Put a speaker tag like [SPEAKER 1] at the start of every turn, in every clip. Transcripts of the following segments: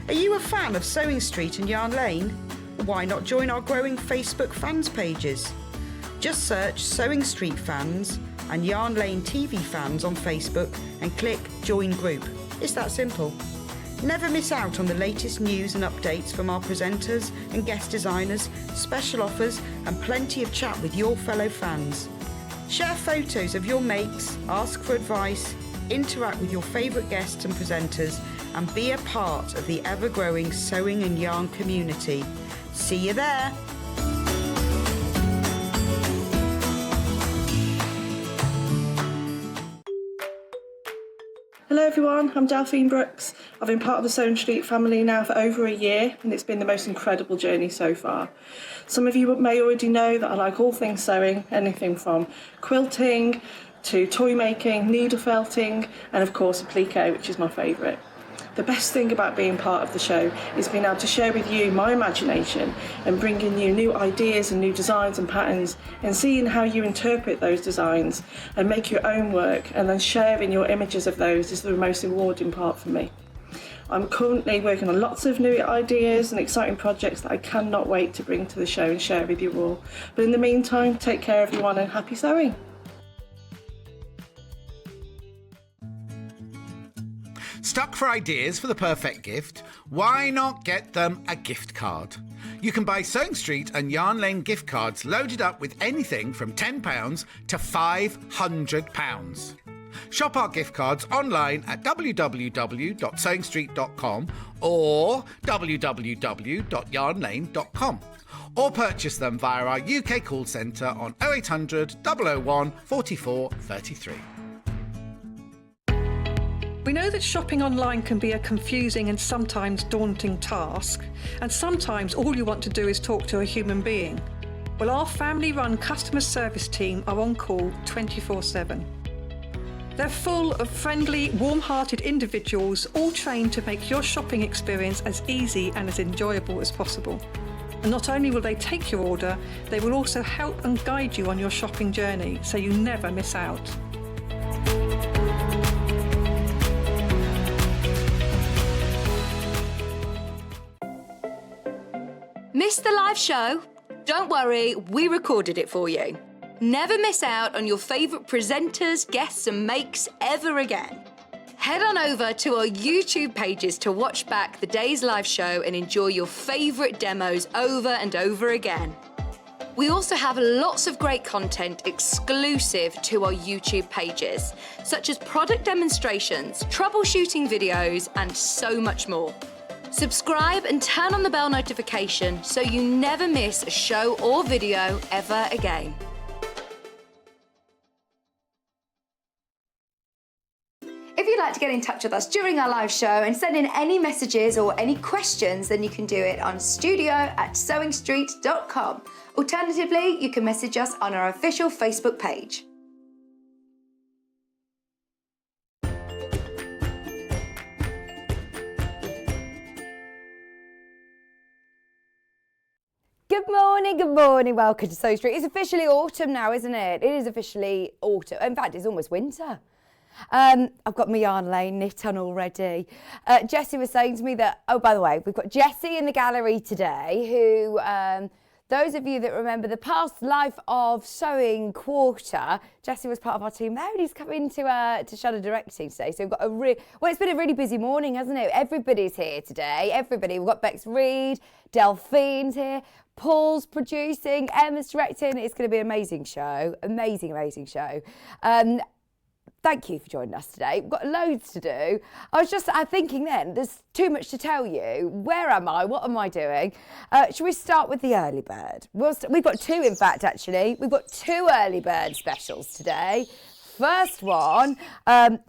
[SPEAKER 1] Are you a fan of Sewing Street and Yarn Lane? Why not join our growing Facebook fans pages? Just search Sewing Street Fans and Yarn Lane TV Fans on Facebook and click Join Group. It's that simple. Never miss out on the latest news and updates from our presenters and guest designers, special offers and plenty of chat with your fellow fans. Share photos of your makes, ask for advice, interact with your favourite guests and presenters and be a part of the ever-growing sewing and yarn community. See you there!
[SPEAKER 2] Hello everyone, I'm Delphine Brooks. I've been part of the Sewing Street family now for over a year and it's been the most incredible journey so far. Some of you may already know that I like all things sewing, anything from quilting to toy making, needle felting and of course applique, which is my favourite. The best thing about being part of the show is being able to share with you my imagination and bringing you new ideas and new designs and patterns and seeing how you interpret those designs and make your own work and then sharing your images of those is the most rewarding part for me. I'm currently working on lots of new ideas and exciting projects that I cannot wait to bring to the show and share with you all. But in the meantime, take care everyone and happy sewing!
[SPEAKER 3] Stuck for ideas for the perfect gift? Why not get them a gift card? You can buy Sewing Street and Yarn Lane gift cards loaded up with anything from £10 to £500. Shop our gift cards online at www.sewingstreet.com or www.yarnlane.com or purchase them via our UK call centre on 0800 001 44 33.
[SPEAKER 4] We know that shopping online can be a confusing and sometimes daunting task, and sometimes all you want to do is talk to a human being. Well, our family-run customer service team are on call 24/7. They're full of friendly, warm-hearted individuals, all trained to make your shopping experience as easy and as enjoyable as possible. And not only will they take your order, they will also help and guide you on your shopping journey, so you never miss out.
[SPEAKER 5] Missed the live show? Don't worry, we recorded it for you. Never miss out on your favourite presenters, guests and makes ever again. Head on over to our YouTube pages to watch back the day's live show and enjoy your favourite demos over and over again. We also have lots of great content exclusive to our YouTube pages, such as product demonstrations, troubleshooting videos and so much more. Subscribe and turn on the bell notification so you never miss a show or video ever again. If you'd like to get in touch with us during our live show and send in any messages or any questions, then you can do it on studio@sewingstreet.com. Alternatively, you can message us on our official Facebook page.
[SPEAKER 6] Good morning, welcome to Sewing Street. It's officially autumn now, isn't it? It is officially autumn. In fact, it's almost winter. I've got my Yarn Lane knit on already. Jessie was saying to me that, oh, by the way, we've got Jessie in the gallery today who, those of you that remember the past life of Sewing Quarter, Jessie was part of our team there and he's coming to shadow directing today. So we've got well, it's been a really busy morning, hasn't it? Everybody's here today, everybody. We've got Bex Reed, Delphine's here, Paul's producing, Emma's directing. It's going to be an amazing show, amazing show. Thank you for joining us today. We've got loads to do. I was just thinking then, there's too much to tell you. Where am I? What am I doing? Should we start with the early bird? We've got two, in fact, actually. We've got two early bird specials today. First one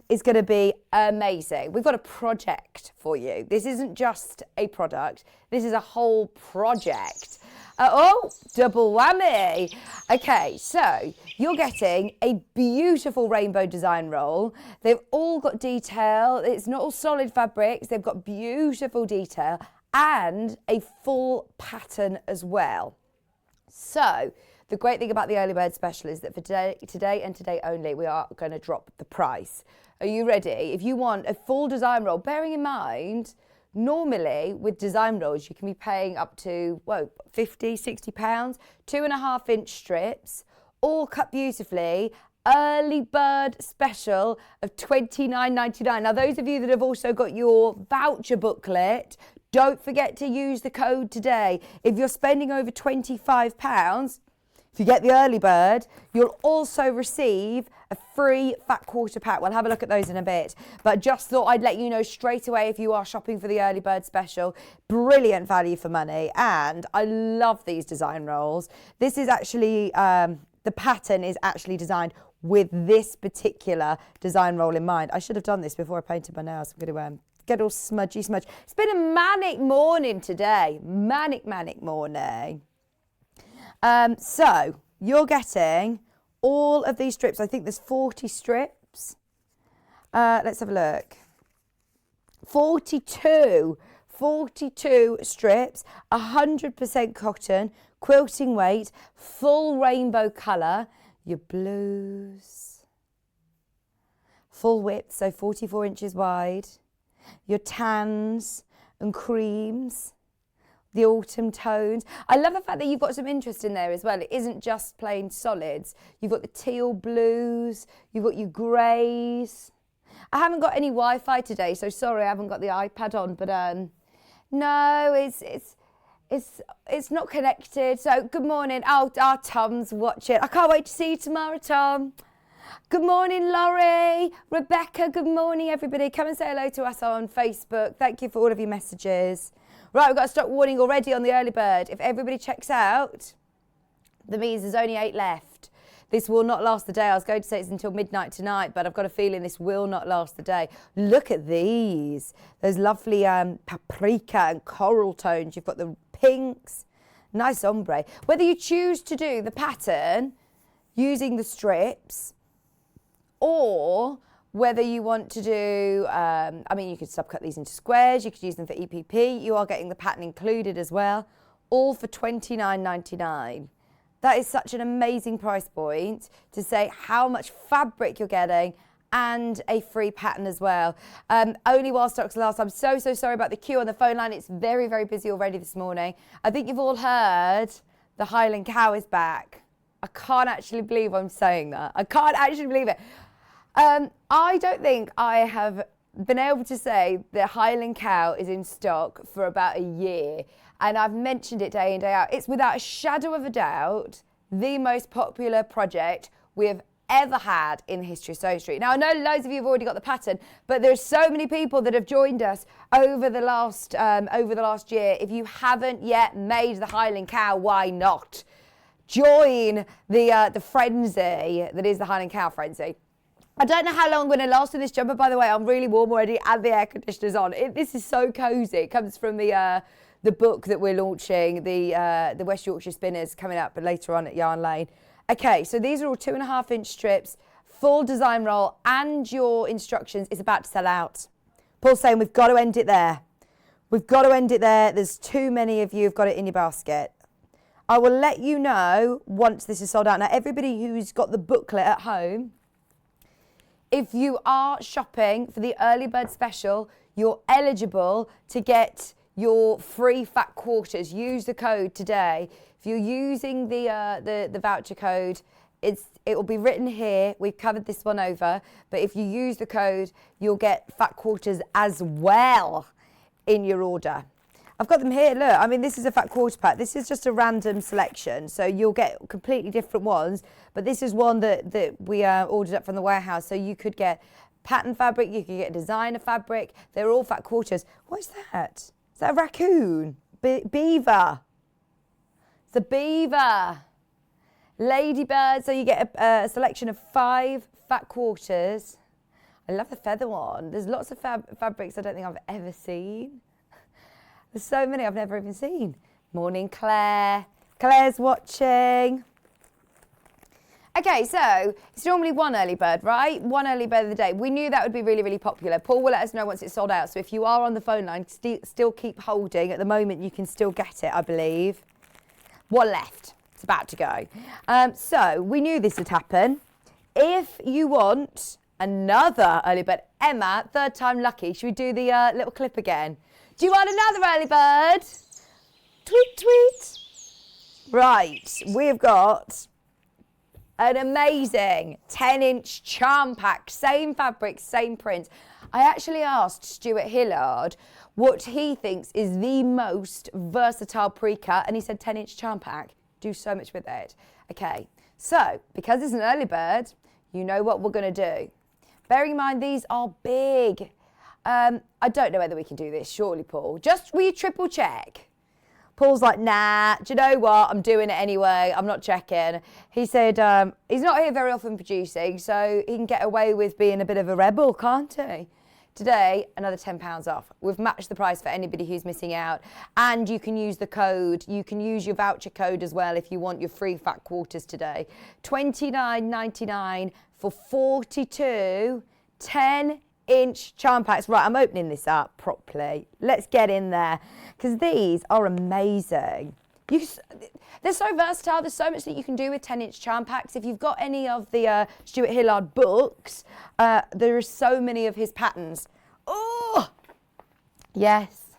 [SPEAKER 6] is going to be amazing. We've got a project for you. This isn't just a product. This is a whole project. Oh, double whammy. Okay, so you're getting a beautiful rainbow design roll. They've all got detail. It's not all solid fabrics. They've got beautiful detail and a full pattern as well. So the great thing about the early bird special is that for today and today only, we are going to drop the price. Are you ready? If you want a full design roll, bearing in mind, normally with design rolls, you can be paying up to, well, 50, 60 pounds, 2.5-inch strips, all cut beautifully. Early bird special of £29.99. Now, those of you that have also got your voucher booklet, don't forget to use the code today. If you're spending over £25, if you get the early bird, you'll also receive a free fat quarter pack. We'll have a look at those in a bit. But just thought I'd let you know straight away if you are shopping for the early bird special. Brilliant value for money. And I love these design rolls. This is actually, the pattern is actually designed with this particular design roll in mind. I should have done this before I painted my nails. I'm going to get all smudgy. It's been a manic morning today. Manic morning. So you're getting all of these strips. I think there's 40 strips. Let's have a look. 42 strips, 100% cotton, quilting weight, full rainbow colour. Your blues, full width, so 44 inches wide, your tans and creams, the autumn tones. I love the fact that you've got some interest in there as well. It isn't just plain solids. You've got the teal blues, you've got your greys. I haven't got any Wi-Fi today, so sorry I haven't got the iPad on, but no, it's not connected. So good morning. Oh, our Tom's watching. I can't wait to see you tomorrow, Tom. Good morning, Laurie. Rebecca, good morning, everybody. Come and say hello to us on Facebook. Thank you for all of your messages. Right, we've got a stock warning already on the early bird. If everybody checks out, that means there's only 8 left. This will not last the day. I was going to say it's until midnight tonight, but I've got a feeling this will not last the day. Look at these. Those lovely paprika and coral tones. You've got the pinks. Nice ombre. Whether you choose to do the pattern using the strips or whether you want to do, I mean, you could subcut these into squares. You could use them for EPP. You are getting the pattern included as well. All for £29.99. That is such an amazing price point to say how much fabric you're getting and a free pattern as well. Only while stocks last. I'm so sorry about the queue on the phone line. It's very, very busy already this morning. I think you've all heard the Highland cow is back. I can't actually believe I'm saying that. I can't actually believe it. I don't think I have been able to say the Highland cow is in stock for about a year. And I've mentioned it day in, day out. It's without a shadow of a doubt the most popular project we have ever had in the history of Sewing Street. Now, I know loads of you have already got the pattern, but there's so many people that have joined us over the last year. If you haven't yet made the Highland cow, why not? Join the frenzy that is the Highland cow frenzy. I don't know how long I'm going to last in this jumper, by the way. I'm really warm already and the air conditioner's on. This is so cosy. It comes from the book that we're launching, the West Yorkshire Spinners, coming up later on at Yarn Lane. Okay, so these are all 2.5-inch strips, full design roll, and your instructions is about to sell out. Paul's saying we've got to end it there. We've got to end it there. There's too many of you who've got it in your basket. I will let you know once this is sold out. Now, everybody who's got the booklet at home, if you are shopping for the early bird special, you're eligible to get your free fat quarters. Use the code today. If you're using the voucher code, it will be written here. We've covered this one over, but if you use the code, you'll get fat quarters as well in your order. I've got them here. Look, I mean, this is a fat quarter pack. This is just a random selection, so you'll get completely different ones. But this is one that we ordered up from the warehouse, so you could get pattern fabric, you could get designer fabric. They're all fat quarters. What is that? Is that a raccoon? Beaver. It's a beaver. Ladybird. So you get a selection of 5 fat quarters. I love the feather one. There's lots of fabrics I don't think I've ever seen. There's so many I've never even seen. Morning, Claire. Claire's watching. Okay, so it's normally one early bird, right? One early bird of the day. We knew that would be really, really popular. Paul will let us know once it's sold out. So if you are on the phone line, still keep holding. At the moment, you can still get it, I believe. One left. It's about to go. So we knew this would happen. If you want another early bird, Emma, third time lucky, should we do the little clip again? Do you want another early bird? Tweet, tweet. Right, we've got an amazing 10-inch charm pack. Same fabric, same print. I actually asked Stuart Hillard what he thinks is the most versatile pre-cut, and he said 10-inch charm pack. Do so much with it. Okay, so because it's an early bird, you know what we're going to do. Bearing in mind these are big. I don't know whether we can do this, surely, Paul. Just will you triple check? Paul's like, nah, do you know what? I'm doing it anyway. I'm not checking. He said he's not here very often producing, so he can get away with being a bit of a rebel, can't he? Today, another £10 off. We've matched the price for anybody who's missing out. And you can use the code. You can use your voucher code as well if you want your free fat quarters today. $29.99 for 42 10-inch charm packs. Right, I'm opening this up properly. Let's get in there because these are amazing. They're so versatile. There's so much that you can do with 10-inch charm packs. If you've got any of the Stuart Hillard books, there are so many of his patterns. Oh, yes.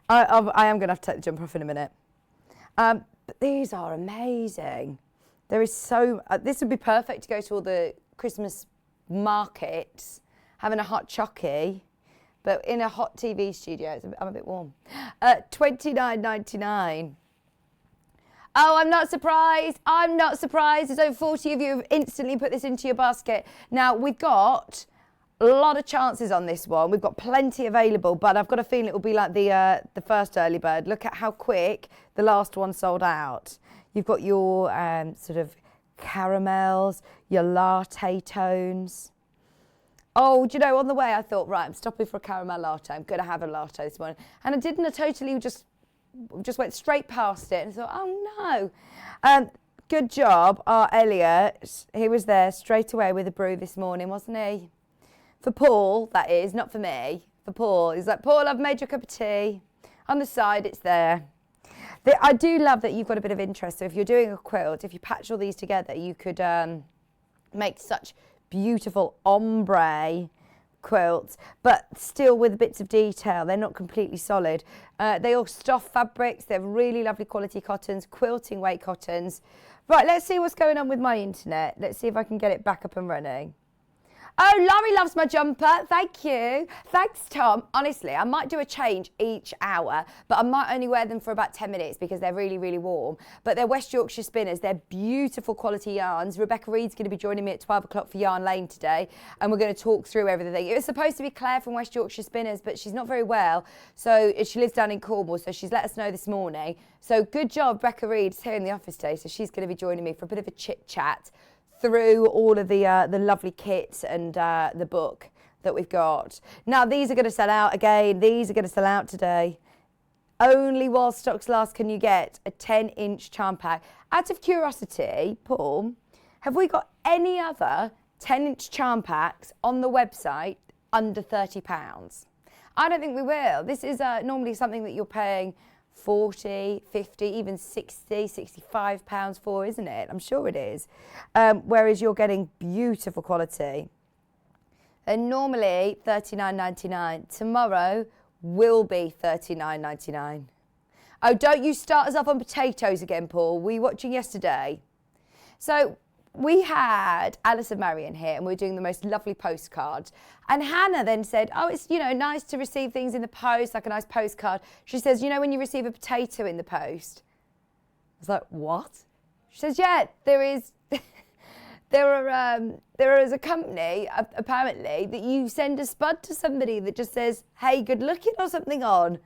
[SPEAKER 6] I am going to have to take the jumper off in a minute. But these are amazing. There is so... this would be perfect to go to all the Christmas markets, having a hot chockey. But in a hot TV studio, I'm a bit warm. $29.99. Oh, I'm not surprised. I'm not surprised. There's over 40 of you have instantly put this into your basket. Now, we've got a lot of chances on this one. We've got plenty available, but I've got a feeling it will be like the first early bird. Look at how quick the last one sold out. You've got your sort of caramels, your latte tones. Oh, do you know, on the way I thought, right, I'm stopping for a caramel latte. I'm going to have a latte this morning. And I didn't. I totally just went straight past it and thought, oh, no. Good job, our Elliot. He was there straight away with a brew this morning, wasn't he? For Paul, that is, not for me. For Paul. He's like, Paul, I've made you a cup of tea. On the side, it's there. I do love that you've got a bit of interest. So if you're doing a quilt, if you patch all these together, you could make such beautiful ombre quilts, but still with bits of detail. They're not completely solid. They all stuff fabrics. They're really lovely quality cottons, quilting weight cottons. Right, let's see what's going on with my internet. Let's see if I can get it back up and running. Oh, Laurie loves my jumper. Thank you. Thanks, Tom. Honestly, I might do a change each hour, but I might only wear them for about 10 minutes because they're really, really warm. But they're West Yorkshire spinners. They're beautiful quality yarns. Rebecca Reed's going to be joining me at 12 o'clock for Yarn Lane today, and we're going to talk through everything. It was supposed to be Claire from West Yorkshire Spinners, but she's not very well. So she lives down in Cornwall, so she's let us know this morning. So good job, Rebecca Reed's here in the office today, so she's going to be joining me for a bit of a chit-chat through all of the lovely kits and the book that we've got. Now, these are going to sell out again. These are going to sell out today. Only while stocks last can you get a 10-inch charm pack. Out of curiosity, Paul, have we got any other 10-inch charm packs on the website under £30? I don't think we will. This is normally something that you're paying 40, 50, even 60, 65 pounds for, isn't it? I'm sure it is. Whereas you're getting beautiful quality. And normally $39.99. Tomorrow will be $39.99. Oh, don't you start us off on potatoes again, Paul. Were you watching yesterday? So we had Alice and Marion here, and we were doing the most lovely postcards. And Hannah then said, oh, it's, you know, nice to receive things in the post, like a nice postcard. She says, you know, when you receive a potato in the post? I was like, what? She says, yeah, there is a company, apparently, that you send a spud to somebody that just says, hey, good looking or something on.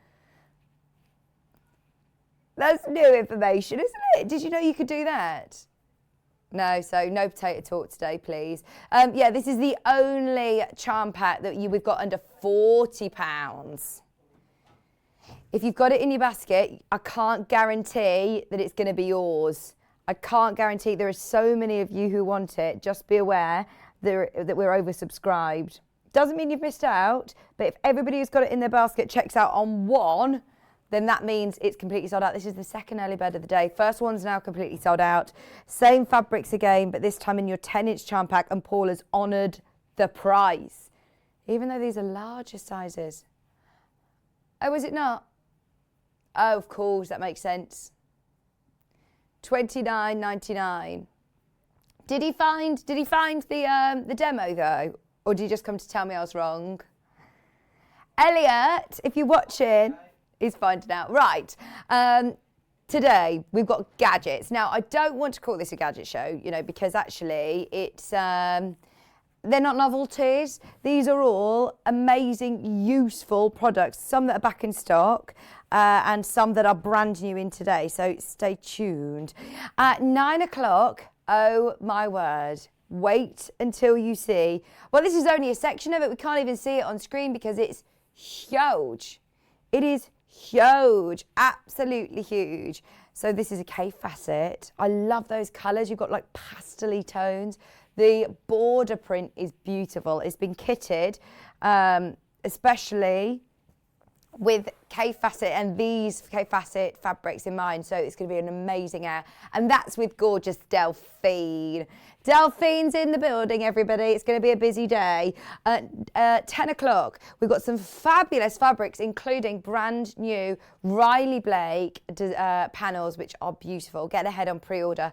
[SPEAKER 6] That's new information, isn't it? Did you know you could do that? No, so no potato talk today, please. Yeah, this is the only charm pack that we've got under £40. If you've got it in your basket, I can't guarantee that it's going to be yours. I can't guarantee. There are so many of you who want it. Just be aware that we're oversubscribed. Doesn't mean you've missed out, but if everybody who's got it in their basket checks out on one, then that means it's completely sold out. This is the second early bird of the day. First one's now completely sold out. Same fabrics again, but this time in your 10-inch charm pack, and Paul has honoured the price. Even though these are larger sizes. Oh, is it not? Oh, of course, that makes sense. $29.99. Did he find the demo though, or did he just come to tell me I was wrong? Elliot, if you're watching, he's finding out. Right. Today we've got gadgets. Now I don't want to call this a gadget show, you know, because actually it's they're not novelties. These are all amazing, useful products. Some that are back in stock. And some that are brand new in today, so stay tuned. At 9 o'clock, oh my word, wait until you see. Well, this is only a section of it. We can't even see it on screen because it's huge. It is huge, absolutely huge. So this is a Kaffe Fassett. I love those colours. You've got like pastel-y tones. The border print is beautiful. It's been kitted, especially with Kaffe Fassett and these Kaffe Fassett fabrics in mind, so it's going to be an amazing hour. And that's with gorgeous Delphine. Delphine's in the building, everybody. It's going to be a busy day. At 10 o'clock, we've got some fabulous fabrics, including brand new Riley Blake panels, which are beautiful. Get ahead on pre-order.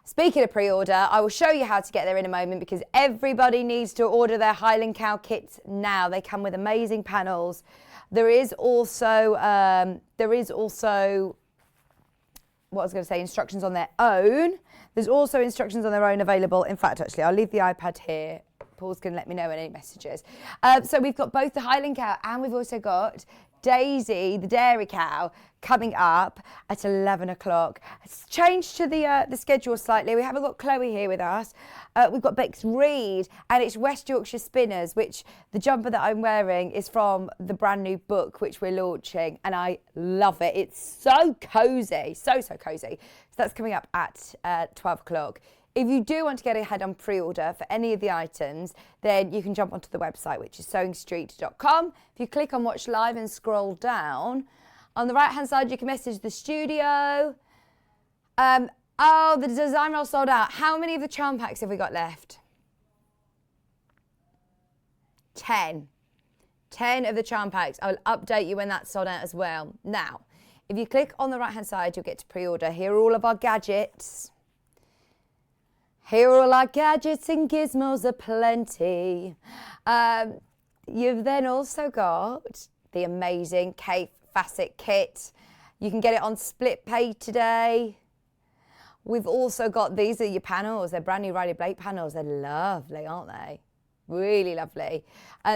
[SPEAKER 6] Speaking of pre-order, I will show you how to get there in a moment because everybody needs to order their Highland cow kits now. They come with amazing panels. There is also what I was going to say, instructions on their own. There's also instructions on their own available. In fact, actually, I'll leave the iPad here. Paul's going to let me know in any messages. So we've got both the Highland cow and we've also got Daisy, the dairy cow, coming up at 11 o'clock. It's changed to the schedule slightly. We haven't got Chloe here with us. We've got Bex Reed, and it's West Yorkshire Spinners, which the jumper that I'm wearing is from the brand new book which we're launching, and I love it. It's so cosy, so cosy. So that's coming up at 12 o'clock. If you do want to get ahead on pre-order for any of the items, then you can jump onto the website, which is sewingstreet.com. If you click on Watch Live and scroll down, on the right-hand side, you can message the studio. Oh, the design roll sold out. How many of the charm packs have we got left? 10. 10 of the charm packs. I'll update you when that's sold out as well. Now, if you click on the right-hand side, you'll get to pre-order. Here are all of our gadgets. Here are all our gadgets and gizmos aplenty. You've then also got the amazing Kaffe Fassett kit. You can get it on split pay today. We've also got, these are your panels. They're brand new Riley Blake panels. They're lovely, aren't they? Really lovely.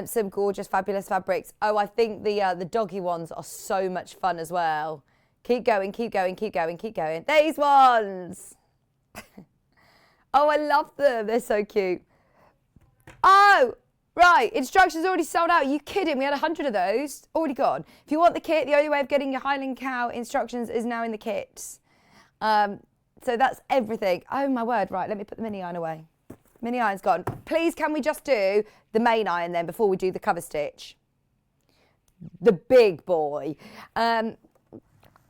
[SPEAKER 6] Some gorgeous, fabulous fabrics. Oh, I think the doggy ones are so much fun as well. Keep going, keep going, keep going, keep going. These ones. Oh, I love them. They're so cute. Oh, right. Instructions already sold out. Are you kidding? We had 100 of those. Already gone. If you want the kit, the only way of getting your Highland cow instructions is now in the kits. So that's everything. Oh, my word. Right, let me put the mini iron away. Mini iron's gone. Please, can we just do the main iron then before we do the cover stitch? The big boy.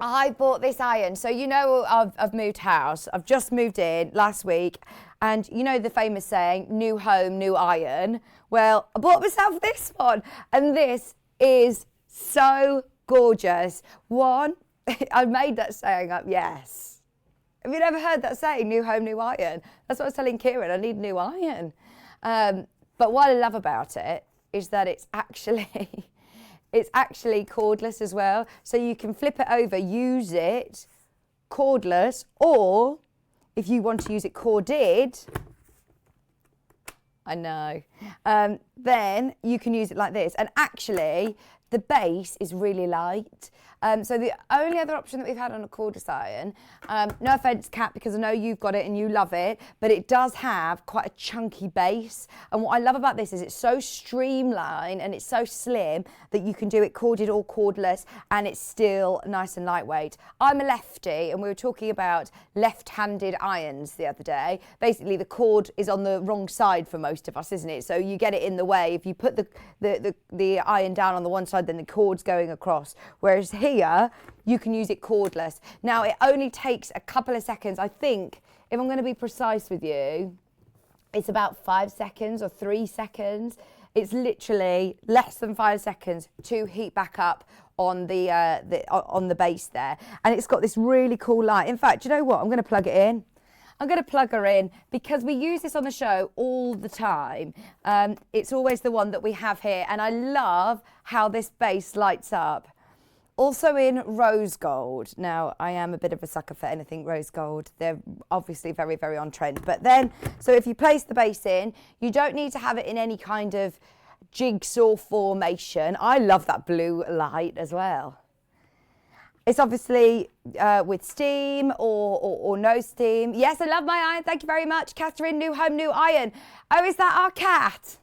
[SPEAKER 6] I bought this iron. So, you know, I've moved house. I've just moved in last week. And you know the famous saying, new home, new iron. Well, I bought myself this one. And this is so gorgeous. One, I made that saying up, yes. Have you never heard that saying, new home, new iron? That's what I was telling Kieran, I need new iron. But what I love about it is that it's actually cordless as well. So you can flip it over, use it cordless, or if you want to use it corded, I know, then you can use it like this. And actually, the base is really light. So the only other option that we've had on a cordless iron, no offence, Kat, because I know you've got it and you love it, but it does have quite a chunky base. And what I love about this is it's so streamlined and it's so slim that you can do it corded or cordless and it's still nice and lightweight. I'm a lefty and we were talking about left-handed irons the other day. Basically, the cord is on the wrong side for most of us, isn't it? So you get it in the way. If you put the iron down on the one side, then the cord's going across. Whereas here, you can use it cordless. Now, it only takes a couple of seconds. I think, if I'm going to be precise with you, it's about 5 seconds or 3 seconds. It's literally less than 5 seconds to heat back up on the base there. And it's got this really cool light. In fact, you know what? I'm going to plug it in. I'm going to plug her in because we use this on the show all the time. It's always the one that we have here. And I love how this base lights up. Also in rose gold. Now, I am a bit of a sucker for anything rose gold. They're obviously very, very on trend. But then, so if you place the base in, you don't need to have it in any kind of jigsaw formation. I love that blue light as well. It's obviously with steam or no steam. Yes, I love my iron. Thank you very much. Catherine, new home, new iron. Oh, is that our cat?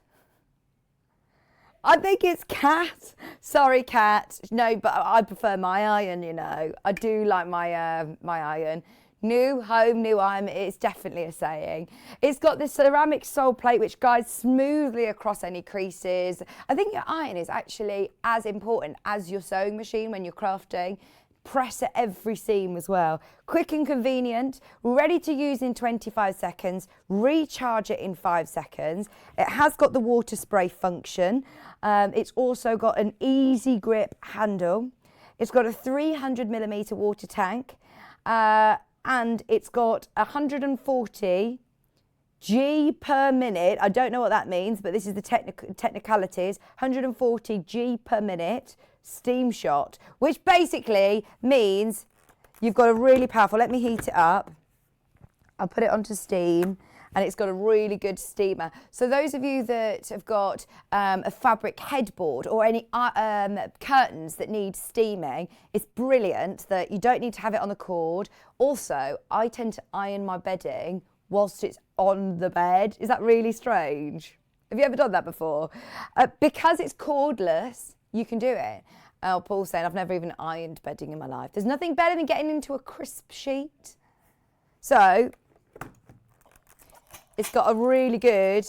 [SPEAKER 6] I think it's Cat. Sorry, Cat. No, but I prefer my iron, you know. I do like my my iron. New home, new iron. It's definitely a saying. It's got this ceramic sole plate which guides smoothly across any creases. I think your iron is actually as important as your sewing machine when you're crafting. Press at every seam as well. Quick and convenient, ready to use in 25 seconds, recharge it in 5 seconds. It has got the water spray function. It's also got an easy grip handle. It's got a 300mm water tank and it's got 140 G per minute. I don't know what that means, but this is the technicalities. 140 G per minute steam shot, which basically means you've got a really powerful, let me heat it up. I'll put it onto steam and it's got a really good steamer. So those of you that have got a fabric headboard or any curtains that need steaming, it's brilliant that you don't need to have it on the cord. Also, I tend to iron my bedding whilst it's on the bed. Is that really strange? Have you ever done that before? Because it's cordless, you can do it. Paul's saying, I've never even ironed bedding in my life. There's nothing better than getting into a crisp sheet. So, it's got a really good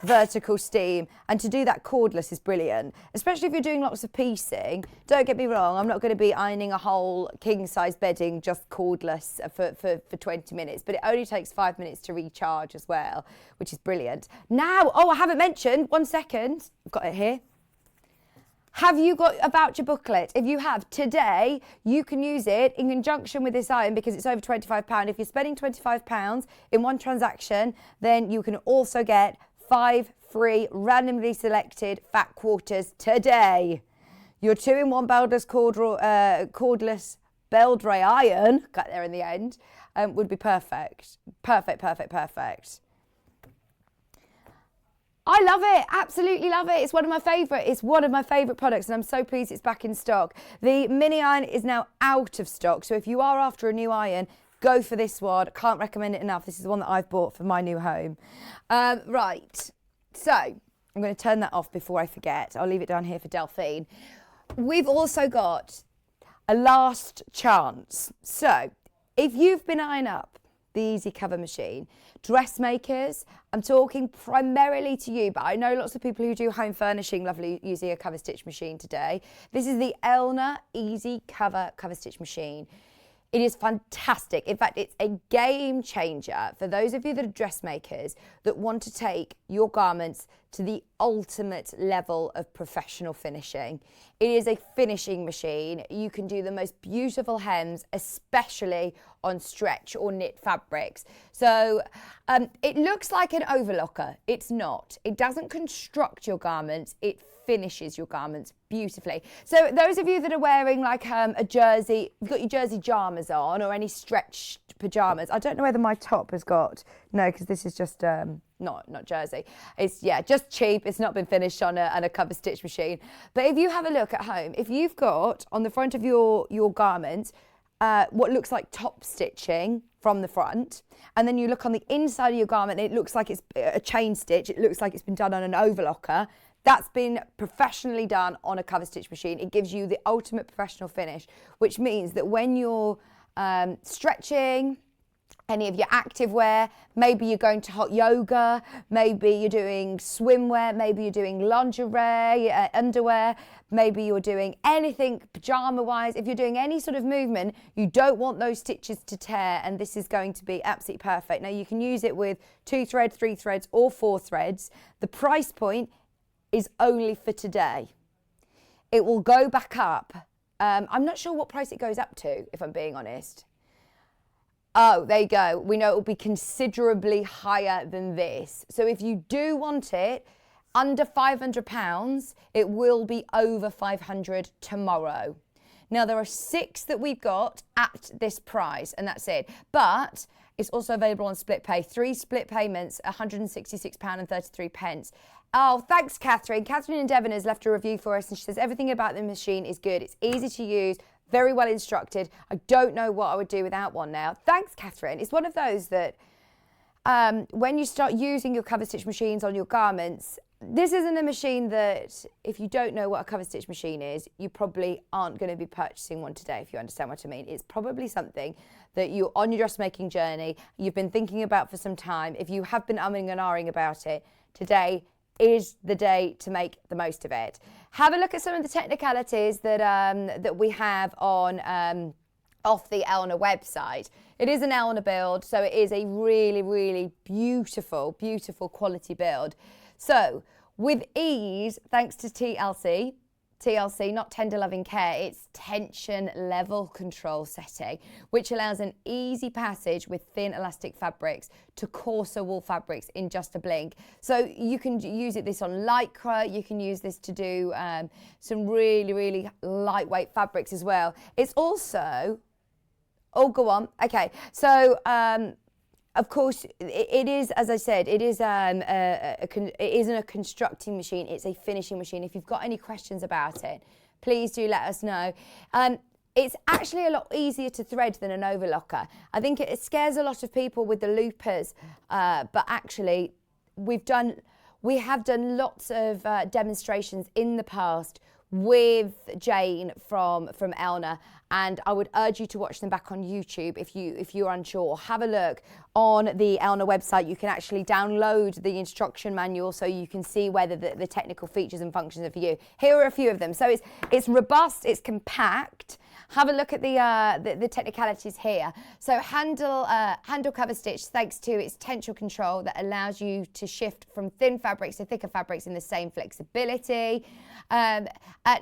[SPEAKER 6] vertical steam. And to do that cordless is brilliant, especially if you're doing lots of piecing. Don't get me wrong, I'm not going to be ironing a whole king-size bedding just cordless for 20 minutes, but it only takes 5 minutes to recharge as well, which is brilliant. Now, oh, I haven't mentioned, 1 second, I've got it here. Have you got a voucher booklet? If you have, today, you can use it in conjunction with this iron because it's over £25. If you're spending £25 in one transaction, then you can also get 5 free randomly selected fat quarters today. Your 2-in-1 cordless Beldray iron, got there in the end, would be perfect. Perfect. I love it, absolutely love it. It's one of my favourite products and I'm so pleased it's back in stock. The mini iron is now out of stock, so if you are after a new iron, go for this one. Can't recommend it enough. This is the one that I've bought for my new home. Right, so I'm going to turn that off before I forget. I'll leave it down here for Delphine. We've also got a last chance. So if you've been eyeing up the Easy Cover machine, dressmakers, I'm talking primarily to you, but I know lots of people who do home furnishing lovely using a cover stitch machine today. This is the Elna Easy Cover stitch machine. It is fantastic. In fact, it's a game changer for those of you that are dressmakers that want to take your garments to the ultimate level of professional finishing. It is a finishing machine. You can do the most beautiful hems, especially on stretch or knit fabrics. So it looks like an overlocker. It's not. It doesn't construct your garments. It finishes your garments beautifully. So those of you that are wearing like a jersey, you've got your jersey jammers on or any stretched pajamas. I don't know whether my top has got, no, because this is just not jersey. It's, yeah, just cheap. It's not been finished on a cover stitch machine. But if you have a look at home, if you've got on the front of your garment what looks like top stitching from the front, and then you look on the inside of your garment and it looks like it's a chain stitch, it looks like it's been done on an overlocker, that's been professionally done on a cover stitch machine. It gives you the ultimate professional finish, which means that when you're stretching, any of your active wear, maybe you're going to hot yoga, maybe you're doing swimwear, maybe you're doing lingerie, underwear, maybe you're doing anything pajama-wise. If you're doing any sort of movement, you don't want those stitches to tear, and this is going to be absolutely perfect. Now, you can use it with 2 threads, 3 threads, or 4 threads. The price point is only for today. It will go back up. I'm not sure what price it goes up to, if I'm being honest. Oh, there you go. We know it will be considerably higher than this. So if you do want it under £500, it will be over 500 tomorrow. Now, there are 6 that we've got at this price, and that's it. But it's also available on split pay. 3 split payments, £166.33. Oh, thanks, Catherine. Catherine in Devon has left a review for us, and she says everything about the machine is good. It's easy to use, very well instructed. I don't know what I would do without one now. Thanks, Catherine. It's one of those that when you start using your cover stitch machines on your garments, this isn't a machine that, if you don't know what a cover stitch machine is, you probably aren't going to be purchasing one today, if you understand what I mean. It's probably something that you're on your dressmaking journey, you've been thinking about for some time. If you have been umming and ahhing about it, today is the day to make the most of it. Have a look at some of the technicalities that that we have on off the Elna website. It is an Elna build, so it is a really, really beautiful, beautiful quality build. So with ease, thanks to TLC, not tender loving care, it's tension level control setting, which allows an easy passage with thin elastic fabrics to coarser wool fabrics in just a blink. So you can use this on lycra, you can use this to do some really, really lightweight fabrics as well. It's also, oh, go on. Okay, so of course, it is, as I said, it isn't a constructing machine, it's a finishing machine. If you've got any questions about it, please do let us know. It's actually a lot easier to thread than an overlocker. I think it scares a lot of people with the loopers, but actually we have done lots of demonstrations in the past with Jane from Elna, and I would urge you to watch them back on YouTube if you're unsure. Have a look on the Elna website. You can actually download the instruction manual so you can see whether the technical features and functions are for you. Here are a few of them. So it's robust, it's compact. Have a look at the technicalities here. So handle cover stitch, thanks to its tension control that allows you to shift from thin fabrics to thicker fabrics in the same flexibility. At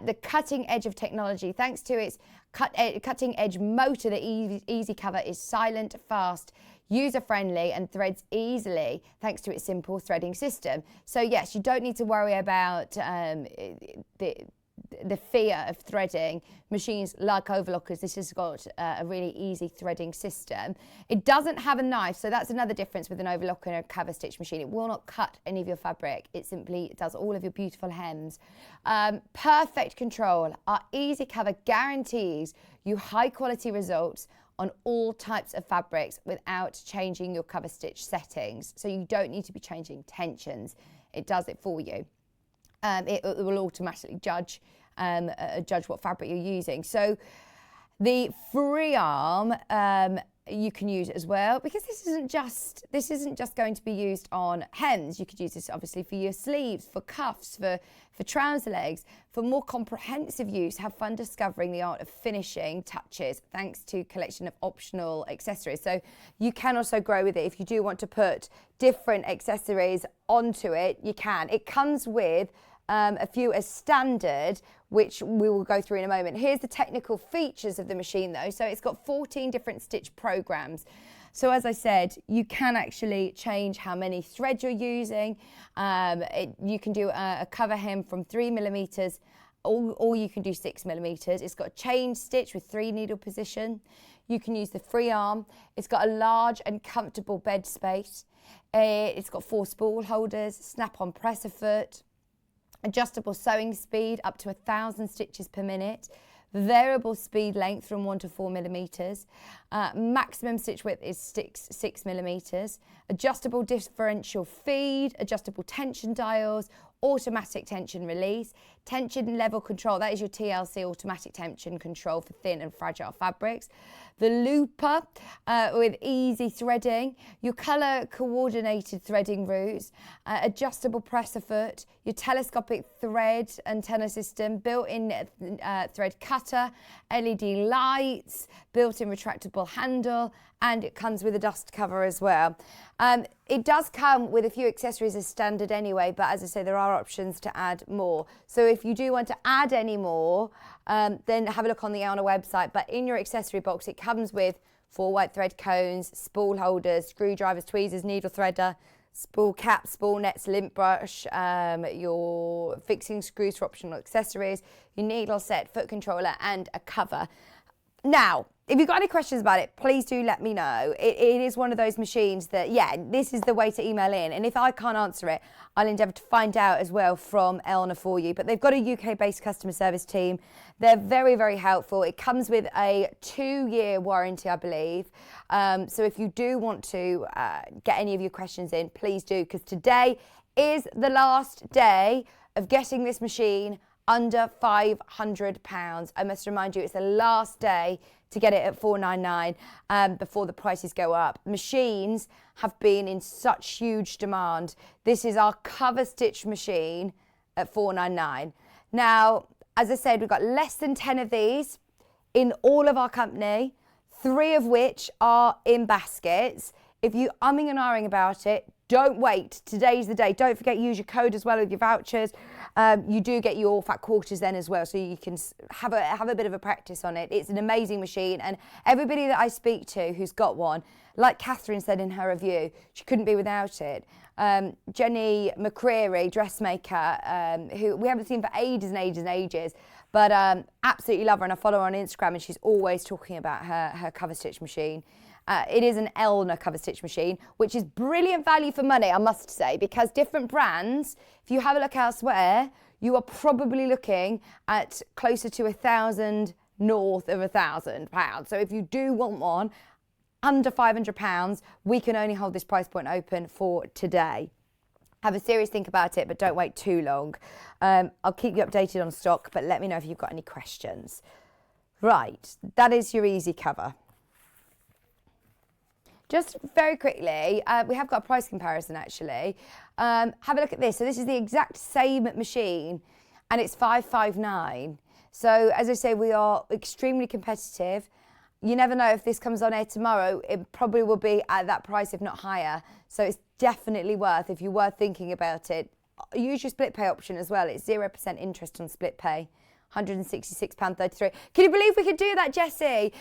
[SPEAKER 6] the cutting edge of technology, thanks to its cutting edge motor, the Easy Cover is silent, fast, user-friendly and threads easily thanks to its simple threading system. So yes, you don't need to worry about the fear of threading. Machines like overlockers, this has got a really easy threading system. It doesn't have a knife, so that's another difference with an overlocker and a cover stitch machine. It will not cut any of your fabric. It simply does all of your beautiful hems. Perfect control. Our Easy Cover guarantees you high quality results on all types of fabrics without changing your cover stitch settings. So you don't need to be changing tensions. It does it for you. It will automatically judge what fabric you're using. So the free arm you can use it as well, because this isn't just going to be used on hems. You could use this obviously for your sleeves, for cuffs, for trouser legs. For more comprehensive use, have fun discovering the art of finishing touches thanks to a collection of optional accessories. So you can also grow with it. If you do want to put different accessories onto it, you can. It comes with a few as standard, which we will go through in a moment. Here's the technical features of the machine though. So it's got 14 different stitch programs. So as I said, you can actually change how many threads you're using. You can do a cover hem from 3mm, or you can do 6mm. It's got a chain stitch with 3 needle position. You can use the free arm. It's got a large and comfortable bed space. It's got 4 spool holders, snap-on presser foot, adjustable sewing speed up to 1,000 stitches per minute, variable speed length from 1 to 4mm, maximum stitch width is 6mm, adjustable differential feed, adjustable tension dials, automatic tension release, tension level control, that is your TLC automatic tension control for thin and fragile fabrics, the looper with easy threading, your colour coordinated threading routes, adjustable presser foot, your telescopic thread antenna system, built-in thread cutter, LED lights, built-in retractable removable handle, and it comes with a dust cover as well. It does come with a few accessories as standard anyway, but as I say, there are options to add more. So if you do want to add any more, then have a look on the Elna website. But in your accessory box, it comes with 4 white thread cones, spool holders, screwdrivers, tweezers, needle threader, spool cap, spool nets, lint brush, your fixing screws for optional accessories, your needle set, foot controller, and a cover. Now, if you've got any questions about it, please do let me know. It is one of those machines that, yeah, this is the way to email in. And if I can't answer it, I'll endeavour to find out as well from Elna for you. But they've got a UK-based customer service team. They're very, very helpful. It comes with a 2-year warranty, I believe. So if you do want to get any of your questions in, please do, because today is the last day of getting this machine under £500. I must remind you, it's the last day to get it at $499 before the prices go up. Machines have been in such huge demand. This is our cover stitch machine at $499. Now, as I said, we've got less than 10 of these in all of our company, 3 of which are in baskets. If you're umming and ahhing about it, don't wait. Today's the day. Don't forget, use your code as well with your vouchers. You do get your fat quarters then as well, so you can have a bit of a practice on it. It's an amazing machine, and everybody that I speak to who's got one, like Catherine said in her review, she couldn't be without it. Jenny McCreary, dressmaker, who we haven't seen for ages and ages and ages, but absolutely love her, and I follow her on Instagram, and she's always talking about her cover stitch machine. It is an Elna cover stitch machine, which is brilliant value for money, I must say, because different brands, if you have a look elsewhere, you are probably looking at closer to £1,000, north of £1,000. So if you do want one under £500, we can only hold this price point open for today. Have a serious think about it, but don't wait too long. I'll keep you updated on stock, but let me know if you've got any questions. Right, that is your easy cover. Just very quickly, we have got a price comparison actually. Have a look at this. So this is the exact same machine and it's $559. So as I say, we are extremely competitive. You never know if this comes on air tomorrow, it probably will be at that price, if not higher. So it's definitely worth, if you were thinking about it, use your split pay option as well. It's 0% interest on split pay. £166.33. Can you believe we could do that, Jesse?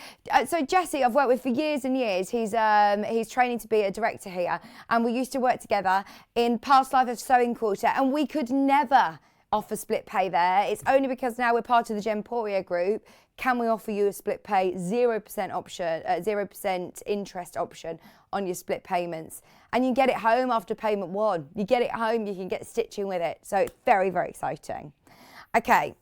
[SPEAKER 6] So Jesse, I've worked with for years and years. He's training to be a director here, and we used to work together in past life of Sewing Quarter, and we could never offer split pay there. It's only because now we're part of the Gemporia group can we offer you a split pay 0% option, 0% interest option on your split payments, and you can get it home after payment 1. You get it home, you can get stitching with it. So it's very, very exciting. Okay.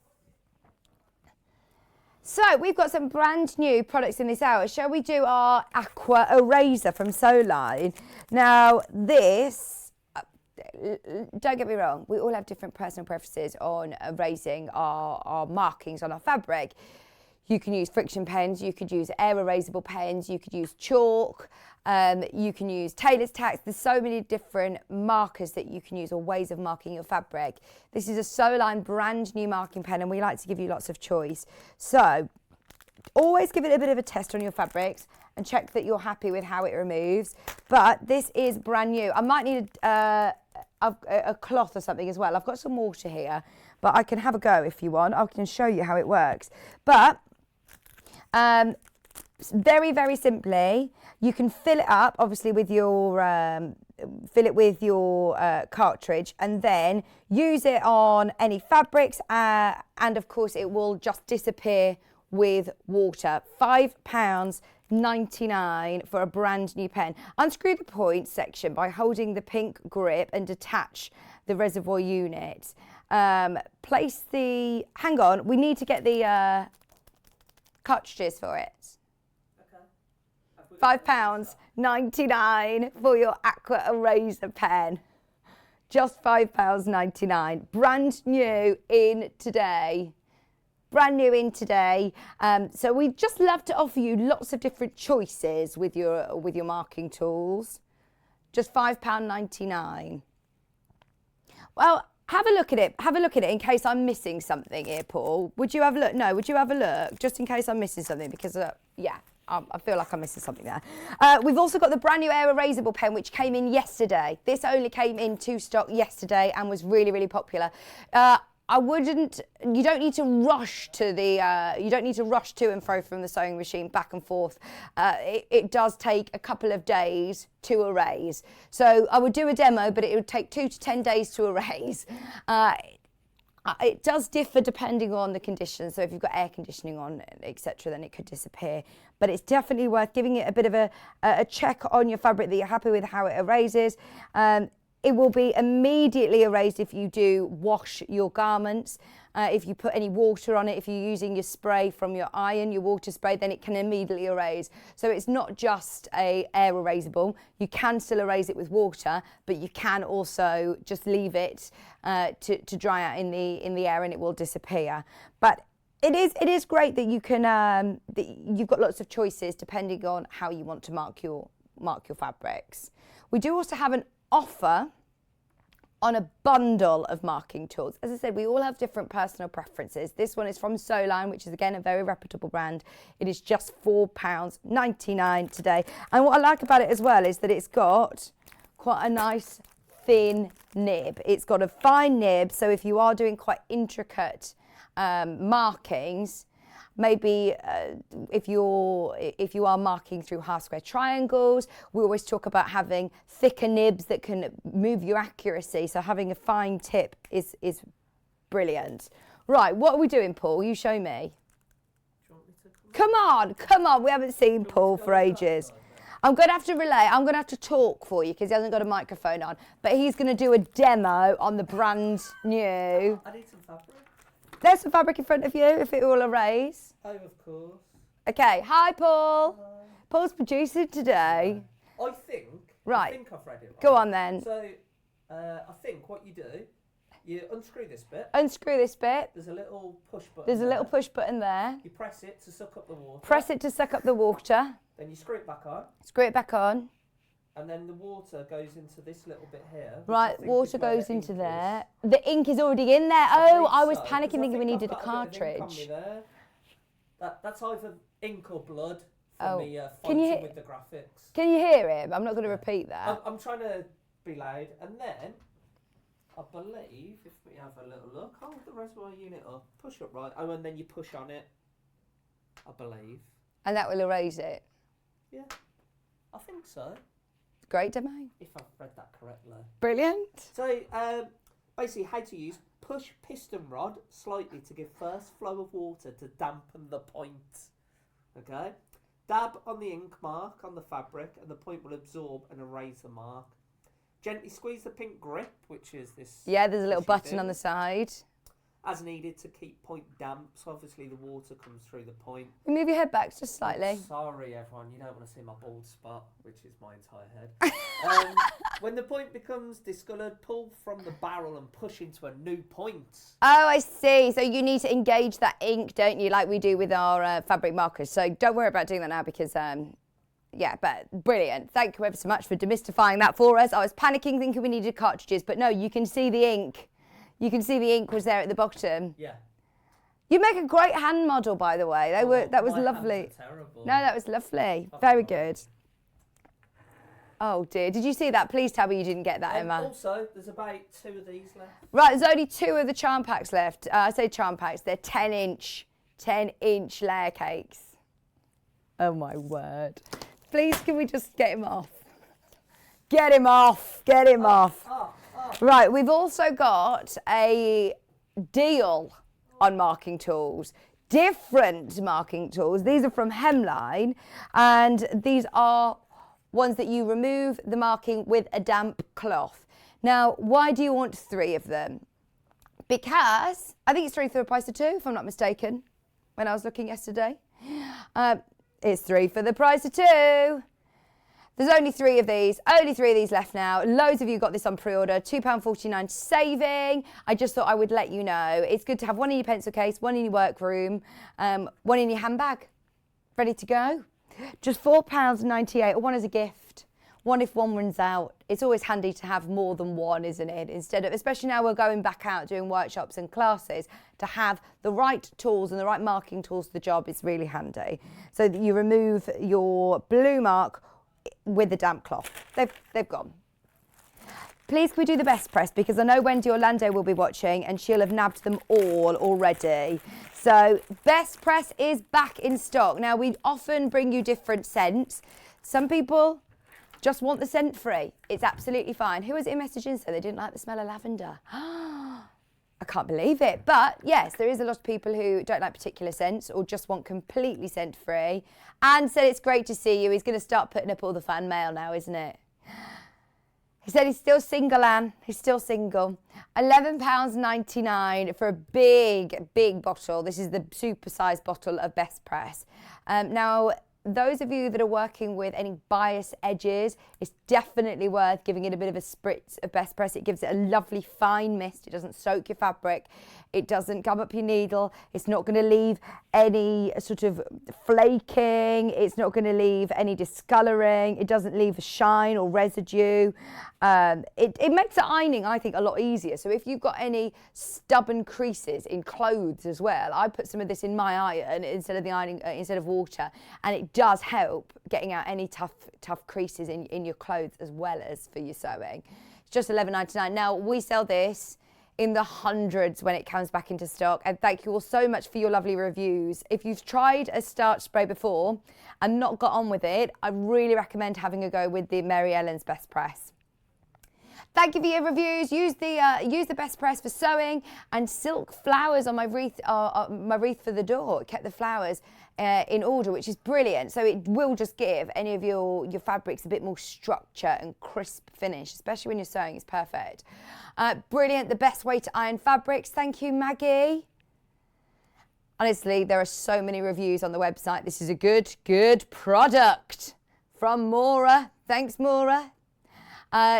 [SPEAKER 6] So we've got some brand new products in this hour. Shall we do our Aqua Eraser from Sewline? Now this, don't get me wrong, we all have different personal preferences on erasing our markings on our fabric. You can use friction pens, you could use air erasable pens, you could use chalk, you can use tailor's tacks. There's so many different markers that you can use, or ways of marking your fabric. This is a Sewline brand new marking pen, and we like to give you lots of choice. So always give it a bit of a test on your fabrics and check that you're happy with how it removes. But this is brand new. I might need a cloth or something as well. I've got some water here, but I can have a go if you want. I can show you how it works. But very, very simply, you can fill it up, obviously, with your cartridge, and then use it on any fabrics, and of course it will just disappear with water. £5.99 for a brand new pen. Unscrew the point section by holding the pink grip and detach the reservoir unit. Place the, hang on, we need to get the cartridges for it. £5.99 for your Aqua Eraser pen. Just £5.99. Brand new in today. Brand new in today. So we just love to offer you lots of different choices with your marking tools. Just £5.99. Well, have a look at it. Have a look at it in case I'm missing something here, Paul. Would you have a look? No, would you have a look? Just in case I'm missing something, because, yeah. I feel like I'm missing something there. We've also got the brand new Air Erasable pen, which came in yesterday. This only came into stock yesterday and was really, really popular. You don't need to rush to and fro from the sewing machine back and forth. It does take a couple of days to erase. So I would do a demo, but it would take 2 to 10 days to erase. It does differ depending on the conditions. So if you've got air conditioning on, etc., then it could disappear. But it's definitely worth giving it a bit of a check on your fabric that you're happy with how it erases. It will be immediately erased if you do wash your garments. If you put any water on it, if you're using your spray from your iron, your water spray, then it can immediately erase. So it's not just a air erasable. You can still erase it with water, but you can also just leave it to dry out in the air and it will disappear. But it is great that you can that you've got lots of choices depending on how you want to mark your fabrics. We do also have an offer on a bundle of marking tools. As I said, we all have different personal preferences. This one is from Sewline, which is again a very reputable brand. It is just £4.99 today. And what I like about it as well is that it's got quite a nice thin nib. It's got a fine nib, so if you are doing quite intricate markings, maybe if you are marking through half square triangles, we always talk about having thicker nibs that can move your accuracy. So having a fine tip is brilliant. Right, what are we doing, Paul? You show me. Come on, we haven't seen Paul for ages. I'm going to have to relay. I'm going to have to talk for you because he hasn't got a microphone on. But he's going to do a demo on the brand new.
[SPEAKER 7] I need some fabric.
[SPEAKER 6] There's some fabric in front of you, if it will erase.
[SPEAKER 7] Oh, of course.
[SPEAKER 6] Okay, hi Paul.
[SPEAKER 7] Hello.
[SPEAKER 6] Paul's producing today.
[SPEAKER 7] I think I've read it right.
[SPEAKER 6] Go on then.
[SPEAKER 7] So, I think what you do, you unscrew this bit.
[SPEAKER 6] Unscrew this bit.
[SPEAKER 7] There's a little push button.
[SPEAKER 6] There's a little push button there.
[SPEAKER 7] You press it to suck up the water.
[SPEAKER 6] Press it to suck up the water.
[SPEAKER 7] Then you screw it back on.
[SPEAKER 6] Screw it back on.
[SPEAKER 7] And then the water goes into this little bit here.
[SPEAKER 6] Right, water goes into there. The ink is already in there. Oh, I was panicking thinking we needed a cartridge.
[SPEAKER 7] That's either ink or blood from me
[SPEAKER 6] Can you
[SPEAKER 7] fighting with the graphics.
[SPEAKER 6] Can you hear him? I'm not going to repeat that.
[SPEAKER 7] I'm trying to be loud. And then, I believe, if we have a little look, hold the reservoir unit up, push up right. Oh, and then you push on it, I believe.
[SPEAKER 6] And that will erase it.
[SPEAKER 7] Yeah, I think so.
[SPEAKER 6] Great demo.
[SPEAKER 7] If I've read that correctly.
[SPEAKER 6] Brilliant.
[SPEAKER 7] So, basically how to use push piston rod slightly to give first flow of water to dampen the point. Okay? Dab on the ink mark on the fabric and the point will absorb and erase the mark. Gently squeeze the pink grip, which is this.
[SPEAKER 6] Yeah, there's a little button on the side.
[SPEAKER 7] As needed to keep point damp, so obviously the water comes through the point.
[SPEAKER 6] Move your head back just slightly.
[SPEAKER 7] Sorry everyone, you don't want to see my bald spot, which is my entire head. When the point becomes discoloured, pull from the barrel and push into a new point.
[SPEAKER 6] Oh, I see. So you need to engage that ink, don't you, like we do with our fabric markers. So don't worry about doing that now because, yeah, but brilliant. Thank you ever so much for demystifying that for us. I was panicking thinking we needed cartridges, but no, you can see the ink. You can see the ink was there at the bottom.
[SPEAKER 7] Yeah.
[SPEAKER 6] You make a great hand model, by the way. That was lovely.
[SPEAKER 7] Hands are terrible.
[SPEAKER 6] No, that was lovely. Very good. Oh dear, did you see that? Please tell me you didn't get that, Emma.
[SPEAKER 7] Also, there's about 2 of these left.
[SPEAKER 6] Right, there's only 2 of the charm packs left. I say charm packs, they're 10-inch layer cakes. Oh my word. Please, can we just get him off? Get him off, get him off. Right, we've also got a deal on marking tools. Different marking tools. These are from Hemline, and these are ones that you remove the marking with a damp cloth. Now, why do you want 3 of them? Because I think it's 3 for the price of 2, if I'm not mistaken, when I was looking yesterday. It's 3 for the price of 2. There's only 3 of these left now. Loads of you got this on pre-order, £2.49 saving. I just thought I would let you know. It's good to have one in your pencil case, one in your workroom, one in your handbag, ready to go. Just £4.98, or one as a gift. one if one runs out. It's always handy to have more than one, isn't it? Instead of, especially now we're going back out doing workshops and classes, to have the right tools and the right marking tools for the job is really handy. So that you remove your blue mark with the damp cloth. They've gone. Please can we do the best press, because I know Wendy Orlando will be watching and she'll have nabbed them all already. So best press is back in stock. Now we often bring you different scents. Some people just want the scent free. It's absolutely fine. Who was it messaging said they didn't like the smell of lavender? I can't believe it. But yes, there is a lot of people who don't like particular scents or just want completely scent free. And said it's great to see you. He's going to start putting up all the fan mail now, isn't it? He said he's still single, Anne. He's still single. £11.99 for a big, big bottle. This is the super-sized bottle of Best Press. Now, those of you that are working with any bias edges, it's definitely worth giving it a bit of a spritz of Best Press. It gives it a lovely fine mist. It doesn't soak your fabric. It doesn't gum up your needle. It's not going to leave any sort of flaking. It's not going to leave any discolouring. It doesn't leave a shine or residue. It makes the ironing, I think, a lot easier. So if you've got any stubborn creases in clothes as well, I put some of this in my iron instead of the ironing, instead of water, and it does help getting out any tough creases in your clothes as well as for your sewing. It's just £11.99. Now we sell this in the hundreds when it comes back into stock, and thank you all so much for your lovely reviews. If you've tried a starch spray before and not got on with it, I really recommend having a go with the Mary Ellen's Best Press. Thank you for your reviews. Use the Best Press for sewing, and silk flowers on my wreath for the door. It kept the flowers in order, which is brilliant. So it will just give any of your fabrics a bit more structure and crisp finish, especially when you're sewing. It's perfect. Brilliant. The best way to iron fabrics. Thank you, Maggie. Honestly, there are so many reviews on the website. This is a good product. From Maura. Thanks, Maura.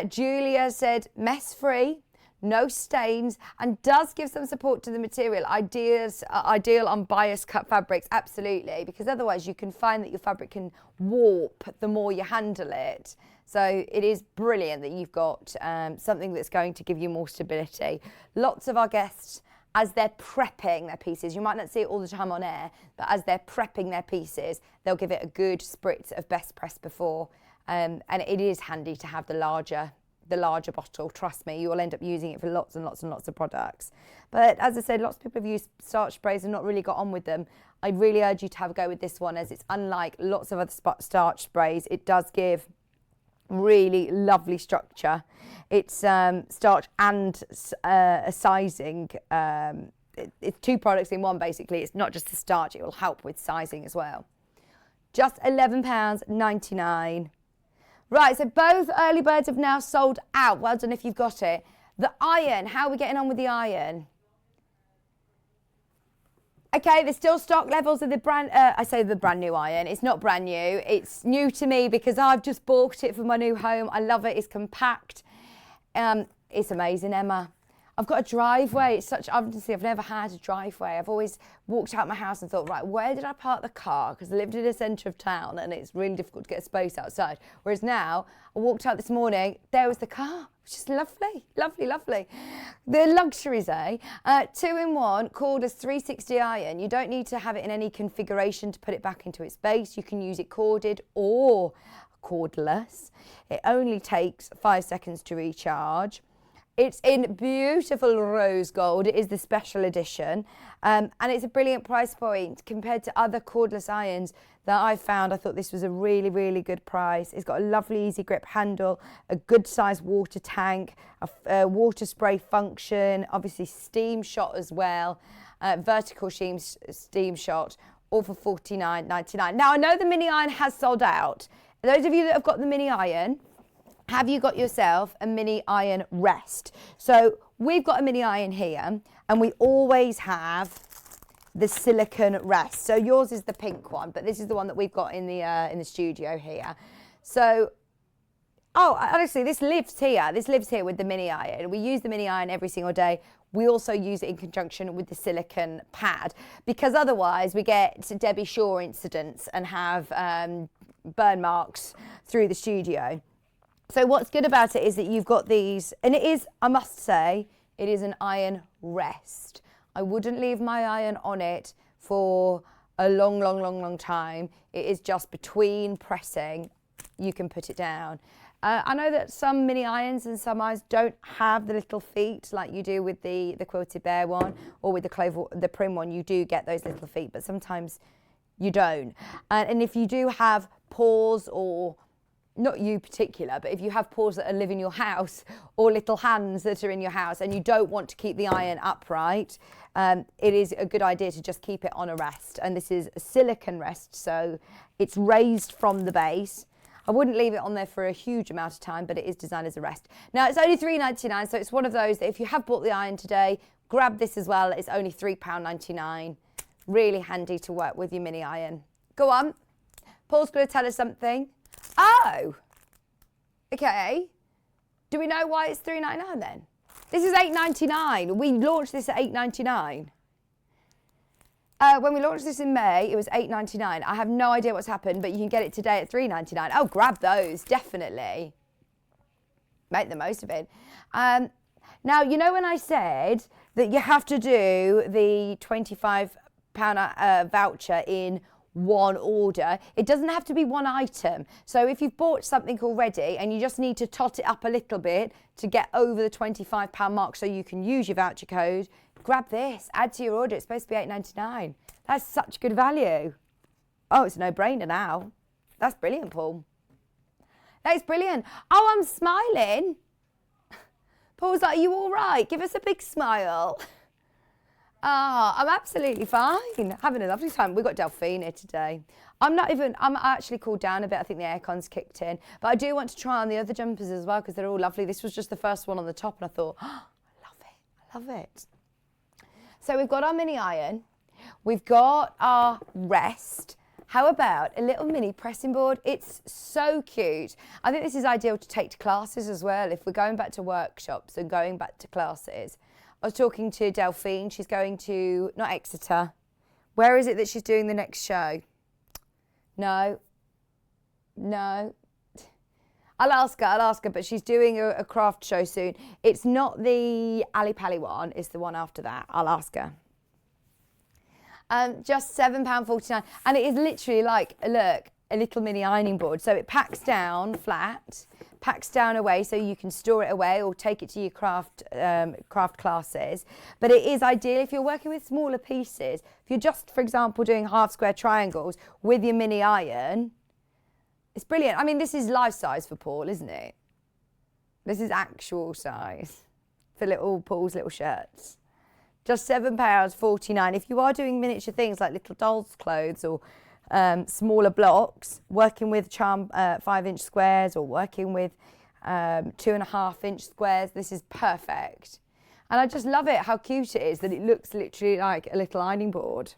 [SPEAKER 6] Julia said mess free, no stains, and does give some support to the material. Ideal on bias cut fabrics, absolutely, because otherwise you can find that your fabric can warp the more you handle it. So it is brilliant that you've got something that's going to give you more stability. Lots of our guests, as they're prepping their pieces, you might not see it all the time on air, but as they're prepping their pieces, they'll give it a good spritz of Best Press before. And it is handy to have the larger bottle. Trust me, you will end up using it for lots and lots and lots of products. But as I said, lots of people have used starch sprays and not really got on with them. I really urge you to have a go with this one, as it's unlike lots of other starch sprays. It does give really lovely structure. It's starch and a sizing. It's two products in one, basically. It's not just the starch, it will help with sizing as well. Just £11.99. Right, so both early birds have now sold out. Well done if you've got it. The iron, how are we getting on with the iron? Okay, there's still stock levels of the brand, I say the brand new iron. It's not brand new. It's new to me because I've just bought it for my new home. I love it. It's compact. It's amazing, Emma. I've got a driveway. Obviously, I've never had a driveway. I've always walked out my house and thought, right, where did I park the car? Because I lived in the centre of town and it's really difficult to get a space outside. Whereas now, I walked out this morning, there was the car. It's just lovely, lovely, lovely. The luxuries, eh? 2-in-1, cordless 360 iron. You don't need to have it in any configuration to put it back into its base. You can use it corded or cordless. It only takes 5 seconds to recharge. It's in beautiful rose gold. It is the special edition. And it's a brilliant price point compared to other cordless irons that I've found. I thought this was a really, really good price. It's got a lovely easy grip handle, a good sized water tank, a water spray function, obviously steam shot as well, vertical steam shot, all for $49.99. Now, I know the mini iron has sold out. Those of you that have got the mini iron, have you got yourself a mini iron rest? So we've got a mini iron here, and we always have the silicone rest. So yours is the pink one, but this is the one that we've got in the studio here. So, honestly, this lives here. This lives here with the mini iron. We use the mini iron every single day. We also use it in conjunction with the silicone pad, because otherwise we get Debbie Shaw incidents and have burn marks through the studio. So what's good about it is that you've got these, and it is, I must say, it is an iron rest. I wouldn't leave my iron on it for a long time. It is just between pressing, you can put it down. I know that some mini irons and some irons don't have the little feet like you do with the Quilted Bear one, or with the Prim one. You do get those little feet, but sometimes you don't. And if you do have paws, or not you particular, but if you have paws that live in your house, or little hands that are in your house, and you don't want to keep the iron upright, it is a good idea to just keep it on a rest. And this is a silicone rest, so it's raised from the base. I wouldn't leave it on there for a huge amount of time, but it is designed as a rest. Now, it's only £3.99, so it's one of those that if you have bought the iron today, grab this as well. It's only £3.99. Really handy to work with your mini iron. Go on. Paul's going to tell us something. Oh, okay. Do we know why it's £3.99 then? This is £8.99. We launched this at £8.99. When we launched this in May, it was £8.99. I have no idea what's happened, but you can get it today at £3.99. Oh, grab those, definitely. Make the most of it. Now, you know when I said that you have to do the £25 voucher in one order, it doesn't have to be one item. So if you've bought something already and you just need to tot it up a little bit to get over the £25 mark so you can use your voucher code, grab this, add to your order. It's supposed to be £8.99. That's such good value. Oh, it's a no-brainer now. That's brilliant, Paul. That's brilliant. Oh, I'm smiling. Paul's like, are you all right? Give us a big smile. I'm absolutely fine. Having a lovely time. We've got Delphine here today. I'm actually cooled down a bit. I think the aircon's kicked in. But I do want to try on the other jumpers as well because they're all lovely. This was just the first one on the top and I thought, oh, I love it. So we've got our mini iron. We've got our rest. How about a little mini pressing board? It's so cute. I think this is ideal to take to classes as well. If we're going back to workshops and going back to classes. I was talking to Delphine. She's going to, not Exeter. Where is it that she's doing the next show? No. I'll ask her, but she's doing a craft show soon. It's not the Ali Pali one, it's the one after that. I'll ask her. Just £7.49. And it is literally like, look, a little mini ironing board. So it packs down flat, packs down away so you can store it away or take it to your craft classes. But it is ideal if you're working with smaller pieces. If you're just, for example, doing half square triangles with your mini iron, it's brilliant. I mean, this is life size for Paul, isn't it? This is actual size for Paul's little shirts. Just £7.49. If you are doing miniature things like little doll's clothes or smaller blocks, working with charm 5-inch squares or working with 2.5-inch squares, this is perfect. And I just love it, how cute it is, that it looks literally like a little ironing board.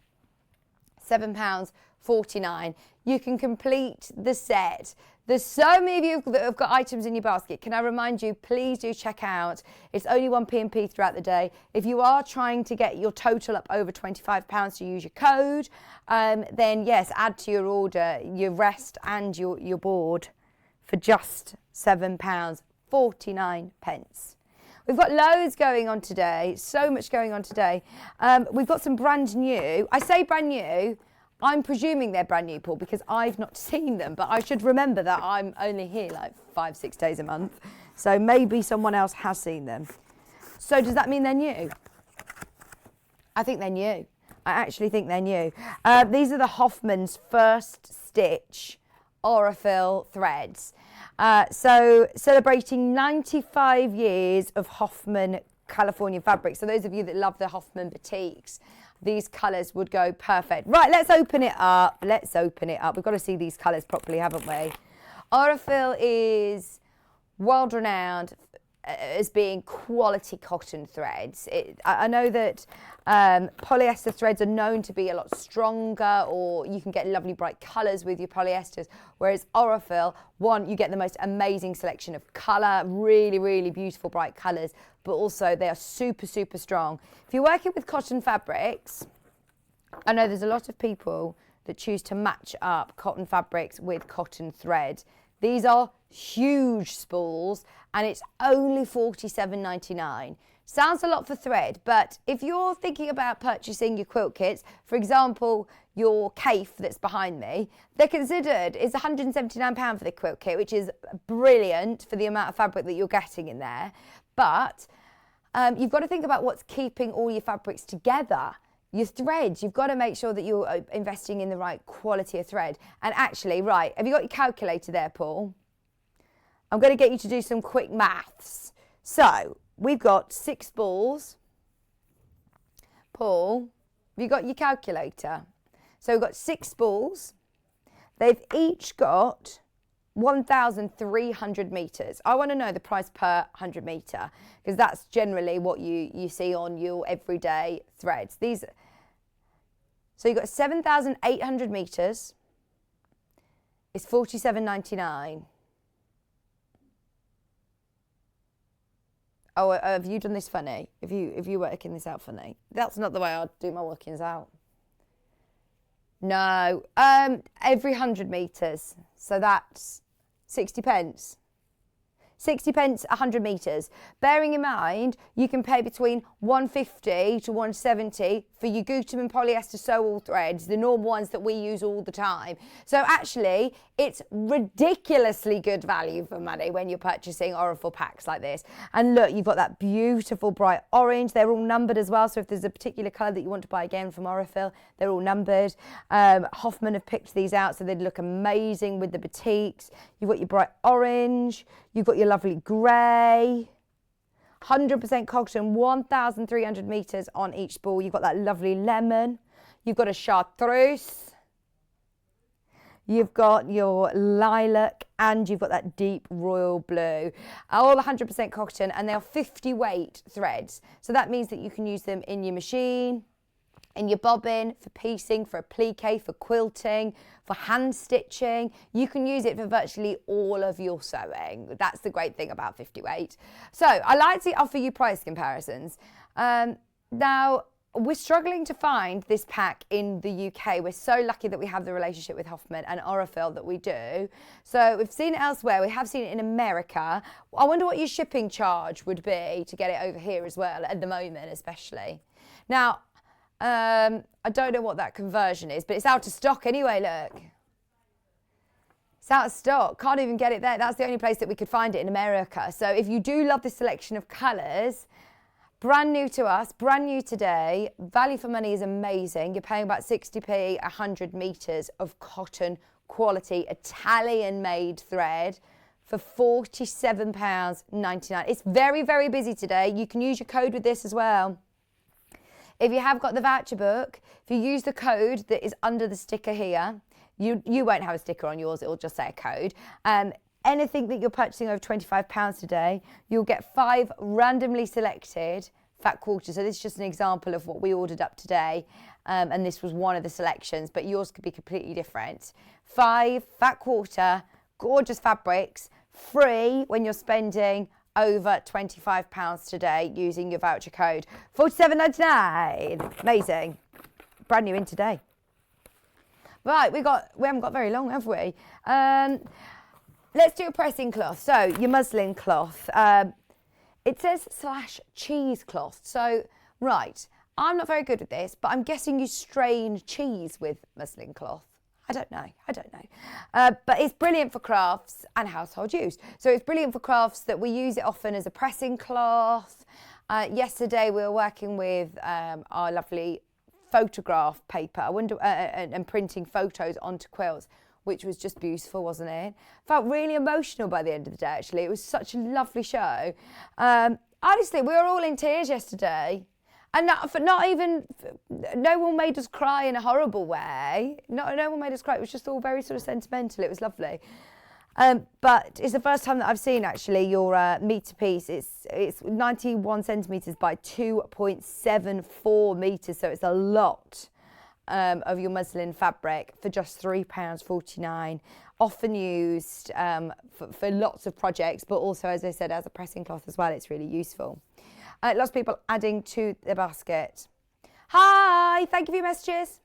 [SPEAKER 6] £7.49. You can complete the set. There's so many of you that have got items in your basket. Can I remind you, please do check out. It's only 1 P&P throughout the day. If you are trying to get your total up over £25 to use your code, then yes, add to your order your rest and your board for just £7.49. We've got loads going on today, so much going on today. We've got some brand new. I say brand new, I'm presuming they're brand new, Paul, because I've not seen them, but I should remember that I'm only here like 5-6 days a month. So maybe someone else has seen them. So does that mean they're new? I think they're new. I actually think they're new. These are the Hoffman's First Stitch Aurifil threads. So celebrating 95 years of Hoffman California fabric. So those of you that love the Hoffman batiks, these colours would go perfect. Right, let's open it up. Let's open it up. We've got to see these colours properly, haven't we? Aurifil is world renowned as being quality cotton threads. I know that polyester threads are known to be a lot stronger, or you can get lovely bright colours with your polyesters, whereas Aurifil, one, you get the most amazing selection of colour, really, really beautiful bright colours, but also they are super, super strong. If you're working with cotton fabrics, I know there's a lot of people that choose to match up cotton fabrics with cotton thread. These are huge spools, and it's only $47.99. Sounds a lot for thread, but if you're thinking about purchasing your quilt kits, for example, your Kaffe that's behind me, they're considered, it's £179 for the quilt kit, which is brilliant for the amount of fabric that you're getting in there. But you've got to think about what's keeping all your fabrics together. Your threads, you've got to make sure that you're investing in the right quality of thread. And actually, right, have you got your calculator there, Paul? I'm going to get you to do some quick maths. So, we've got 6 spools. Paul, have you got your calculator? So we've got 6 spools. They've each got 1,300 metres. I want to know the price per 100 metre, because that's generally what you see on your everyday threads. So you've got 7,800 metres. It's $47.99. Oh, have you done this funny? Have you working this out funny? That's not the way I'd do my workings out. No, every 100 metres. So that's 60 pence. 60 pence, 100 metres. Bearing in mind, you can pay between 150 to 170 for your Gutermann polyester sew-all threads, the normal ones that we use all the time. So actually, it's ridiculously good value for money when you're purchasing Aurifil packs like this. And look, you've got that beautiful bright orange. They're all numbered as well. So if there's a particular colour that you want to buy again from Aurifil, they're all numbered. Hoffman have picked these out so they'd look amazing with the batiks. You've got your bright orange. You've got your lovely grey, 100% cotton, 1,300 metres on each spool. You've got that lovely lemon. You've got a chartreuse. You've got your lilac, and you've got that deep royal blue. All 100% cotton, and they are 50 weight threads. So that means that you can use them in your machine, in your bobbin, for piecing, for applique, for quilting, for hand stitching. You can use it for virtually all of your sewing. That's the great thing about 50 weight. So I like to offer you price comparisons. Now, we're struggling to find this pack in the UK. We're so lucky that we have the relationship with Hoffman and Aurifil that we do. So we've seen it elsewhere. We have seen it in America. I wonder what your shipping charge would be to get it over here as well, at the moment especially. Now, I don't know what that conversion is, but it's out of stock anyway, look. It's out of stock. Can't even get it there. That's the only place that we could find it in America. So if you do love this selection of colours, brand new to us, brand new today, value for money is amazing. You're paying about 60p, 100 metres of cotton quality Italian-made thread for £47.99. It's very, very busy today. You can use your code with this as well. If you have got the voucher book, if you use the code that is under the sticker here, you won't have a sticker on yours, it will just say a code. Anything that you're purchasing over £25 today, you'll get 5 randomly selected fat quarters. So this is just an example of what we ordered up today. And this was one of the selections, but yours could be completely different. 5 fat quarter, gorgeous fabrics, free when you're spending over £25 today using your voucher code. £47.99. Amazing. Brand new in today. Right, we haven't got very long, have we? Let's do a pressing cloth. So your muslin cloth. It says /cheesecloth. So, right, I'm not very good with this, but I'm guessing you strain cheese with muslin cloth. I don't know. But it's brilliant for crafts and household use. So it's brilliant for crafts that we use it often as a pressing cloth. Yesterday we were working with our lovely photograph paper and printing photos onto quilts, which was just beautiful, wasn't it? Felt really emotional by the end of the day, actually. It was such a lovely show. Honestly, we were all in tears yesterday. And no one made us cry in a horrible way. No one made us cry. It was just all very sort of sentimental. It was lovely. But it's the first time that I've seen actually your metre piece. It's 91 centimetres by 2.74 metres, so it's a lot of your muslin fabric for just £3.49. Often used for lots of projects, but also, as I said, as a pressing cloth as well. It's really useful. Lots of people adding to the basket. Hi, thank you for your messages.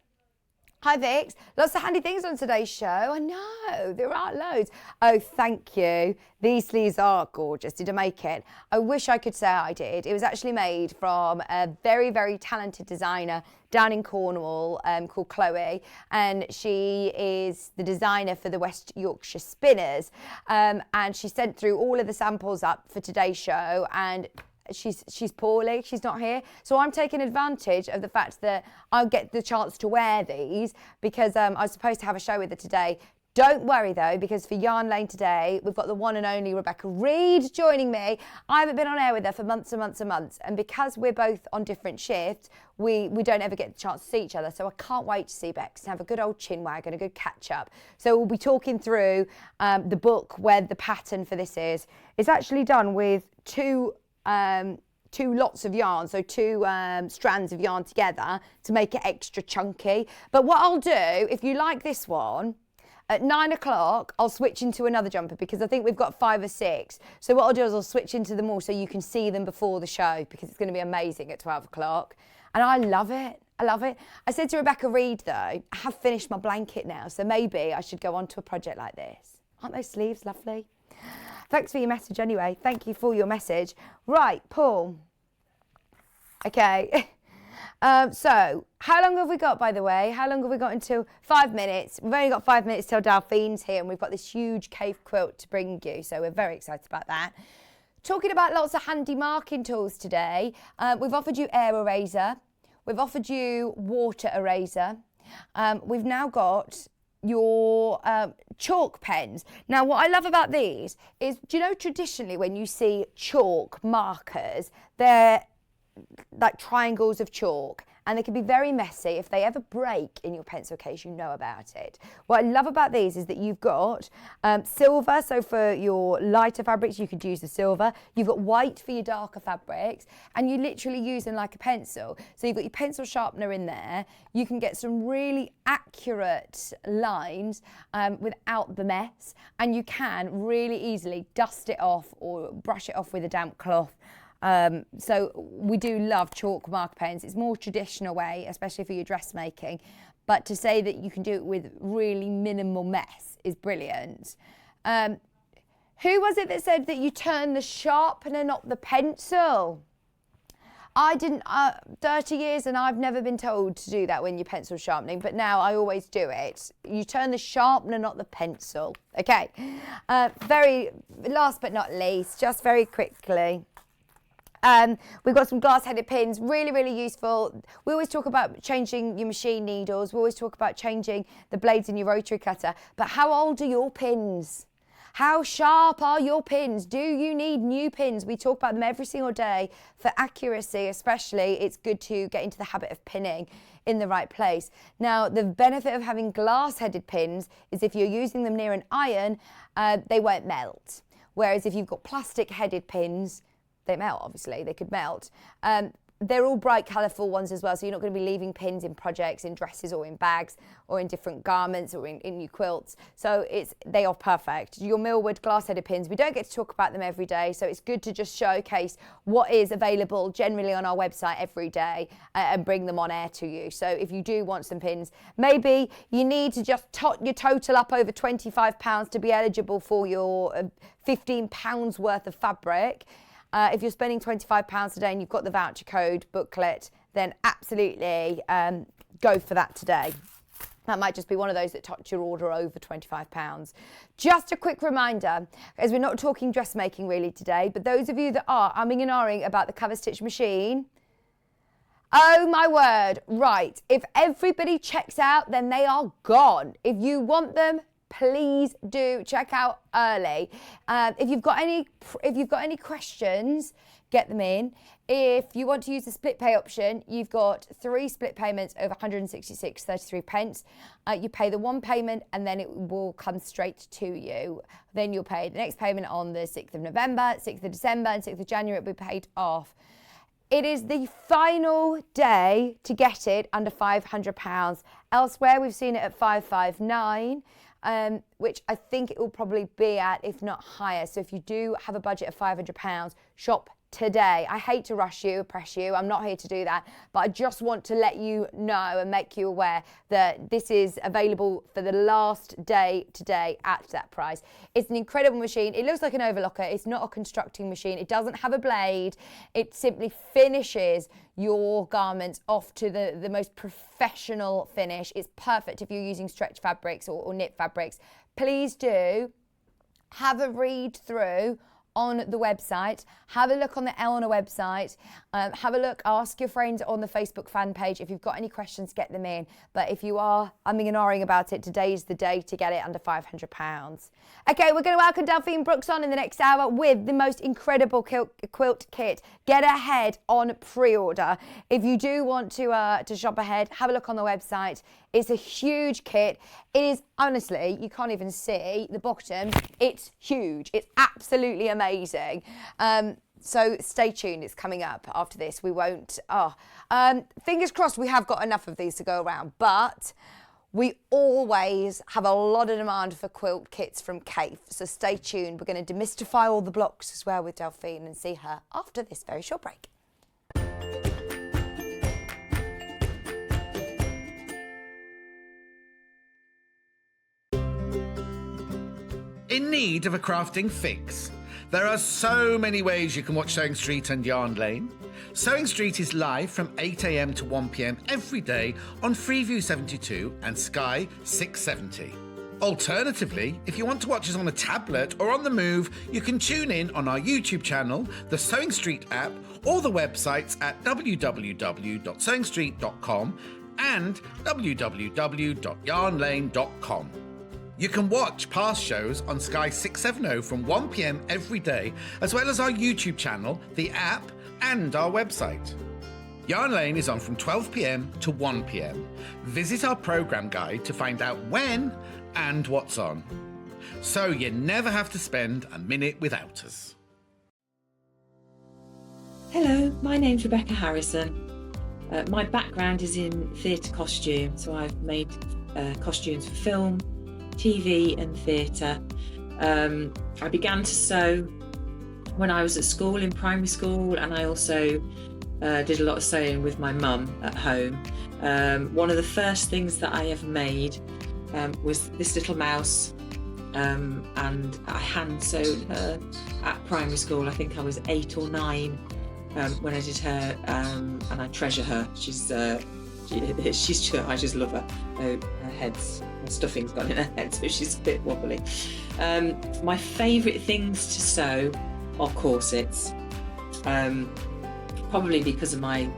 [SPEAKER 6] Hi Vix, lots of handy things on today's show. I know, there are loads. Oh, thank you. These sleeves are gorgeous. Did I make it? I wish I could say I did. It was actually made from a very, very talented designer down in Cornwall called Chloe, and she is the designer for the West Yorkshire Spinners, and she sent through all of the samples up for today's show, and she's poorly, she's not here, so I'm taking advantage of the fact that I'll get the chance to wear these because I was supposed to have a show with her today. Don't worry though, because for Yarn Lane today we've got the one and only Rebecca Reid joining me. I haven't been on air with her for months and months and months, and because we're both on different shifts, we don't ever get the chance to see each other, so I can't wait to see Bex and have a good old chin wag and a good catch up. So we'll be talking through the book where the pattern for this is. It's actually done with two lots of yarn, so two strands of yarn together to make it extra chunky. But what I'll do, if you like this one, at 9 o'clock, I'll switch into another jumper because I think we've got 5 or 6. So what I'll do is I'll switch into them all so you can see them before the show because it's going to be amazing at 12 o'clock. And I love it. I love it. I said to Rebecca Reid, though, I have finished my blanket now, so maybe I should go on to a project like this. Aren't those sleeves lovely? Thanks for your message anyway. Thank you for your message. Right, Paul. Okay. So, how long have we got, by the way? How long have we got until 5 minutes? We've only got 5 minutes till Delphine's here, and we've got this huge cave quilt to bring you, so we're very excited about that. Talking about lots of handy marking tools today, we've offered you air eraser. We've offered you water eraser. We've now got your chalk pens. Now, what I love about these is, do you know traditionally when you see chalk markers, they're like triangles of chalk, and they can be very messy. If they ever break in your pencil case, you know about it. What I love about these is that you've got silver, so for your lighter fabrics you could use the silver. You've got white for your darker fabrics, and you literally use them like a pencil. So you've got your pencil sharpener in there. You can get some really accurate lines without the mess, and you can really easily dust it off or brush it off with a damp cloth. So we do love chalk mark pens. It's more traditional way, especially for your dressmaking. But to say that you can do it with really minimal mess is brilliant. Who was it that said that you turn the sharpener, not the pencil? I didn't, 30 years and I've never been told to do that when you're pencil sharpening, but now I always do it. You turn the sharpener, not the pencil. Okay, last but not least, just very quickly. We've got some glass-headed pins, really, really useful. We always talk about changing your machine needles. We always talk about changing the blades in your rotary cutter. But how old are your pins? How sharp are your pins? Do you need new pins? We talk about them every single day. For accuracy especially, it's good to get into the habit of pinning in the right place. Now, the benefit of having glass-headed pins is if you're using them near an iron, they won't melt. Whereas if you've got plastic-headed pins, they melt, obviously, they could melt. They're all bright, colourful ones as well, so you're not going to be leaving pins in projects, in dresses or in bags or in different garments or in your quilts. So they are perfect. Your Millwood glass-headed pins, we don't get to talk about them every day, so it's good to just showcase what is available generally on our website every day and bring them on air to you. So if you do want some pins, maybe you need to just tot your total up over £25 to be eligible for your £15 worth of fabric. If you're spending £25 a day and you've got the voucher code booklet, then absolutely go for that today. That might just be one of those that touch your order over £25. Just a quick reminder, as we're not talking dressmaking really today, but those of you that are umming and ahhing about the cover stitch machine, oh my word, right. If everybody checks out, then they are gone. If you want them, please do check out early. If you've got any questions, get them in. If you want to use the split pay option, you've got 3 split payments over 166.33 pence. You pay the one payment and then it will come straight to you. Then you'll pay the next payment on the 6th of November, 6th of December and 6th of January. It will be paid off. It is the final day to get it under £500. Elsewhere, we've seen it at 559. Which I think it will probably be at, if not higher. So if you do have a budget of £500, shop today. I hate to rush you, press you. I'm not here to do that, but I just want to let you know and make you aware that this is available for the last day today at that price. It's an incredible machine. It looks like an overlocker. It's not a constructing machine. It doesn't have a blade. It simply finishes your garments off to the most professional finish. It's perfect if you're using stretch fabrics or knit fabrics. Please do have a read through on the website, have a look on the Eleanor website, have a look, ask your friends on the Facebook fan page. If you've got any questions, get them in. But if you are umming and ahhing about it, today's the day to get it under £500. Okay, we're going to welcome Delphine Brooks on in the next hour with the most incredible quilt kit. Get ahead on pre-order. If you do want to shop ahead, have a look on the website. It's a huge kit. It is, honestly, you can't even see the bottom. It's huge. It's absolutely amazing. So stay tuned. It's coming up after this. We won't... fingers crossed we have got enough of these to go around. But we always have a lot of demand for quilt kits from Kaffe. So stay tuned. We're going to demystify all the blocks as well with Delphine and see her after this very short break.
[SPEAKER 3] In need of a crafting fix? There are so many ways you can watch Sewing Street and Yarn Lane. Sewing Street is live from 8 a.m. to 1 p.m. every day on Freeview 72 and Sky 670. Alternatively, if you want to watch us on a tablet or on the move, you can tune in on our YouTube channel, the Sewing Street app, or the websites at www.sewingstreet.com and www.yarnlane.com. You can watch past shows on Sky 670 from 1 p.m. every day, as well as our YouTube channel, the app, and our website. Yarn Lane is on from 12 p.m. to 1 p.m. Visit our programme guide to find out when and what's on, so you never have to spend a minute without us.
[SPEAKER 8] Hello, my name's Rebecca Harrison. My background is in theatre costume, so I've made costumes for film, TV and theatre. I began to sew when I was at school, in primary school, and I also did a lot of sewing with my mum at home. One of the first things that I ever made was this little mouse, and I hand sewed her at primary school. I think I was 8 or 9 when I did her, and I treasure her. She's I just love her. Her stuffing's gone in her head, so she's a bit wobbly. My favourite things to sew are corsets, probably because of my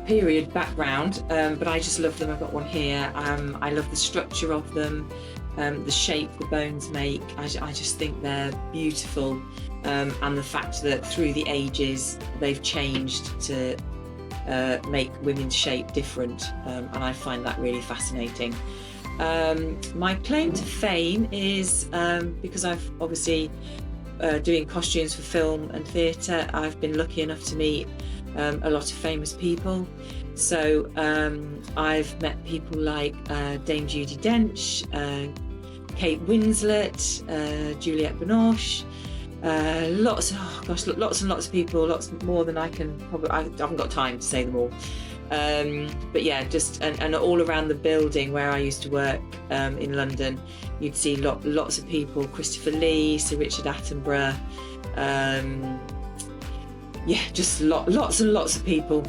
[SPEAKER 8] period background, but I just love them. I've got one here. I love the structure of them, the shape the bones make. I just think they're beautiful, and the fact that through the ages they've changed to make women's shape different, and I find that really fascinating. My claim to fame is because I've obviously doing costumes for film and theatre, I've been lucky enough to meet a lot of famous people. So I've met people like Dame Judi Dench, Kate Winslet, Juliette Binoche, lots and lots of people, lots more than I haven't got time to say them all. But yeah, just and all around the building where I used to work in London, you'd see lots of people: Christopher Lee, Sir Richard Attenborough, just lots and lots of people.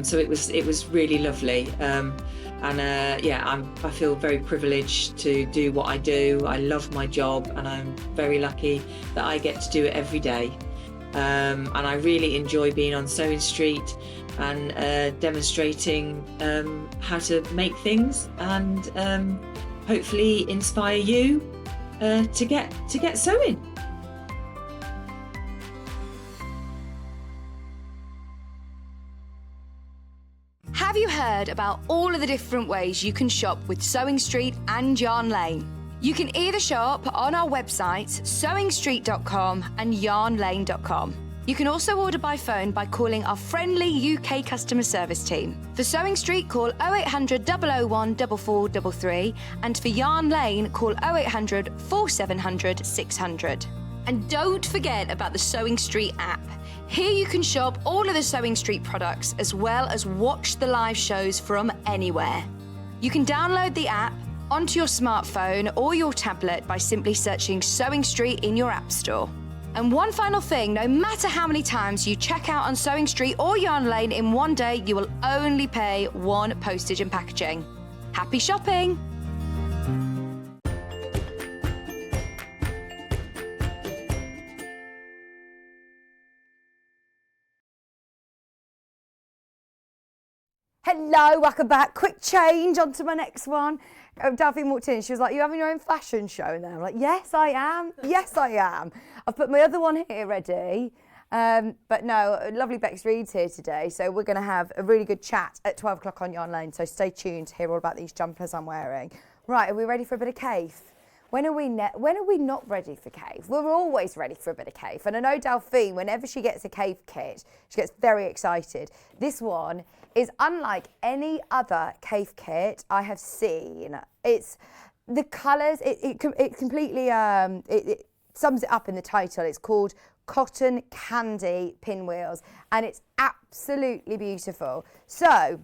[SPEAKER 8] So it was really lovely. I feel very privileged to do what I do. I love my job, and I'm very lucky that I get to do it every day. And I really enjoy being on Sewing Street and demonstrating how to make things, and hopefully inspire you to get sewing.
[SPEAKER 5] Have you heard about all of the different ways you can shop with Sewing Street and Yarn Lane? You can either shop on our websites, sewingstreet.com and yarnlane.com. You can also order by phone by calling our friendly UK customer service team. For Sewing Street, call 0800 001 4433, and for Yarn Lane, call 0800 4700 600. And don't forget about the Sewing Street app. Here you can shop all of the Sewing Street products as well as watch the live shows from anywhere. You can download the app onto your smartphone or your tablet by simply searching Sewing Street in your app store. And one final thing, no matter how many times you check out on Sewing Street or Yarn Lane in one day, you will only pay one postage and packaging. Happy shopping!
[SPEAKER 6] Hello, welcome back. Quick change onto my next one. Delphine walked in, she was like, you having your own fashion show now? I'm like, yes, I am. Yes, I am. I've put my other one here ready. But no, lovely Bex Reed's here today. So we're going to have a really good chat at 12 o'clock on Yarn Lane. So stay tuned to hear all about these jumpers I'm wearing. Right, are we ready for a bit of Kaffe? When are we not ready for Kaffe? We're always ready for a bit of Kaffe. And I know Delphine, whenever she gets a Kaffe kit, she gets very excited. This one is unlike any other Kaffe kit I have seen. It's the colours, it completely, it sums it up in the title. It's called Cotton Candy Pinwheels, and it's absolutely beautiful. So,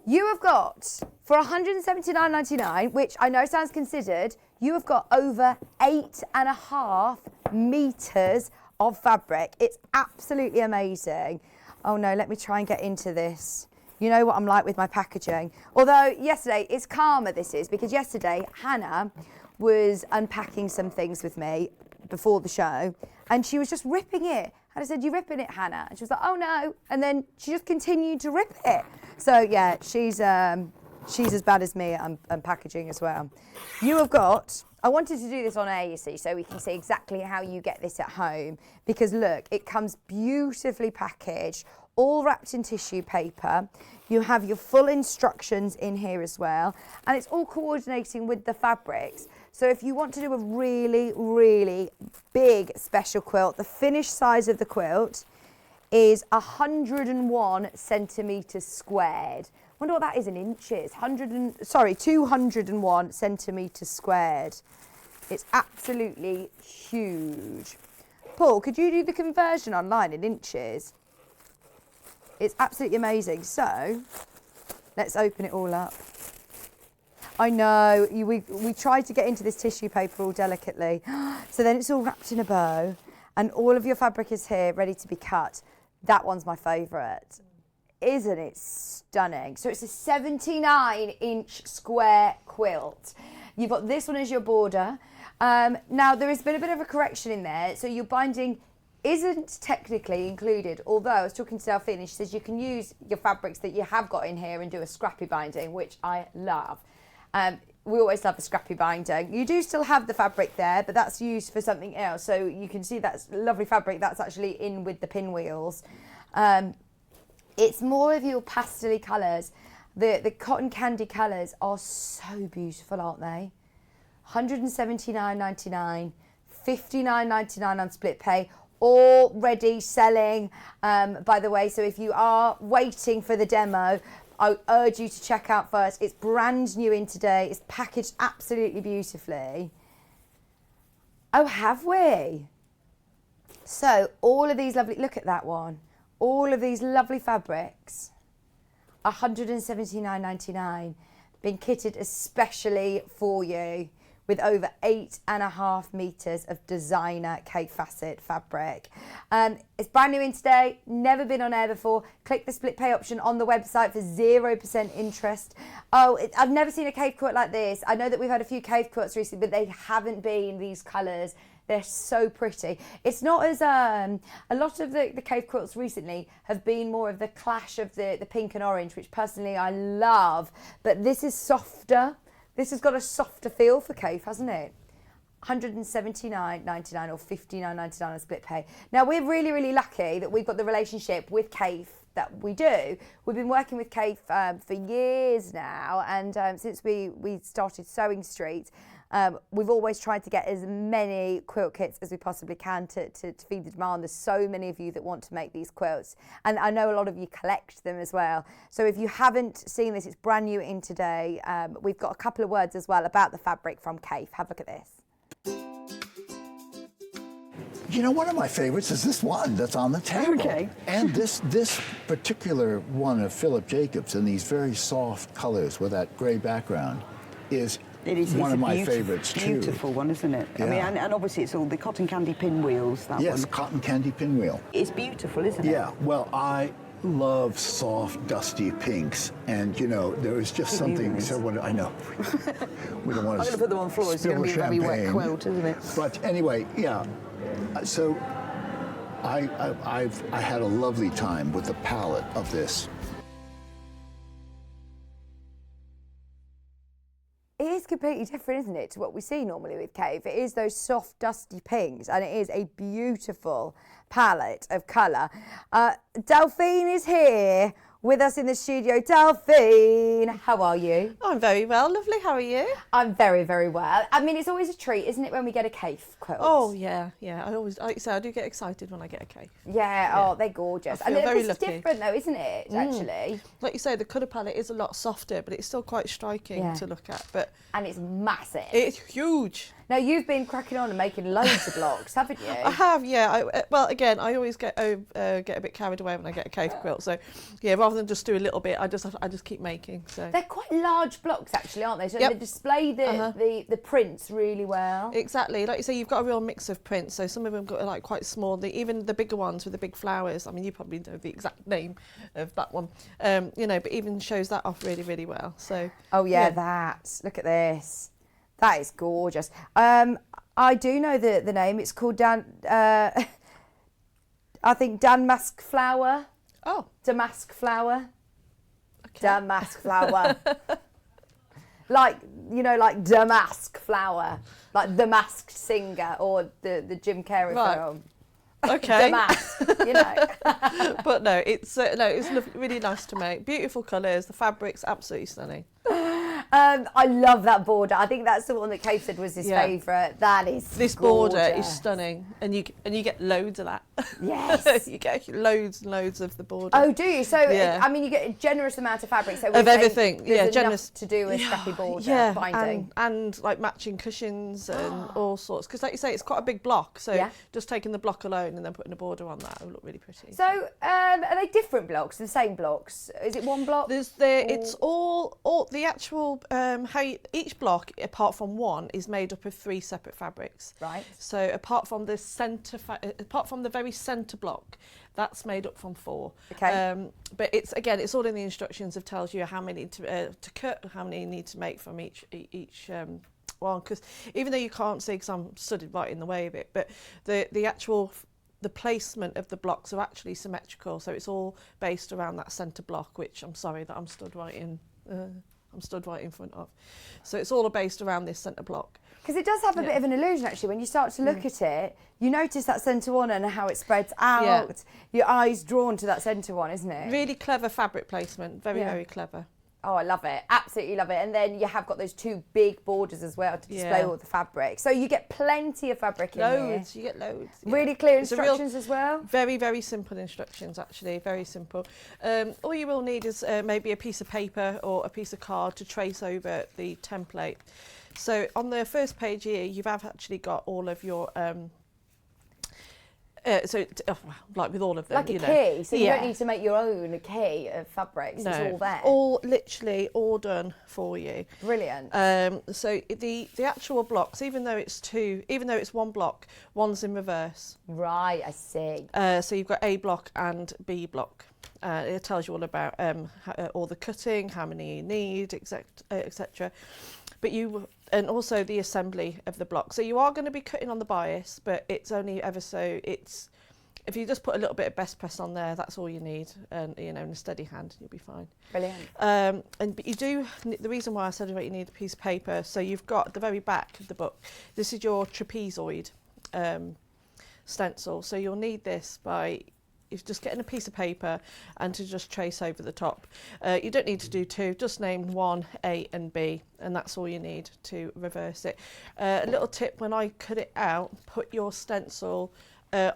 [SPEAKER 6] you have got, for £179.99, which I know sounds considered, you have got over 8.5 metres of fabric. It's absolutely amazing. Oh no, let me try and get into this. You know what I'm like with my packaging. Although yesterday, it's calmer this is, because yesterday Hannah was unpacking some things with me before the show, and she was just ripping it. And I said, you ripping it, Hannah? And she was like, oh no. And then she just continued to rip it. So yeah, she's as bad as me at packaging as well. You have got, I wanted to do this on air, you see, so we can see exactly how you get this at home. Because look, it comes beautifully packaged, all wrapped in tissue paper. You have your full instructions in here as well. And it's all coordinating with the fabrics. So if you want to do a really, really big special quilt, the finished size of the quilt is 101 centimetres squared. Wonder what that is in inches. 201 centimetres squared. It's absolutely huge. Paul, could you do the conversion online in inches? It's absolutely amazing. So let's open it all up. I know, we tried to get into this tissue paper all delicately. So then it's all wrapped in a bow and all of your fabric is here ready to be cut. That one's my favourite. Isn't it stunning? So it's a 79-inch square quilt. You've got this one as your border. Now there has been a bit of a correction in there. So your binding isn't technically included, although I was talking to Delphine and she says you can use your fabrics that you have got in here and do a scrappy binding, which I love. We always love the scrappy binding. You do still have the fabric there, but that's used for something else. So you can see that's lovely fabric that's actually in with the pinwheels. It's more of your pastel colours. The cotton candy colours are so beautiful, aren't they? £179.99, £59.99 on split pay, already selling, by the way. So if you are waiting for the demo, I urge you to check out first. It's brand new in today. It's packaged absolutely beautifully. Oh, have we? So all of these lovely, look at that one. All of these lovely fabrics, £179.99, been kitted especially for you with over 8.5 metres of designer Kaffe Fassett fabric. It's brand new in today, never been on air before. Click the split pay option on the website for 0% interest. Oh, I've never seen a Kaffe quilt like this. I know that we've had a few Kaffe quilts recently, but they haven't been these colours. They're so pretty. It's not as, a lot of the Kaffe quilts recently have been more of the clash of the pink and orange, which personally I love, but this is softer. This has got a softer feel for Kaffe, hasn't it? £179.99 or £59.99 on split pay. Now, we're really, really lucky that we've got the relationship with Kaffe that we do. We've been working with Kaffe for years now, and since we started Sewing Street, we've always tried to get as many quilt kits as we possibly can to feed the demand. There's so many of you that want to make these quilts, and I know a lot of you collect them as well. So if you haven't seen this, it's brand new in today. We've got a couple of words as well about the fabric from Kaffe. Have a look at this.
[SPEAKER 9] You know, one of my favorites is this one that's on the table.
[SPEAKER 1] Okay.
[SPEAKER 9] And this particular one of Philip Jacobs in these very soft colors with that gray background is one of my favorites too.
[SPEAKER 1] Beautiful one, isn't it?
[SPEAKER 9] Yeah.
[SPEAKER 1] I mean, and obviously it's all the cotton candy pinwheels. That
[SPEAKER 9] Yes,
[SPEAKER 1] one.
[SPEAKER 9] cotton candy pinwheel.
[SPEAKER 1] It's beautiful, isn't it?
[SPEAKER 9] Yeah, well, I love soft, dusty pinks, and you know, there is just something. So what I know, we don't want to.
[SPEAKER 1] I'm going to put them on the floor. It's going to be a very wet quilt, isn't it?
[SPEAKER 9] But anyway, yeah. So I had a lovely time with the palette of this.
[SPEAKER 6] It is completely different, isn't it, to what we see normally with Kaffe. It is those soft, dusty pinks, and it is a beautiful palette of colour. Delphine is here with us in the studio. Delphine, how are you?
[SPEAKER 2] I'm very well, lovely. How are you?
[SPEAKER 6] I'm very, very well. I mean, it's always a treat, isn't it, when we get a Kaffe quilt?
[SPEAKER 2] Oh, yeah. I always, like you say, I do get excited when I get a Kaffe.
[SPEAKER 6] Yeah, oh, they're gorgeous.
[SPEAKER 2] I feel very
[SPEAKER 6] it's
[SPEAKER 2] lucky.
[SPEAKER 6] different, though, isn't it, actually?
[SPEAKER 2] Like you say, the colour palette is a lot softer, but it's still quite striking to look at. But
[SPEAKER 6] And it's massive.
[SPEAKER 2] it's huge.
[SPEAKER 6] Now, you've been cracking on and making loads of blocks, haven't you?
[SPEAKER 2] I have, yeah. Well, again, I always get a bit carried away when I get a Kaffe quilt. So, yeah, rather than just do a little bit, I just keep making. So
[SPEAKER 6] They're quite large blocks, actually, aren't they? So
[SPEAKER 2] Yep.
[SPEAKER 6] they display the prints really well.
[SPEAKER 2] Exactly, like you say, you've got a real mix of prints. So some of them got like quite small. Even the bigger ones with the big flowers. I mean, you probably know the exact name of that one. You know, but even shows that off really, really well. So.
[SPEAKER 6] Oh yeah, look at this. That is gorgeous. I do know the name. It's called I think damask flower.
[SPEAKER 2] Oh.
[SPEAKER 6] Damask flower.
[SPEAKER 2] Okay.
[SPEAKER 6] Damask flower. Like, you know, like damask flower. Like The Masked Singer or the Jim Carrey film.
[SPEAKER 2] Okay.
[SPEAKER 6] Damask, you know.
[SPEAKER 2] But no, it's really nice to make. Beautiful colours. The fabric's absolutely stunning.
[SPEAKER 6] I love that border. I think that's the one that Kaffe said was his favourite. That is
[SPEAKER 2] This
[SPEAKER 6] gorgeous.
[SPEAKER 2] border is stunning, and you get loads of that.
[SPEAKER 6] Yes.
[SPEAKER 2] You get loads and loads of the border.
[SPEAKER 6] Oh, do you? So,
[SPEAKER 2] Yeah.
[SPEAKER 6] I mean, you get a generous amount of fabric. So
[SPEAKER 2] Of everything,
[SPEAKER 6] there's enough
[SPEAKER 2] generous
[SPEAKER 6] to do a scrappy border
[SPEAKER 2] Yeah,
[SPEAKER 6] binding.
[SPEAKER 2] and like matching cushions and all sorts. Because like you say, it's quite a big block. So just taking the block alone and then putting a border on that will look really pretty.
[SPEAKER 6] So, are they different blocks? The same blocks? Is it one block?
[SPEAKER 2] It's all the actual each block, apart from one, is made up of 3 separate fabrics.
[SPEAKER 6] Right.
[SPEAKER 2] So apart from the very centre block, that's made up from 4.
[SPEAKER 6] Okay.
[SPEAKER 2] But it's all in the instructions. It tells you how many to cut, how many you need to make from each one. Because even though you can't see, because I'm stood right in the way of it, but the actual the placement of the blocks are actually symmetrical. So it's all based around that centre block, which I'm sorry that I'm stood right in. I'm stood right in front of. So it's all based around this centre block.
[SPEAKER 6] Because it does have a bit of an illusion, actually. When you start to look at it, you notice that centre one and how it spreads out.
[SPEAKER 2] Yeah.
[SPEAKER 6] Your eye's drawn to that centre one, isn't it?
[SPEAKER 2] Really clever fabric placement. Very, very clever.
[SPEAKER 6] Oh, I love it. Absolutely love it. And then you have got those 2 big borders as well to display all the fabric. So you get plenty of fabric in here.
[SPEAKER 2] Loads. You get loads. Yeah.
[SPEAKER 6] Really clear instructions as well?
[SPEAKER 2] Very, very simple instructions, actually. Very simple. All you will need is maybe a piece of paper or a piece of card to trace over the template. So on the first page here, you've actually got all of your... like with all of them,
[SPEAKER 6] like a key, so you don't need to make your own key of fabrics.
[SPEAKER 2] No,
[SPEAKER 6] it's all there.
[SPEAKER 2] Literally all done for you.
[SPEAKER 6] Brilliant.
[SPEAKER 2] So the actual blocks, even though it's one block, one's in reverse.
[SPEAKER 6] Right, I see.
[SPEAKER 2] So you've got A block and B block. It tells you all about all the cutting, how many you need, etc. But and also the assembly of the block. So you are going to be cutting on the bias, but it's only ever so. If you just put a little bit of best press on there, that's all you need, and in a steady hand, you'll be fine.
[SPEAKER 6] Brilliant.
[SPEAKER 2] But you do. The reason why I said you need a piece of paper. So you've got the very back of the book. This is your trapezoid stencil. So you'll need this by. Is just getting a piece of paper and to just trace over the top. You don't need to do 2, just name 1, A and B, and that's all you need to reverse it. A little tip, when I cut it out, put your stencil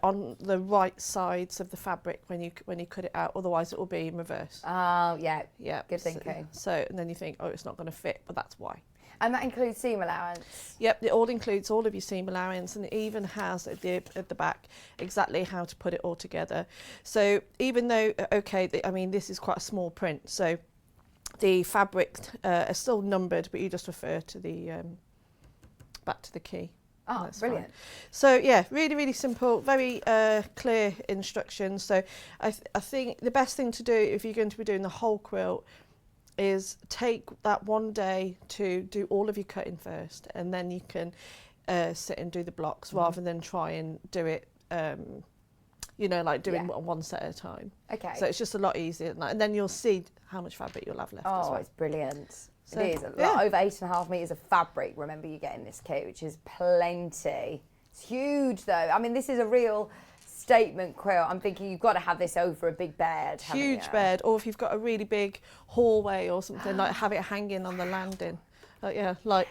[SPEAKER 2] on the right sides of the fabric when you cut it out, otherwise it will be in reverse.
[SPEAKER 6] Oh, yeah.
[SPEAKER 2] Yeah.
[SPEAKER 6] Good thinking.
[SPEAKER 2] So and then you think, oh, it's not going to fit, but that's why.
[SPEAKER 6] And that includes seam allowance?
[SPEAKER 2] Yep, it all includes all of your seam allowance, and it even has at the back exactly how to put it all together. So even though, I mean, this is quite a small print, so the fabric are still numbered, but you just refer to the back to the key.
[SPEAKER 6] Oh, brilliant.
[SPEAKER 2] Fine. So yeah, really, really simple, very clear instructions. So I think the best thing to do if you're going to be doing the whole quilt is take that one day to do all of your cutting first, and then you can sit and do the blocks rather than try and do it like doing one set at a time.
[SPEAKER 6] Okay.
[SPEAKER 2] So it's just a lot easier than that, and then you'll see how much fabric you'll have left as well.
[SPEAKER 6] It's brilliant.
[SPEAKER 2] So,
[SPEAKER 6] it is a lot, over 8.5 metres of fabric. Remember, you get in this kit, which is plenty. It's huge, though. I mean, this is a real statement quilt. I'm thinking you've got to have this over a big bed.
[SPEAKER 2] Huge bed, or if you've got a really big hallway or something, like have it hanging on the landing.
[SPEAKER 6] Oh, honestly,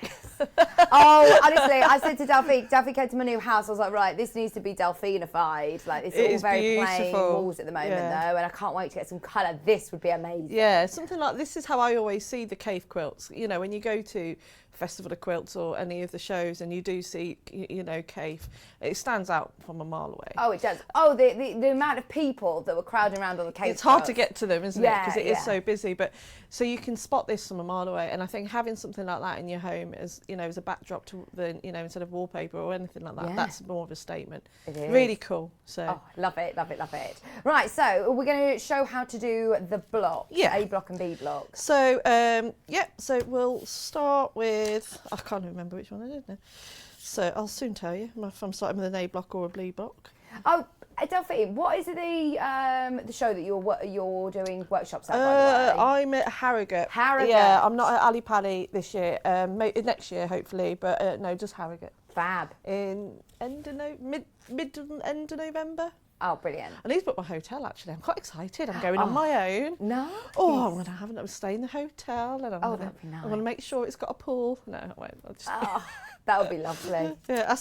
[SPEAKER 6] I said to Delphine came to my new house, I was like, right, this needs to be Delphinified. Like, it's all very plain walls at the moment, though, and I can't wait to get some colour. This would be amazing.
[SPEAKER 2] Yeah, something like this is how I always see the Kaffe quilts. You know, when you go to Festival of Quilts or any of the shows and you do see, Kaffe, it stands out from a mile away.
[SPEAKER 6] Oh, it does. Oh, the amount of people that were crowding around on the Kaffe
[SPEAKER 2] It's hard to get to them, isn't it? Because it is so busy. But so you can spot this from a mile away, and I think having something like that in your home as as a backdrop to the instead of wallpaper or anything like that, that's more of a statement. It is really cool. So
[SPEAKER 6] love it. Right, so we're going to show how to do the blocks, A block and B block.
[SPEAKER 2] So so we'll start with, I can't remember which one I did now. So I'll soon tell you if I'm starting with an A block or a B block.
[SPEAKER 6] Oh, Delphine, what is the show that you're doing workshops at, by the way?
[SPEAKER 2] I'm at Harrogate.
[SPEAKER 6] Harrogate.
[SPEAKER 2] Yeah, I'm not at Ali Pali this year. Next year, hopefully, but no, just Harrogate.
[SPEAKER 6] Fab.
[SPEAKER 2] In end of November.
[SPEAKER 6] Oh, brilliant.
[SPEAKER 2] I need to book my hotel, actually. I'm quite excited. I'm going on my own.
[SPEAKER 6] Nice.
[SPEAKER 2] Oh, I'm going to have a stay in the hotel. And
[SPEAKER 6] that'd be nice.
[SPEAKER 2] I'm going to make sure it's got a pool. No, I won't. I'll just...
[SPEAKER 6] that would be lovely.
[SPEAKER 2] Yeah, I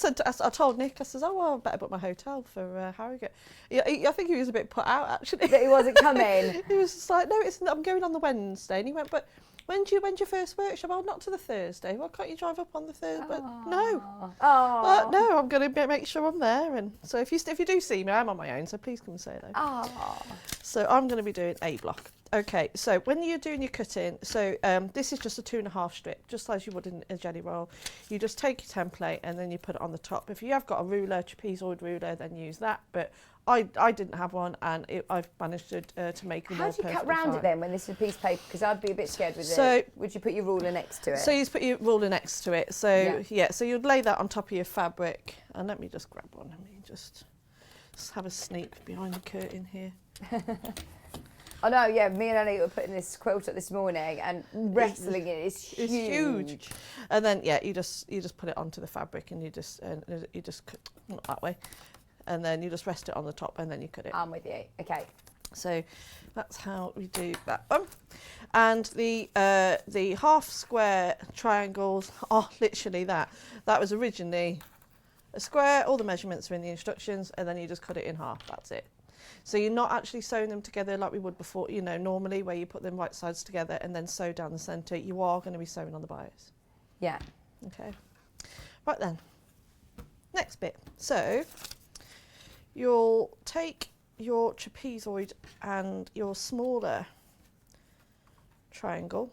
[SPEAKER 2] told Nick, I said, I better book my hotel for Harrogate. Yeah, I think he was a bit put out, actually.
[SPEAKER 6] That he wasn't coming.
[SPEAKER 2] He was just like, no, I'm going on the Wednesday. And he went, but when's your first workshop? Oh, not to the Thursday. Why can't you drive up on the Thursday? But no. No, I'm going to make sure I'm there. And so if you do see me, I'm on my own, so please come and say hello. So I'm going to be doing A block. Okay, so when you're doing your cutting, so this is just a 2.5 strip, just as you would in a jelly roll. You just take your template and then you put it on the top. If you have got a ruler, trapezoid ruler, then use that. But I didn't have one, and I've managed to make them all perfectly fine.
[SPEAKER 6] How do you cut round it then when this is a piece of paper? Because I'd be a bit scared with it. Would you put your ruler next to it?
[SPEAKER 2] So you just put your ruler next to it. So so you'd lay that on top of your fabric. And let me just grab one. Let me just have a sneak behind the curtain here.
[SPEAKER 6] I know, me and Annie were putting this quilt up this morning and wrestling it. It's huge.
[SPEAKER 2] And then you just put it onto the fabric and you just cut not that way, and then you just rest it on the top and then you cut it.
[SPEAKER 6] I'm with you. Okay.
[SPEAKER 2] So that's how we do that one. And the half square triangles are literally that. That was originally a square. All the measurements are in the instructions, and then you just cut it in half. That's it. So you're not actually sewing them together like we would before, normally where you put them right sides together and then sew down the centre. You are going to be sewing on the bias.
[SPEAKER 6] Yeah.
[SPEAKER 2] Okay. Right then. Next bit. So you'll take your trapezoid and your smaller triangle.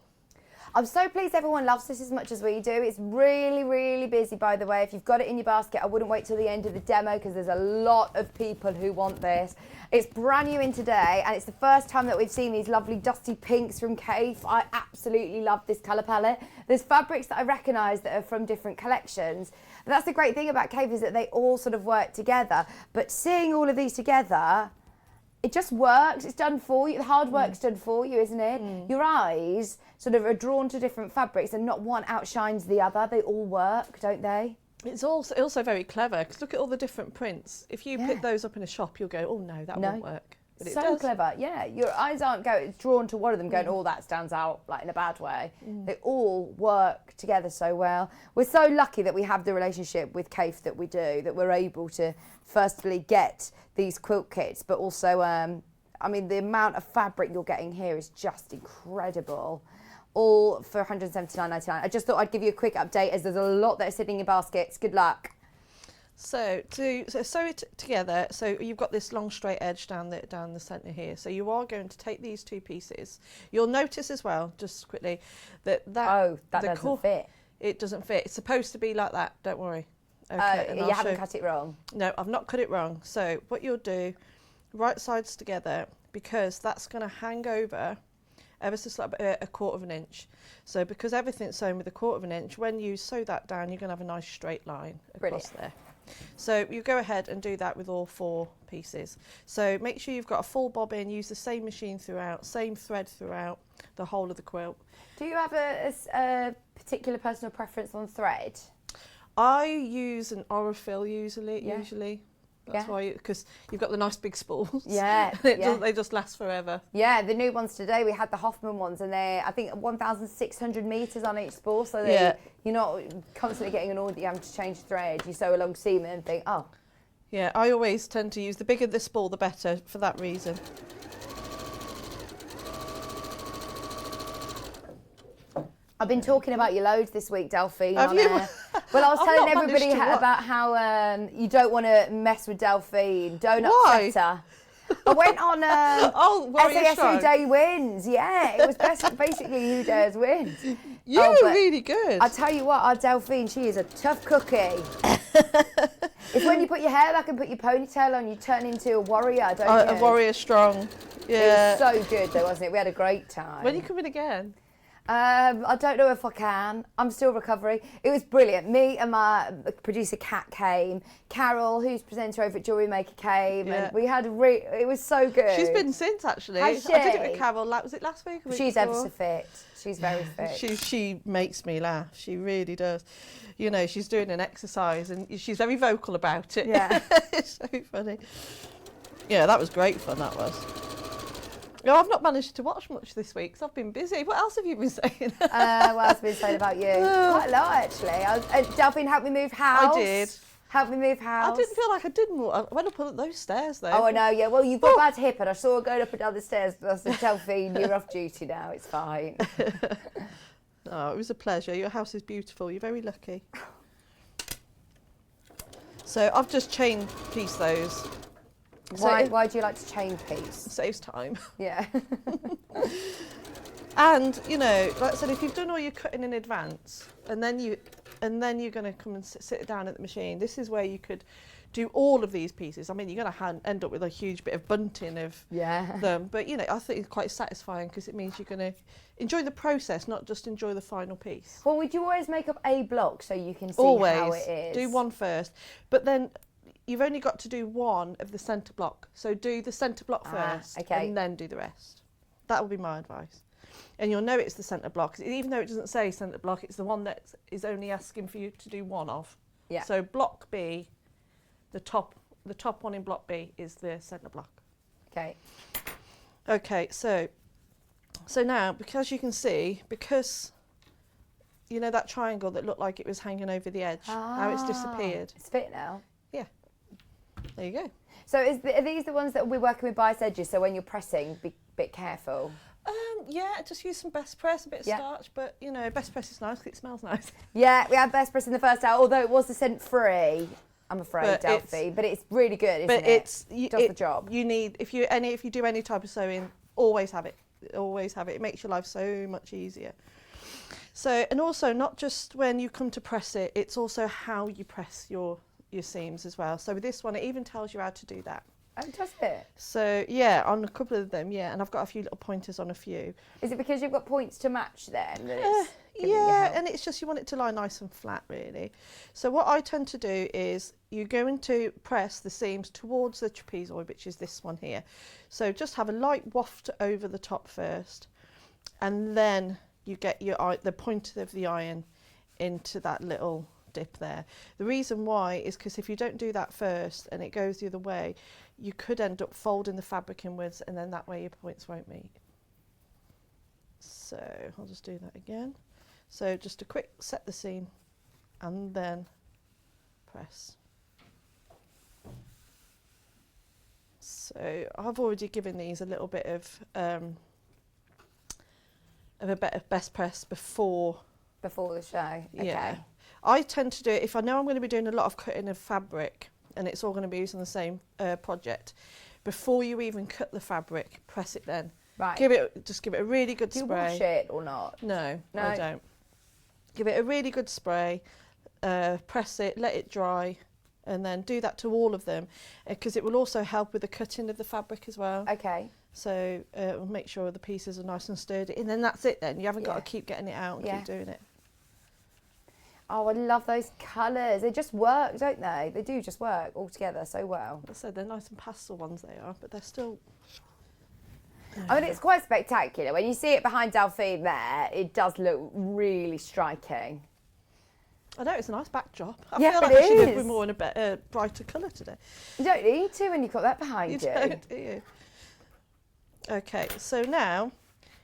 [SPEAKER 6] I'm so pleased everyone loves this as much as we do. It's really, really busy, by the way. If you've got it in your basket, I wouldn't wait till the end of the demo because there's a lot of people who want this. It's brand new in today, and it's the first time that we've seen these lovely dusty pinks from Kaffe. I absolutely love this colour palette. There's fabrics that I recognise that are from different collections. And that's the great thing about Kaffe, is that they all sort of work together. But seeing all of these together, it just works. It's done for you. The hard work's done for you, isn't it? Your eyes sort of are drawn to different fabrics, and not one outshines the other. They all work, don't they?
[SPEAKER 2] It's also very clever, because look at all the different prints. If you pick those up in a shop, you'll go, oh no, that won't work. But
[SPEAKER 6] so clever, Your eyes aren't drawn to one of them going, oh, that stands out, like in a bad way. They all work together so well. We're so lucky that we have the relationship with Kaffe that we do, that we're able to firstly get these quilt kits, but also, I mean, the amount of fabric you're getting here is just incredible. all for £179.99. I just thought I'd give you a quick update as there's a lot that are sitting in baskets. Good luck.
[SPEAKER 2] So sew it together. So you've got this long straight edge down the centre here. So you are going to take these two pieces. You'll notice as well, just quickly, that
[SPEAKER 6] doesn't fit.
[SPEAKER 2] It doesn't fit. It's supposed to be like that. Don't worry. Okay.
[SPEAKER 6] You haven't cut it wrong.
[SPEAKER 2] No, I've not cut it wrong. So what you'll do, right sides together, because that's going to hang over ever so slightly, a 1/4 inch. So because everything's sewn with a 1/4 inch, when you sew that down, you're going to have a nice straight line across there. So you go ahead and do that with all 4 pieces. So make sure you've got a full bobbin, use the same machine throughout, same thread throughout the whole of the quilt.
[SPEAKER 6] Do you have a particular personal preference on thread?
[SPEAKER 2] I use an Orifil usually. That's why, because you've got the nice big spools.
[SPEAKER 6] Yeah,
[SPEAKER 2] they just last forever.
[SPEAKER 6] Yeah, the new ones today, we had the Hoffman ones, and they're, I think, 1,600 metres on each spool, so you're not constantly getting an order that you have to change thread. You sew a long seam and think, oh.
[SPEAKER 2] Yeah, I always tend to use, the bigger the spool, the better, for that reason.
[SPEAKER 6] I've been talking about your loads this week, Delphine.
[SPEAKER 2] Have you?
[SPEAKER 6] Well, I was
[SPEAKER 2] I've
[SPEAKER 6] telling
[SPEAKER 2] not
[SPEAKER 6] everybody
[SPEAKER 2] managed to
[SPEAKER 6] about how you don't want to mess with Delphine. Don't
[SPEAKER 2] Why?
[SPEAKER 6] upset her. I went on SAS Who Day Wins. Yeah, it was basically Who Dares Wins.
[SPEAKER 2] You're really good.
[SPEAKER 6] I tell you what, our Delphine, she is a tough cookie. It's when you put your hair back and put your ponytail on, you turn into a warrior, don't you?
[SPEAKER 2] A warrior strong. Yeah.
[SPEAKER 6] It was so good though, wasn't it? We had a great time.
[SPEAKER 2] When are you coming again?
[SPEAKER 6] I don't know if I can. I'm still recovering. It was brilliant. Me and my producer Kat came. Carol, who's presenter over at Jewellery Maker, came, and we had it was so good.
[SPEAKER 2] She's been since actually.
[SPEAKER 6] Has she?
[SPEAKER 2] I did it with Carol. Was it last week? Or week
[SPEAKER 6] She's
[SPEAKER 2] before?
[SPEAKER 6] ever so fit. She's very fit.
[SPEAKER 2] She makes me laugh. She really does. You know, she's doing an exercise and she's very vocal about it.
[SPEAKER 6] Yeah.
[SPEAKER 2] It's so funny. Yeah, that was great fun. That was. No, I've not managed to watch much this week because I've been busy. What else have you been saying?
[SPEAKER 6] What else have I been saying about you? Quite a lot, actually. Delphine helped me move house.
[SPEAKER 2] I did.
[SPEAKER 6] Helped me move house.
[SPEAKER 2] I didn't feel like I did more. I went up those stairs, though.
[SPEAKER 6] Oh, I know, yeah. Well, you've got a bad hip, and I saw her going up and down the stairs, but I said, Delphine, you're off duty now. It's fine.
[SPEAKER 2] Oh, it was a pleasure. Your house is beautiful. You're very lucky. So I've just chain pieced those.
[SPEAKER 6] Why do you like to chain piece?
[SPEAKER 2] Saves time.
[SPEAKER 6] Yeah.
[SPEAKER 2] And you know, like I said, if you've done all your cutting in advance, and then you're going to come and sit down at the machine, this is where you could do all of these pieces. I mean, you're going to end up with a huge bit of bunting of them, but you know, I think it's quite satisfying because it means you're going to enjoy the process, not just enjoy the final piece.
[SPEAKER 6] Well, would you always make up a block so you can see how it is?
[SPEAKER 2] Do one first, but then you've only got to do one of the centre block. So do the centre block first, and then do the rest. That would be my advice. And you'll know it's the centre block, even though it doesn't say centre block, it's the one that is only asking for you to do one of.
[SPEAKER 6] Yeah.
[SPEAKER 2] So block B, the top one in block B is the centre block.
[SPEAKER 6] Okay.
[SPEAKER 2] Okay, so now, because you can see, because you know that triangle that looked like it was hanging over the edge, how it's disappeared.
[SPEAKER 6] It's fit now.
[SPEAKER 2] Yeah. There you go.
[SPEAKER 6] So are these the ones that we're working with bias edges, so when you're pressing, be a bit careful?
[SPEAKER 2] Yeah, just use some best press, a bit of starch, but you know, best press is nice because it smells nice.
[SPEAKER 6] Yeah, we had best press in the first hour, although it was the scent free. I'm afraid, Delphine, but it's really good, isn't it? It does the job.
[SPEAKER 2] You need, if you do any type of sewing, always have it. Always have it. It makes your life so much easier. So, and also not just when you come to press it, it's also how you press your seams as well. So with this one, it even tells you how to do that.
[SPEAKER 6] Oh, does it?
[SPEAKER 2] So yeah, on a couple of them, yeah, and I've got a few little pointers on a few.
[SPEAKER 6] Is it because you've got points to match them?
[SPEAKER 2] Yeah, and it's just you want it to lie nice and flat, really. So what I tend to do is you're going to press the seams towards the trapezoid, which is this one here. So just have a light waft over the top first, and then you get the point of the iron into that little dip there. The reason why is because if you don't do that first and it goes the other way, you could end up folding the fabric inwards, and then that way your points won't meet. So I'll just do that again. So just a quick set the seam and then press. So I've already given these a little bit of of a best press before
[SPEAKER 6] the show. Okay.
[SPEAKER 2] Yeah. I tend to do it if I know I'm going to be doing a lot of cutting of fabric and it's all going to be used on the same project. Before you even cut the fabric, press it then.
[SPEAKER 6] Right.
[SPEAKER 2] Just give it a really good spray.
[SPEAKER 6] Do you wash it or not?
[SPEAKER 2] No,
[SPEAKER 6] No.
[SPEAKER 2] I don't. Give it a really good spray, press it, let it dry, and then do that to all of them, because it will also help with the cutting of the fabric as well.
[SPEAKER 6] Okay.
[SPEAKER 2] So make sure the pieces are nice and sturdy, and then that's it then. You haven't got to keep getting it out and keep doing it.
[SPEAKER 6] Oh, I love those colours. They just work, don't they? They do just work all together so well.
[SPEAKER 2] I said they're nice and pastel ones they are, but they're still...
[SPEAKER 6] I mean, it's quite spectacular. When you see it behind Delphine there, it does look really striking.
[SPEAKER 2] I know, it's a nice backdrop. I
[SPEAKER 6] Yeah,
[SPEAKER 2] feel like
[SPEAKER 6] it
[SPEAKER 2] I should have
[SPEAKER 6] is.
[SPEAKER 2] been more in a better, brighter colour today.
[SPEAKER 6] You don't need to when you've got that behind you.
[SPEAKER 2] Don't, do you? Okay, so now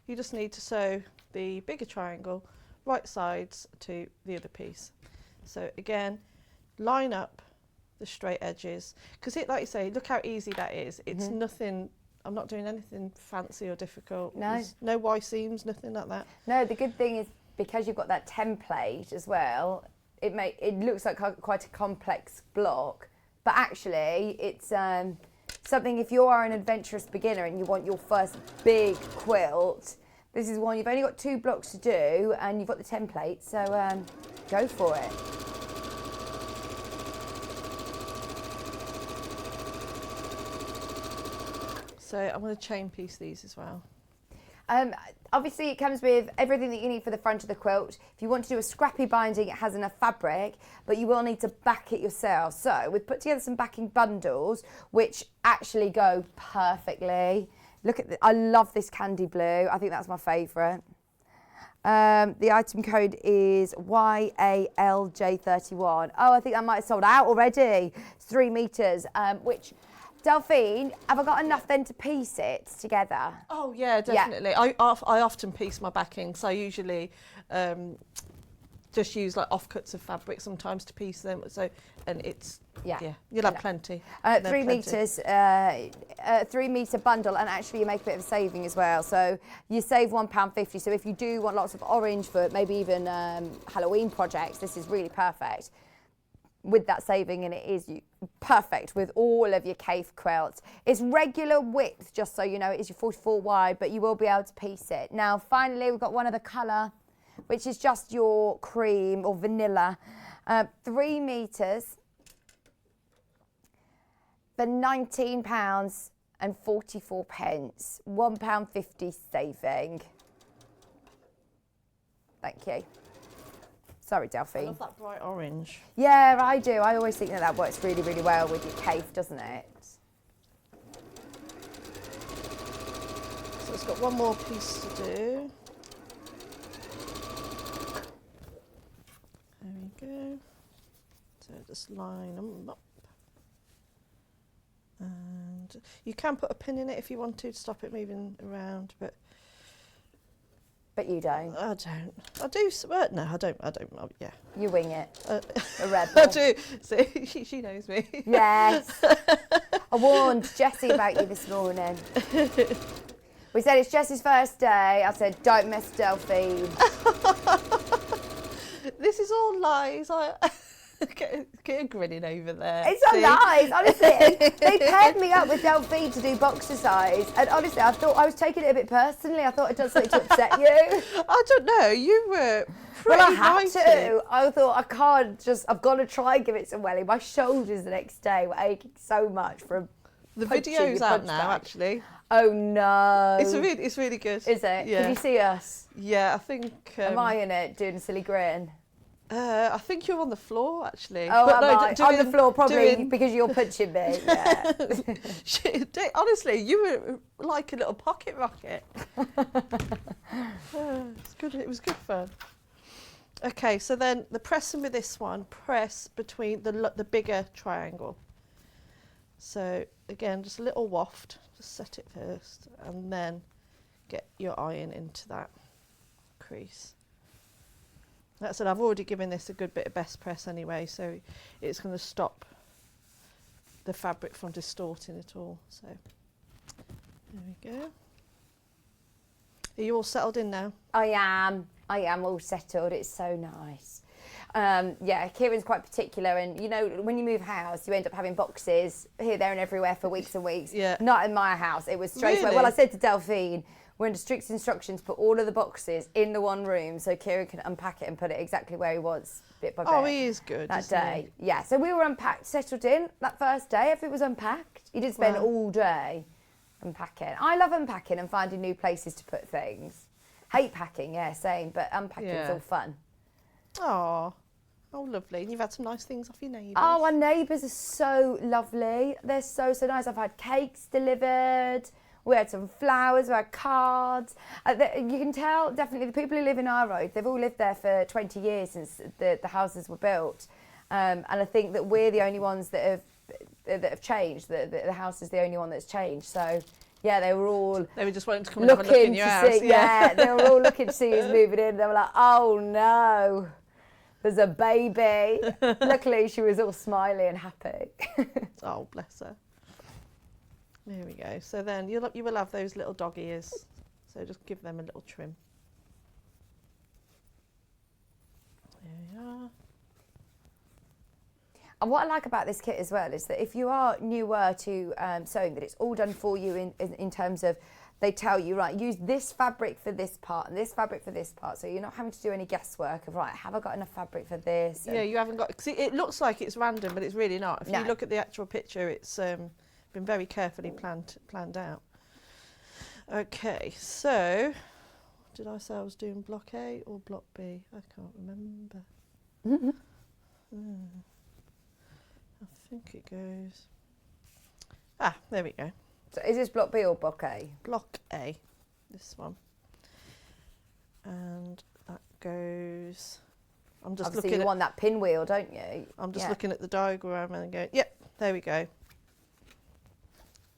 [SPEAKER 2] you just need to sew the bigger triangle right sides to the other piece. So again, line up the straight edges, because it, like you say, look how easy that is. It's nothing, I'm not doing anything fancy or difficult.
[SPEAKER 6] No.
[SPEAKER 2] There's no Y seams, nothing like that.
[SPEAKER 6] No, the good thing is because you've got that template as well, it looks like quite a complex block, but actually it's something, if you are an adventurous beginner and you want your first big quilt, this is one, you've only got 2 blocks to do and you've got the template, so go for it.
[SPEAKER 2] So I'm going to chain piece these as well.
[SPEAKER 6] Obviously it comes with everything that you need for the front of the quilt. If you want to do a scrappy binding, it has enough fabric, but you will need to back it yourself. So we've put together some backing bundles, which actually go perfectly. Look at I love this candy blue. I think that's my favourite. The item code is YALJ31. Oh, I think that might have sold out already. It's 3 metres, which... Delphine, have I got enough then to piece it together?
[SPEAKER 2] Oh yeah, definitely. Yeah. I often piece my backings. I usually just use like offcuts of fabric sometimes to piece them. So, and it's you'll have plenty.
[SPEAKER 6] 3 metres, 3 metre bundle, and actually you make a bit of a saving as well. So you save £1.50. So if you do want lots of orange for maybe even Halloween projects, this is really perfect. With that saving, and it is perfect with all of your Kaffe quilts. It's regular width, just so you know, it is your 44 wide, but you will be able to piece it. Now, finally, we've got one other colour, which is just your cream or vanilla. 3 metres for £19.44, £1.50 saving. Thank you. Sorry, Delphine.
[SPEAKER 2] I love that bright orange.
[SPEAKER 6] Yeah, I do. I always think that works really, really well with your Kaffe, doesn't it?
[SPEAKER 2] So it's got one more piece to do. There we go. So just line them up. And you can put a pin in it if you want to stop it moving around, but
[SPEAKER 6] you don't.
[SPEAKER 2] I don't. I do. Well, no, I don't. Yeah.
[SPEAKER 6] You wing it. A rebel.
[SPEAKER 2] I do. See, she knows me.
[SPEAKER 6] Yes. I warned Jessie about you this morning. We said it's Jessie's first day. I said, don't mess with Delphine.
[SPEAKER 2] This is all lies. Get grinning over there.
[SPEAKER 6] It's not lies, honestly. They paired me up with Delphine to do boxercise, and honestly, I thought I was taking it a bit personally. I thought I'd done something to upset you.
[SPEAKER 2] I don't know. You were pretty
[SPEAKER 6] Well, I had
[SPEAKER 2] mighty.
[SPEAKER 6] to. I thought I can't just. I've got to try and give it some welly. My shoulders the next day were aching so much from.
[SPEAKER 2] The video's out now, actually.
[SPEAKER 6] Oh no!
[SPEAKER 2] It's really good.
[SPEAKER 6] Is it?
[SPEAKER 2] Yeah.
[SPEAKER 6] Can you see us?
[SPEAKER 2] Yeah, I think.
[SPEAKER 6] Am I in it doing a silly grin?
[SPEAKER 2] I think you're on the floor, actually.
[SPEAKER 6] Oh,
[SPEAKER 2] but
[SPEAKER 6] am I? On the floor, probably because you're punching me. Yeah.
[SPEAKER 2] Honestly, you were like a little pocket rocket. It's good. It was good fun. Okay, so then the pressing with this one, press between the bigger triangle. So again, just a little waft. Just set it first, and then get your iron into that crease. That's it. I've already given this a good bit of best press anyway, so it's going to stop the fabric from distorting it all. So there we go.
[SPEAKER 10] Are you all settled in now?
[SPEAKER 6] I am all settled. It's so nice. Yeah, Kieran's quite particular, and you know, when you move house, you end up having boxes here, there, and everywhere for weeks and weeks.
[SPEAKER 10] Yeah.
[SPEAKER 6] Not in my house. It was straight away.
[SPEAKER 10] Really?
[SPEAKER 6] Well, I said to Delphine, we're under strict instructions, put all of the boxes in the one room so Kieran can unpack it and put it exactly where he was, bit by bit.
[SPEAKER 10] Oh, he is good.
[SPEAKER 6] That
[SPEAKER 10] isn't
[SPEAKER 6] day. Yeah, so we were unpacked, settled in that first day. Everything was unpacked. He did spend all day unpacking. I love unpacking and finding new places to put things. Hate packing, yeah, same, but unpacking's all fun.
[SPEAKER 10] Oh, lovely. And you've had some nice things off your neighbours.
[SPEAKER 6] Oh, our neighbours are so lovely. They're so nice. I've had cakes delivered. We had some flowers, we had cards. You can tell, definitely, the people who live in our road, they've all lived there for 20 years since the houses were built. And I think that we're the only ones that have changed. The house is the only one that's changed. So, yeah, they were
[SPEAKER 10] just wanting to come and have a look in your house.
[SPEAKER 6] Yeah, they were all looking to see who's moving in. They were like, oh, no. There's a baby. Luckily, she was all smiley and happy.
[SPEAKER 10] Oh, bless her. There we go. So then you will have those little dog ears. So just give them a little trim. There we are.
[SPEAKER 6] And what I like about this kit as well is that if you are newer to sewing, that it's all done for you in terms of, they tell you, right, use this fabric for this part and this fabric for this part. So you're not having to do any guesswork of, right, have I got enough fabric for this?
[SPEAKER 10] Yeah, you haven't got, see, it looks like it's random, but it's really not. If you look at the actual picture, it's been very carefully planned out. Okay, so did I say I was doing block A or block B? I can't remember. I think it goes. Ah, there we go.
[SPEAKER 6] So is this block B or block A?
[SPEAKER 10] Block A, this one. And that goes. I'm just
[SPEAKER 6] Obviously
[SPEAKER 10] looking.
[SPEAKER 6] You want that pinwheel, don't you?
[SPEAKER 10] I'm just looking at the diagram and going, yep, there we go.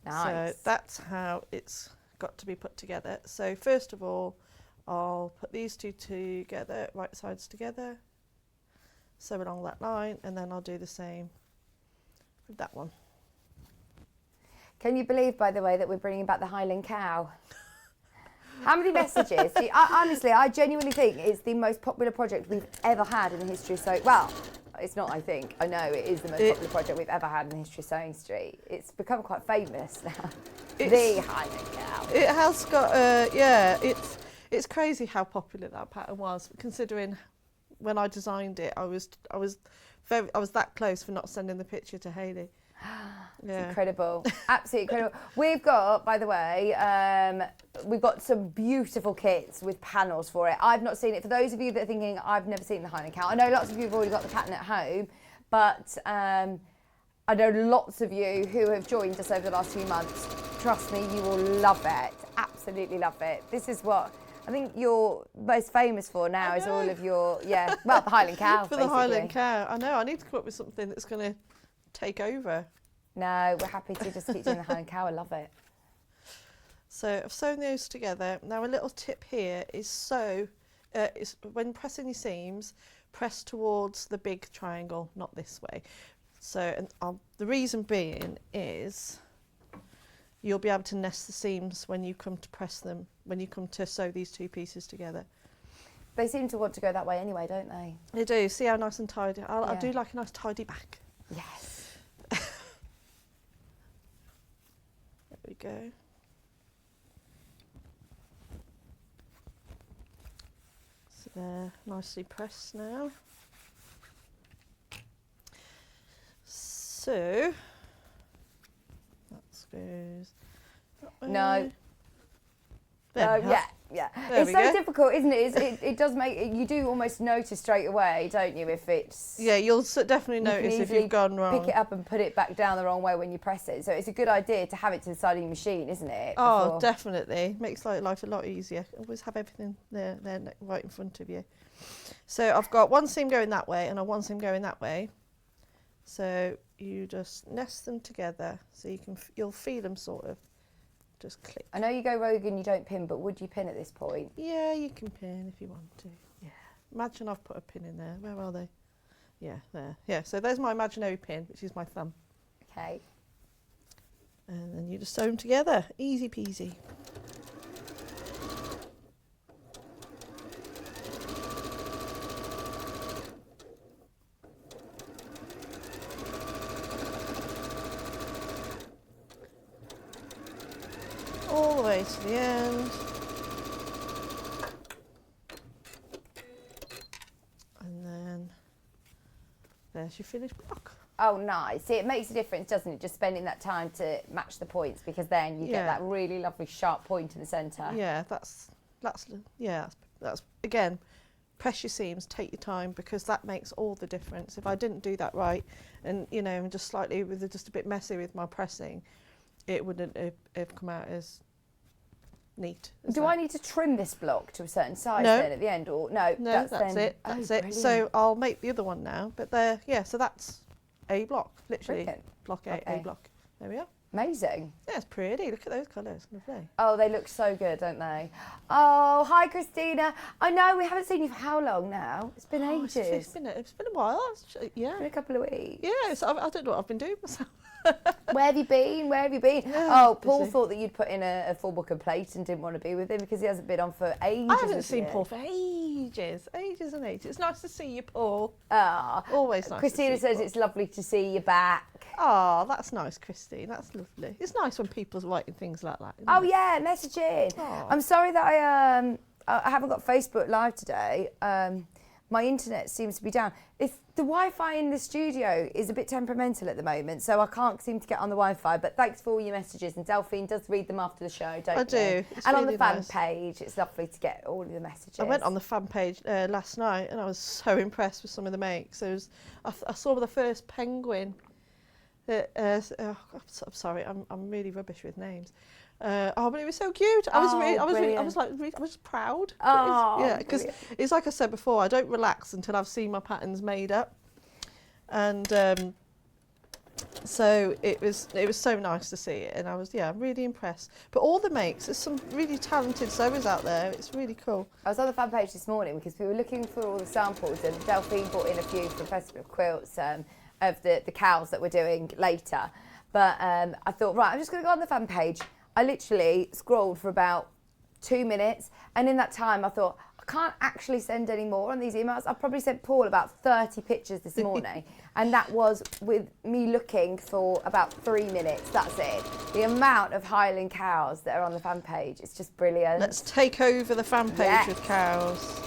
[SPEAKER 6] Nice.
[SPEAKER 10] So that's how it's got to be put together. So first of all, I'll put these two together, right sides together, sew along that line, and then I'll do the same with that one.
[SPEAKER 6] Can you believe, by the way, that we're bringing back the Highland cow? How many messages? Honestly, I genuinely think it's the most popular project we've ever had in the history of sewing. Well, it's not, I think. I know it is the most popular project we've ever had in the history of Sewing Street. It's become quite famous now. The Highland cow.
[SPEAKER 10] It has got, it's crazy how popular that pattern was, considering when I designed it, I was that close for not sending the picture to Hayley.
[SPEAKER 6] It's incredible, absolutely incredible. We've got, by the way, we've got some beautiful kits with panels for it. I've not seen it. For those of you that are thinking, I've never seen the Highland cow, I know lots of you have already got the pattern at home, but I know lots of you who have joined us over the last few months. Trust me, you will love it, absolutely love it. This is what I think you're most famous for now, is all of your, the Highland cow,
[SPEAKER 10] For the Highland cow, I know, I need to come up with something that's going to take over.
[SPEAKER 6] No, we're happy to just keep doing the Highland cow. I love it.
[SPEAKER 10] So I've sewn those together. Now a little tip here is is when pressing your seams, press towards the big triangle, not this way. So the reason being is you'll be able to nest the seams when you come to press them, when you come to sew these two pieces together.
[SPEAKER 6] They seem to want to go that way anyway, don't they?
[SPEAKER 10] They do. See how nice and tidy. I do like a nice tidy back.
[SPEAKER 6] Yes.
[SPEAKER 10] There we go. So they're nicely pressed now. So that goes that way.
[SPEAKER 6] No.
[SPEAKER 10] There we are.
[SPEAKER 6] Yeah.
[SPEAKER 10] There
[SPEAKER 6] It's
[SPEAKER 10] we
[SPEAKER 6] so
[SPEAKER 10] go.
[SPEAKER 6] difficult, isn't it? It does make, you do almost notice straight away, don't you, if it's...
[SPEAKER 10] Yeah, you'll definitely
[SPEAKER 6] you can
[SPEAKER 10] notice if
[SPEAKER 6] easily
[SPEAKER 10] you've gone wrong.
[SPEAKER 6] pick it up and put it back down the wrong way when you press it. So it's a good idea to have it to the side of your machine, isn't it?
[SPEAKER 10] Oh,
[SPEAKER 6] before-
[SPEAKER 10] definitely. Makes life a lot easier. Always have everything there right in front of you. So I've got one seam going that way and one seam going that way. So you just nest them together so you'll feel them sort of just click.
[SPEAKER 6] I know you go rogue and you don't pin, but would you pin at this point?
[SPEAKER 10] Yeah, you can pin if you want to. Yeah. Imagine I've put a pin in there. Where are they? Yeah, there. Yeah, so there's my imaginary pin, which is my thumb.
[SPEAKER 6] Okay.
[SPEAKER 10] And then you just sew them together. Easy peasy. all the way to the end. And then there's your finished block.
[SPEAKER 6] Oh, nice. See, it makes a difference, doesn't it? Just spending that time to match the points, because then you get that really lovely sharp point in the centre.
[SPEAKER 10] Yeah, that's again, press your seams, take your time, because that makes all the difference. If I didn't do that right, and you know, just slightly just a bit messy with my pressing, it wouldn't have come out as neat.
[SPEAKER 6] Do I need to trim this block to a certain size then at the end, or no?
[SPEAKER 10] No, that's it. That's it.
[SPEAKER 6] Brilliant.
[SPEAKER 10] So I'll make the other one now, but there, so that's a block, literally.
[SPEAKER 6] Brilliant.
[SPEAKER 10] Block A block. There we are.
[SPEAKER 6] Amazing.
[SPEAKER 10] Yeah, it's pretty. Look at those colours. Lovely.
[SPEAKER 6] Oh, they look so good, don't they? Oh, hi, Christina. I know we haven't seen you for how long now? It's been ages.
[SPEAKER 10] It's been a while. Yeah.
[SPEAKER 6] It's been a couple of weeks.
[SPEAKER 10] Yeah, so I don't know what I've been doing myself.
[SPEAKER 6] Where have you been? Where have you been?
[SPEAKER 10] Yeah,
[SPEAKER 6] oh, Paul
[SPEAKER 10] busy.
[SPEAKER 6] thought that you'd put in a full book of plate and didn't want to be with him because he hasn't been on for ages.
[SPEAKER 10] I haven't seen Paul for ages and ages. It's nice to see you, Paul.
[SPEAKER 6] Ah,
[SPEAKER 10] always nice.
[SPEAKER 6] Christina
[SPEAKER 10] to see
[SPEAKER 6] says
[SPEAKER 10] Paul.
[SPEAKER 6] it's lovely to see you back.
[SPEAKER 10] Oh, that's nice, Christine. That's lovely. It's nice when people's writing things like that.
[SPEAKER 6] Oh
[SPEAKER 10] Isn't it?
[SPEAKER 6] yeah, message in.
[SPEAKER 10] Oh.
[SPEAKER 6] I'm sorry that I haven't got Facebook Live today. My internet seems to be down. If the Wi-Fi in the studio is a bit temperamental at the moment, so I can't seem to get on the Wi-Fi. But thanks for all your messages, and Delphine does read them after the show, don't you?
[SPEAKER 10] I do. It's
[SPEAKER 6] and on
[SPEAKER 10] really
[SPEAKER 6] the fan
[SPEAKER 10] nice.
[SPEAKER 6] page, it's lovely to get all of the messages.
[SPEAKER 10] I went on the fan page last night, and I was so impressed with some of the makes. I saw the first penguin. I'm sorry, I'm really rubbish with names. But it was so cute. I was proud.
[SPEAKER 6] Oh,
[SPEAKER 10] yeah, because it's like I said before, I don't relax until I've seen my patterns made up, and so it was so nice to see it, and I was really impressed. But all the makes, there's some really talented sewers out there. It's really cool.
[SPEAKER 6] I was on the fan page this morning because we were looking for all the samples, and Delphine brought in a few from Fassett Quilts of the cows that we're doing later. But I thought, right, I'm just going to go on the fan page. I literally scrolled for about 2 minutes, and in that time I thought, I can't actually send any more on these emails. I probably sent Paul about 30 pictures this morning, and that was with me looking for about 3 minutes. That's it. The amount of Highland cows that are on the fan page, it's just brilliant.
[SPEAKER 10] Let's take over the fan page with cows.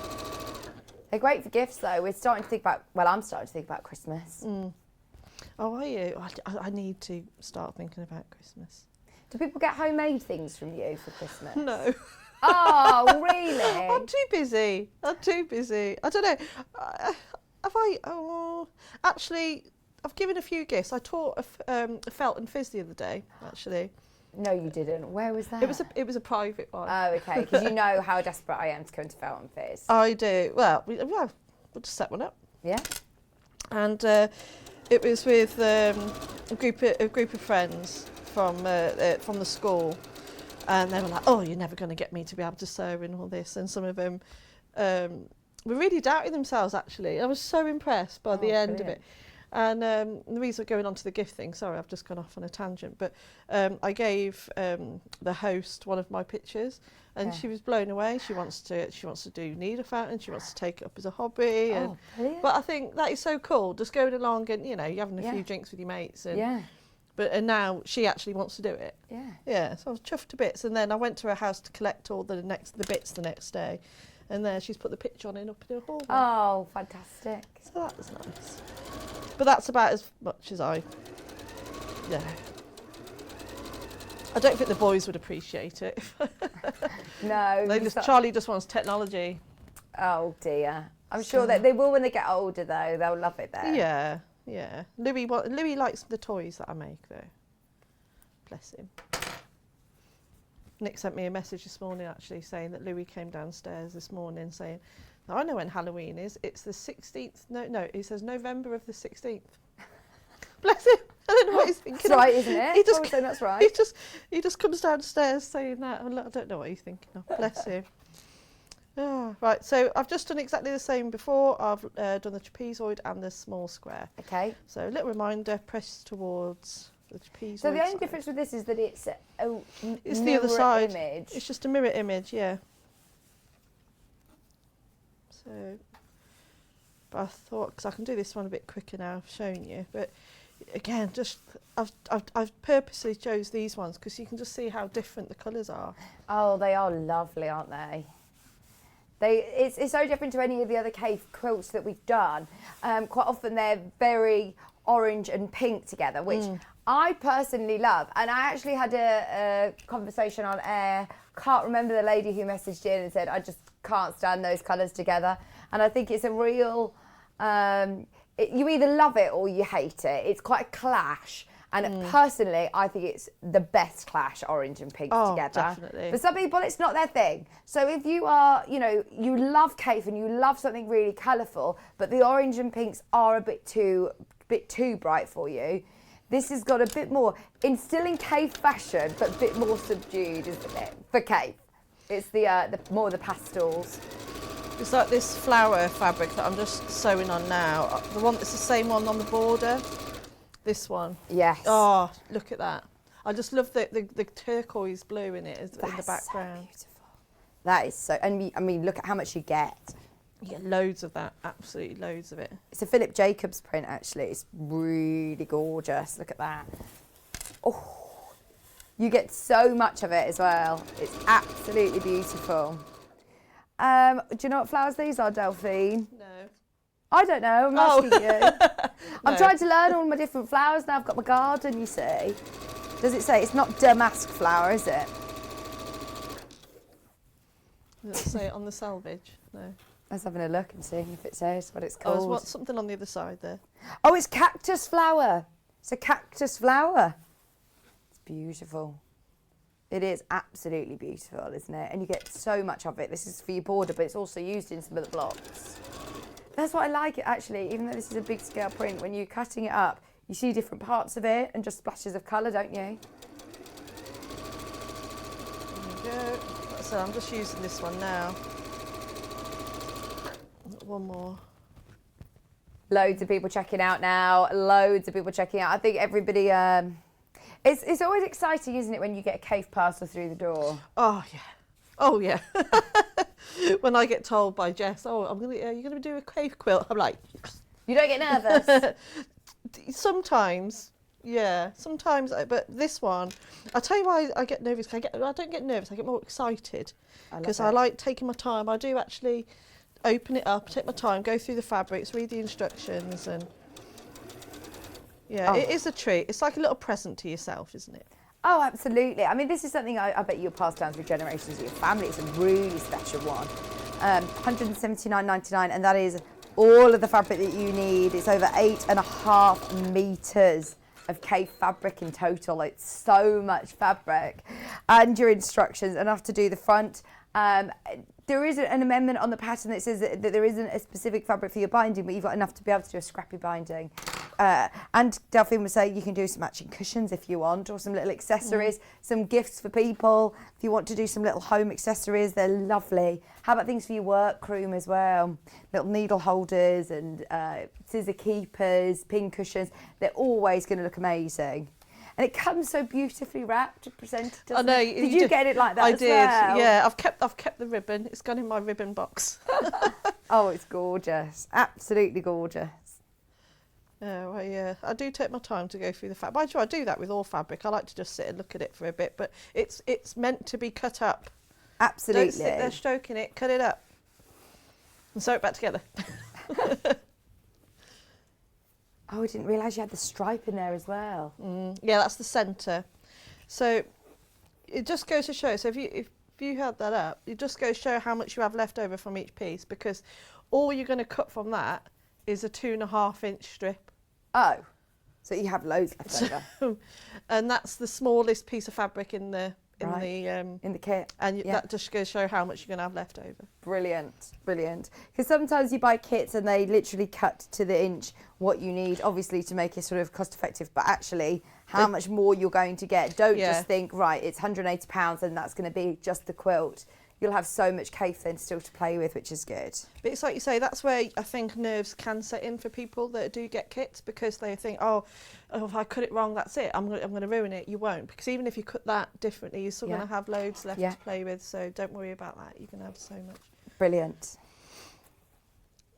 [SPEAKER 6] They're great for gifts though. We're starting to think about, well, I'm starting to think about Christmas.
[SPEAKER 10] Oh, are you? I need to start thinking about Christmas.
[SPEAKER 6] Do people get homemade things from you for Christmas?
[SPEAKER 10] No.
[SPEAKER 6] Oh, really?
[SPEAKER 10] I'm too busy. I don't know. Actually, I've given a few gifts. I taught a felt and fizz the other day, actually.
[SPEAKER 6] No, you didn't. Where was that?
[SPEAKER 10] It was a private one.
[SPEAKER 6] Oh, okay. Because you know how desperate I am to go into felt and fizz.
[SPEAKER 10] I do. Well, we'll just set one up.
[SPEAKER 6] Yeah.
[SPEAKER 10] And it was with a group of friends from the school, and they were like, "Oh, you're never going to get me to be able to sew and all this." And some of them were really doubting themselves. Actually, I was so impressed by the end of it. And the reason we're going on to the gift thing, sorry, I've just gone off on a tangent, but I gave the host one of my pictures, and she was blown away. She wants to do needle fountain. She wants to take it up as a hobby. But I think that is so cool. Just going along and you're having a few drinks with your mates. And, and now she actually wants to do it. Yeah. So I was chuffed to bits. And then I went to her house to collect all the bits the next day, and there she's put the picture on it up in her hall.
[SPEAKER 6] Oh, fantastic!
[SPEAKER 10] So that was nice. But that's about as much as I don't think the boys would appreciate it.
[SPEAKER 6] No.
[SPEAKER 10] Charlie just wants technology.
[SPEAKER 6] Oh dear. I'm sure that they will when they get older though. They'll love it there.
[SPEAKER 10] Yeah. Louis likes the toys that I make though. Bless him. Nick sent me a message this morning actually saying that Louis came downstairs this morning saying, I know when Halloween is. It's the 16th. No, he says November of the 16th. Bless him. I don't know what he's thinking.
[SPEAKER 6] That's right, isn't it? That's right.
[SPEAKER 10] He just comes downstairs saying that. I don't know what he's thinking of. Bless him. Right, so I've just done exactly the same before. I've done the trapezoid and the small square.
[SPEAKER 6] Okay.
[SPEAKER 10] So a little reminder, press towards the trapezoid.
[SPEAKER 6] So the only difference with this is that it's
[SPEAKER 10] it's the other side.
[SPEAKER 6] Image.
[SPEAKER 10] It's just a mirror image, yeah. So, but I thought, because I can do this one a bit quicker now, I've shown you, but again, just I've purposely chose these ones because you can just see how different the colours are.
[SPEAKER 6] Oh, they are lovely, aren't they? It's so different to any of the other cave quilts that we've done. Quite often they're very orange and pink together, which I personally love. And I actually had a conversation on air. Can't remember the lady who messaged in and said, I just can't stand those colours together. And I think it's a real, you either love it or you hate it. It's quite a clash. And personally, I think it's the best clash, orange and pink together.
[SPEAKER 10] Definitely.
[SPEAKER 6] For some people, it's not their thing. So if you are, you know, you love cave and you love something really colourful, but the orange and pinks are a bit too bright for you, this has got a bit more, still in cave fashion, but a bit more subdued, isn't it? For cave. It's the more the pastels.
[SPEAKER 10] It's like this flower fabric that I'm just sewing on now. The one that's the same one on the border. This one.
[SPEAKER 6] Yes.
[SPEAKER 10] Oh, look at that. I just love the turquoise blue in it in the background.
[SPEAKER 6] So beautiful. That is so, and I mean, look at how much you get.
[SPEAKER 10] You get loads of that, absolutely loads of it.
[SPEAKER 6] It's a Philip Jacobs print, actually. It's really gorgeous. Look at that. Oh, you get so much of it as well. It's absolutely beautiful. Do you know what flowers these are, Delphine?
[SPEAKER 10] No.
[SPEAKER 6] I don't know, I'm asking you. I'm trying to learn all my different flowers now. I've got my garden, you see. Does it say? It's not damask flower, is it?
[SPEAKER 10] Does it say it on the selvage? No.
[SPEAKER 6] Let's having a look and seeing if it says what it's
[SPEAKER 10] Oh,
[SPEAKER 6] called.
[SPEAKER 10] there's something on the other side there.
[SPEAKER 6] Oh, it's cactus flower. It's a cactus flower. It's beautiful. It is absolutely beautiful, isn't it? And you get so much of it. This is for your border, but it's also used in some of the blocks. That's what I like, actually, even though this is a big scale print, when you're cutting it up, you see different parts of it and just splashes of colour, don't you?
[SPEAKER 10] There you go. So I'm just using this one now. One more.
[SPEAKER 6] Loads of people checking out now. Loads of people checking out. I think everybody... It's always exciting, isn't it, when you get a cave parcel through the door?
[SPEAKER 10] Oh, yeah. Oh, yeah. When I get told by Jess, oh, you're going to do a cave quilt, I'm like...
[SPEAKER 6] You don't get nervous?
[SPEAKER 10] Sometimes, yeah. Sometimes, but this one... I'll tell you why I get nervous. I don't get nervous, I get more excited. Because I like taking my time. I do actually open it up, take my time, go through the fabrics, read the instructions, and... Yeah, it is a treat. It's like a little present to yourself, isn't it?
[SPEAKER 6] Oh, absolutely. I mean, this is something I bet you'll pass down through generations of your family. It's a really special one. £179.99, and that is all of the fabric that you need. It's over 8.5 metres of cave fabric in total. It's so much fabric. And your instructions, enough to do the front. There is an amendment on the pattern that says that there isn't a specific fabric for your binding, but you've got enough to be able to do a scrappy binding. And Delphine was saying you can do some matching cushions if you want, or some little accessories, some gifts for people. If you want to do some little home accessories, they're lovely. How about things for your workroom as well? Little needle holders and scissor keepers, pin cushions. They're always going to look amazing. And it comes so beautifully wrapped and presented.
[SPEAKER 10] I know.
[SPEAKER 6] Did you get it like that?
[SPEAKER 10] I
[SPEAKER 6] as
[SPEAKER 10] did.
[SPEAKER 6] Well?
[SPEAKER 10] Yeah, I've kept the ribbon. It's gone in my ribbon box.
[SPEAKER 6] Oh, it's gorgeous. Absolutely gorgeous.
[SPEAKER 10] Yeah, I do take my time to go through the fabric. I do that with all fabric. I like to just sit and look at it for a bit, but it's meant to be cut up.
[SPEAKER 6] Absolutely.
[SPEAKER 10] Don't sit there stroking it. Cut it up and sew it back together.
[SPEAKER 6] Oh, I didn't realise you had the stripe in there as well.
[SPEAKER 10] Yeah, that's the centre. So it just goes to show. So if you had that up, it just goes to show how much you have left over from each piece, because all you're going to cut from that is a 2.5-inch strip.
[SPEAKER 6] Oh, so you have loads left over.
[SPEAKER 10] And that's the smallest piece of fabric in the
[SPEAKER 6] kit.
[SPEAKER 10] And that just goes to show how much you're going to have left over.
[SPEAKER 6] Brilliant, brilliant. Because sometimes you buy kits and they literally cut to the inch what you need, obviously to make it sort of cost effective, but actually how much more you're going to get. Don't just think, right, it's £180 and that's going to be just the quilt. You'll have so much cave then still to play with, which is good.
[SPEAKER 10] But it's like you say, that's where I think nerves can set in for people that do get kits, because they think, oh if I cut it wrong, that's it. I'm going to ruin it. You won't, because even if you cut that differently, you're still going to have loads left to play with. So don't worry about that. You can have so much.
[SPEAKER 6] Brilliant.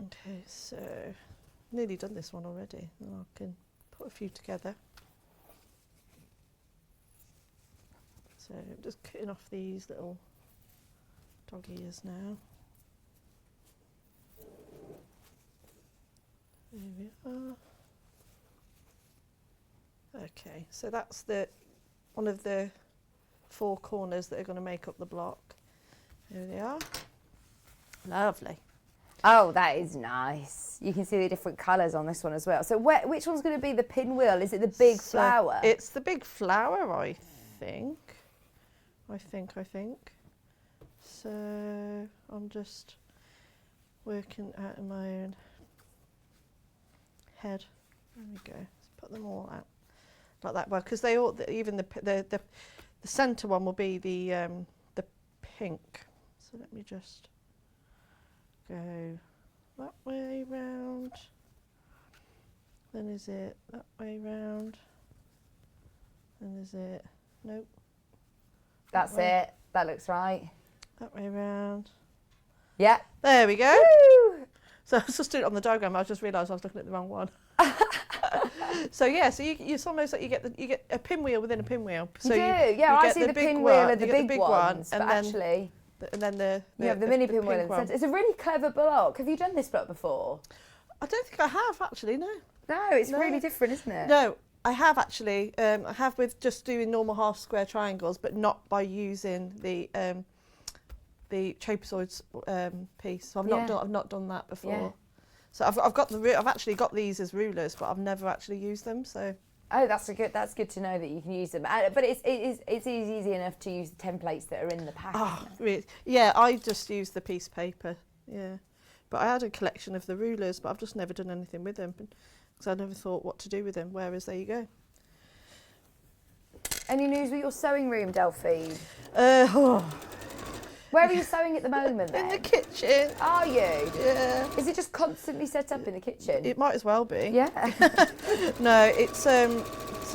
[SPEAKER 10] Okay, so nearly done this one already. Now I can put a few together. So I'm just cutting off these little dog ears now. There we are. Okay, so that's one of the 4 corners that are going to make up the block. There they are. Lovely.
[SPEAKER 6] Oh, that is nice. You can see the different colours on this one as well. So which one's going to be the pinwheel? Is it the big flower?
[SPEAKER 10] It's the big flower, I think. So I'm just working out in my own head. There we go. Let's put them all out like that. Well, because they all, even the centre one will be the pink. So let me just go that way round. Then is it that way round? Then is it nope.
[SPEAKER 6] That's it. That looks right.
[SPEAKER 10] That way round.
[SPEAKER 6] Yeah.
[SPEAKER 10] There we go.
[SPEAKER 6] Woo!
[SPEAKER 10] So I was just doing it on the diagram. I just realised I was looking at the wrong one. So yeah, so it's almost like you get a pinwheel within a pinwheel. So
[SPEAKER 6] you do. Yeah, I see the pinwheel and the big ones, but actually,
[SPEAKER 10] and then
[SPEAKER 6] you have the mini
[SPEAKER 10] the
[SPEAKER 6] pinwheel
[SPEAKER 10] pink
[SPEAKER 6] in the
[SPEAKER 10] one.
[SPEAKER 6] centre. It's a really clever block. Have you done this block before?
[SPEAKER 10] I don't think I have actually. No.
[SPEAKER 6] No, it's really different, isn't it?
[SPEAKER 10] No, I have actually. I have with just doing normal half square triangles, but not by using the trapezoids piece. So I've not done that before.
[SPEAKER 6] Yeah.
[SPEAKER 10] So I've actually got these as rulers, but I've never actually used them. So.
[SPEAKER 6] Oh, that's good to know that you can use them. But it's easy enough to use the templates that are in the pack.
[SPEAKER 10] Oh, really? Yeah, I just used the piece of paper. Yeah, but I had a collection of the rulers, but I've just never done anything with them because I never thought what to do with them. Whereas there you go.
[SPEAKER 6] Any news with your sewing room, Delphine? Where are you sewing at the moment then?
[SPEAKER 10] In the kitchen.
[SPEAKER 6] Are you?
[SPEAKER 10] Yeah.
[SPEAKER 6] Is it just constantly set up in the kitchen?
[SPEAKER 10] It might as well be.
[SPEAKER 6] Yeah.
[SPEAKER 10] No, it's so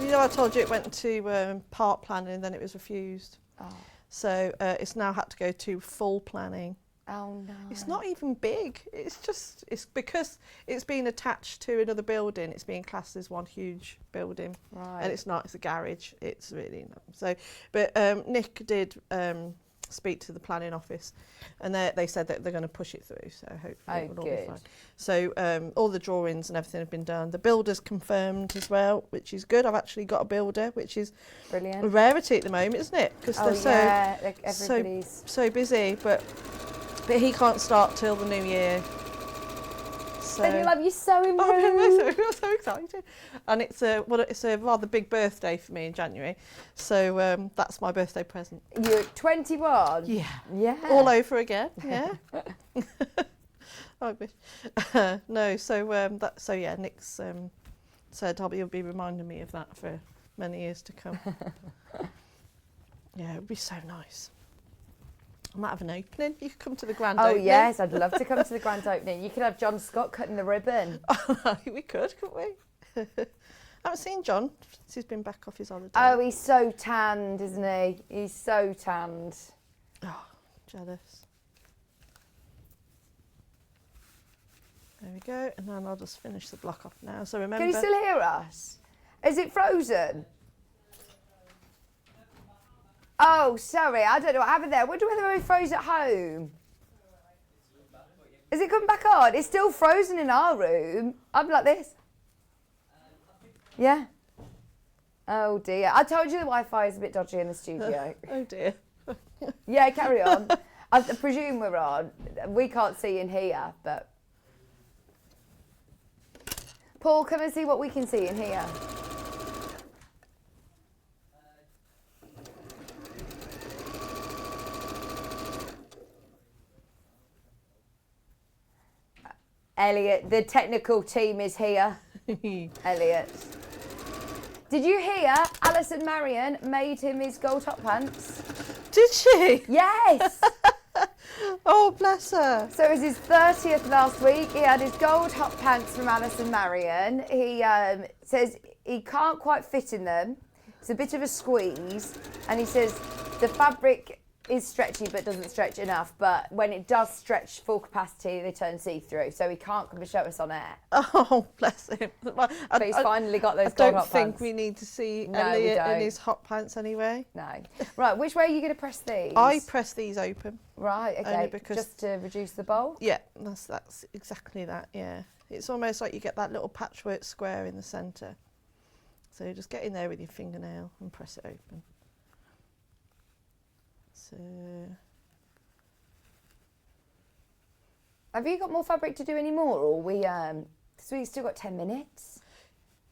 [SPEAKER 10] you know I told you it went to part planning and then it was refused.
[SPEAKER 6] Oh.
[SPEAKER 10] So it's now had to go to full planning.
[SPEAKER 6] Oh no.
[SPEAKER 10] It's not even big. It's because it's been attached to another building. It's being classed as one huge building.
[SPEAKER 6] Right.
[SPEAKER 10] And it's not. It's a garage. It's really not. So, but Nick did speak to the planning office, and they said that they're going to push it through. So hopefully it will all be fine. So all the drawings and everything have been done. The builder's confirmed as well, which is good. I've actually got a builder, which is
[SPEAKER 6] brilliant.
[SPEAKER 10] A rarity at the moment, isn't it? Because they're so busy, but he can't start till the new year. So
[SPEAKER 6] Then you'll have your sewing room.
[SPEAKER 10] I'm so excited. And it's a rather big birthday for me in January. So that's my birthday present.
[SPEAKER 6] You're 21?
[SPEAKER 10] Yeah.
[SPEAKER 6] Yeah.
[SPEAKER 10] All over again. Yeah. I wish. No, so yeah, Nick's said he'll be reminding me of that for many years to come. Yeah, it would be so nice. I might have an opening. You could come to the grand opening.
[SPEAKER 6] Oh yes, I'd love to come to the grand opening. You could have John Scott cutting the ribbon.
[SPEAKER 10] We could, couldn't we? I haven't seen John since he's been back off his holiday.
[SPEAKER 6] Oh, he's so tanned, isn't he? He's so tanned.
[SPEAKER 10] Oh, jealous. There we go, and then I'll just finish the block off now. So remember...
[SPEAKER 6] Can you still hear us? Is it frozen? Oh, sorry, I don't know what happened there. I wonder whether we froze at home. Is it coming back on? It's still frozen in our room. I'm like this. Yeah. Oh dear. I told you the Wi-Fi is a bit dodgy in the studio.
[SPEAKER 10] Oh dear.
[SPEAKER 6] Yeah, carry on. I presume we're on. We can't see in here, but... Paul, come and see what we can see in here. Elliot, the technical team is here. Elliot. Did you hear Alison Marion made him his gold hot pants?
[SPEAKER 10] Did she?
[SPEAKER 6] Yes.
[SPEAKER 10] Oh, bless her.
[SPEAKER 6] So it was his 30th last week. He had his gold hot pants from Alison Marion. He says he can't quite fit in them. It's a bit of a squeeze. And he says the fabric is stretchy but doesn't stretch enough, but when it does stretch full capacity, they turn see-through, so he can't come and show us on air.
[SPEAKER 10] Oh, bless him. But
[SPEAKER 6] he's finally got those
[SPEAKER 10] I
[SPEAKER 6] gold
[SPEAKER 10] don't
[SPEAKER 6] hot
[SPEAKER 10] think
[SPEAKER 6] pants.
[SPEAKER 10] we need to see
[SPEAKER 6] No,
[SPEAKER 10] Elliot
[SPEAKER 6] we
[SPEAKER 10] in
[SPEAKER 6] don't.
[SPEAKER 10] his hot pants anyway.
[SPEAKER 6] No. Right, which way are you going to press these?
[SPEAKER 10] I press these open.
[SPEAKER 6] Right,
[SPEAKER 10] only
[SPEAKER 6] okay,
[SPEAKER 10] because-
[SPEAKER 6] just to reduce the bulk?
[SPEAKER 10] Yeah, that's exactly that, yeah. It's almost like you get that little patchwork square in the centre. So just get in there with your fingernail and press it open. So...
[SPEAKER 6] Have you got more fabric to do any more, or we, because we've still got 10 minutes?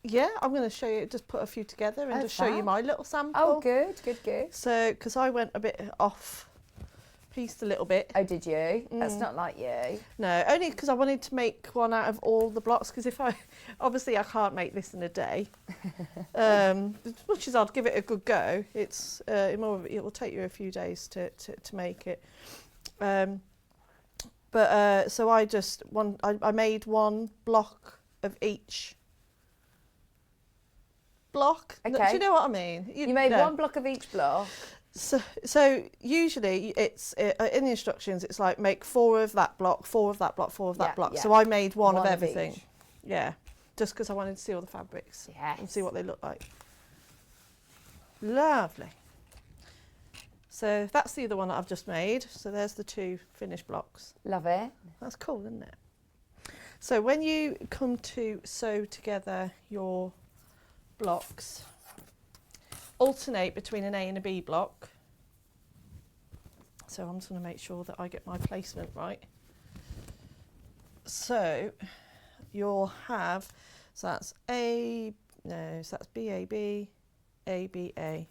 [SPEAKER 10] Yeah, I'm going to show you, just put a few together and just show you
[SPEAKER 6] fab.
[SPEAKER 10] my little sample.
[SPEAKER 6] Oh, good, good, good.
[SPEAKER 10] So, because I went a bit off-piste a little bit.
[SPEAKER 6] Oh, did you? That's not like you.
[SPEAKER 10] No, only because I wanted to make one out of all the blocks, because obviously I can't make this in a day. As much as I'd give it a good go, it will take you a few days to make it. So I made one block of each block.
[SPEAKER 6] Okay.
[SPEAKER 10] Do you know what I mean?
[SPEAKER 6] You made one block of each block.
[SPEAKER 10] So usually it's in the instructions it's like make 4 of that block, 4 of that block, 4 of that block.
[SPEAKER 6] yeah.
[SPEAKER 10] So I made one of
[SPEAKER 6] One of
[SPEAKER 10] everything.
[SPEAKER 6] each.
[SPEAKER 10] Yeah, just because I wanted to see all the fabrics and see what they look like. Lovely. So that's the other one that I've just made. So there's the 2 finished blocks.
[SPEAKER 6] Love it.
[SPEAKER 10] That's cool, isn't it? So when you come to sew together your blocks, alternate between an A and a B block. So I'm just going to make sure that I get my placement right. So you'll have, so that's so that's BAB, ABA.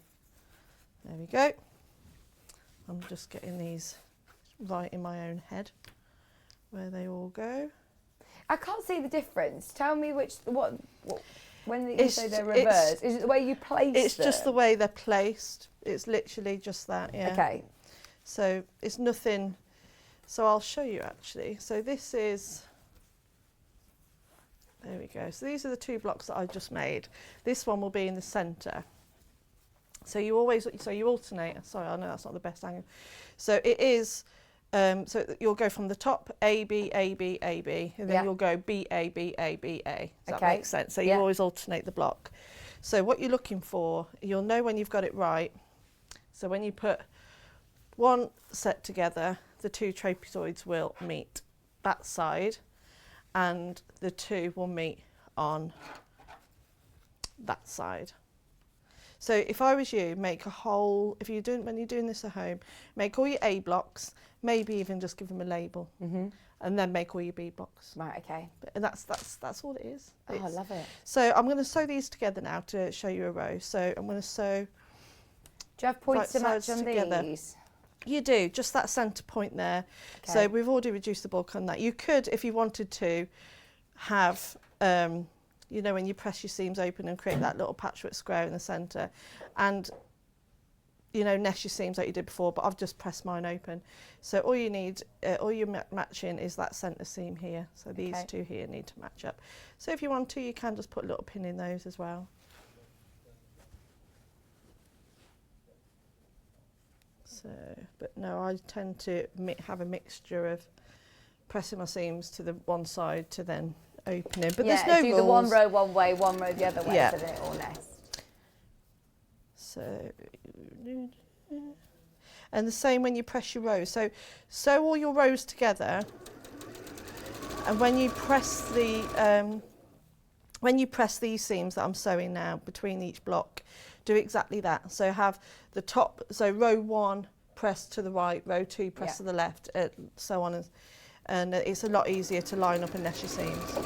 [SPEAKER 10] There we go. I'm just getting these right in my own head where they all go.
[SPEAKER 6] I can't see the difference. Tell me what when you say they're reversed. Is it the way you place them?
[SPEAKER 10] It's just the way they're placed. It's literally just that, yeah.
[SPEAKER 6] Okay.
[SPEAKER 10] So it's nothing. So I'll show you actually. So this is, there we go. So these are the 2 blocks that I just made. This one will be in the centre. So you alternate. Sorry, I know that's not the best angle. So it is, so you'll go from the top A, B, A, B, A, B, and then you'll go B, A, B, A, B, A. Does that make sense? So you always alternate the block. So what you're looking for, you'll know when you've got it right. So when you put one set together, the 2 trapezoids will meet that side, and the 2 will meet on that side. So if I was you, make a whole, when you're doing this at home, make all your A blocks, maybe even just give them a label, and then make all your B blocks.
[SPEAKER 6] Right, okay.
[SPEAKER 10] And that's all it is.
[SPEAKER 6] Oh, I love it.
[SPEAKER 10] So I'm going to sew these together now to show you a row. So I'm going to sew.
[SPEAKER 6] Do you have points to
[SPEAKER 10] right
[SPEAKER 6] match on
[SPEAKER 10] together.
[SPEAKER 6] these?
[SPEAKER 10] You do, just that centre point there.
[SPEAKER 6] Okay.
[SPEAKER 10] So we've already reduced the bulk on that. You could, if you wanted to, have, when you press your seams open and create that little patchwork square in the centre, and, nest your seams like you did before, but I've just pressed mine open. So all you need, all you're matching is that centre seam here. So these 2 here need to match up. So if you want to, you can just put a little pin in those as well. So, but no, I tend to have a mixture of pressing my seams to the one side to then opening. But there's no
[SPEAKER 6] do
[SPEAKER 10] rules.
[SPEAKER 6] the one row one way, one row the other way,
[SPEAKER 10] Yeah.
[SPEAKER 6] so then it all nests.
[SPEAKER 10] So, and the same when you press your rows. So sew all your rows together, and when you press these seams that I'm sewing now between each block, do exactly that. So have the top, so row 1 press to the right, row 2 press to the left, so on, and it's a lot easier to line up and nest your seams.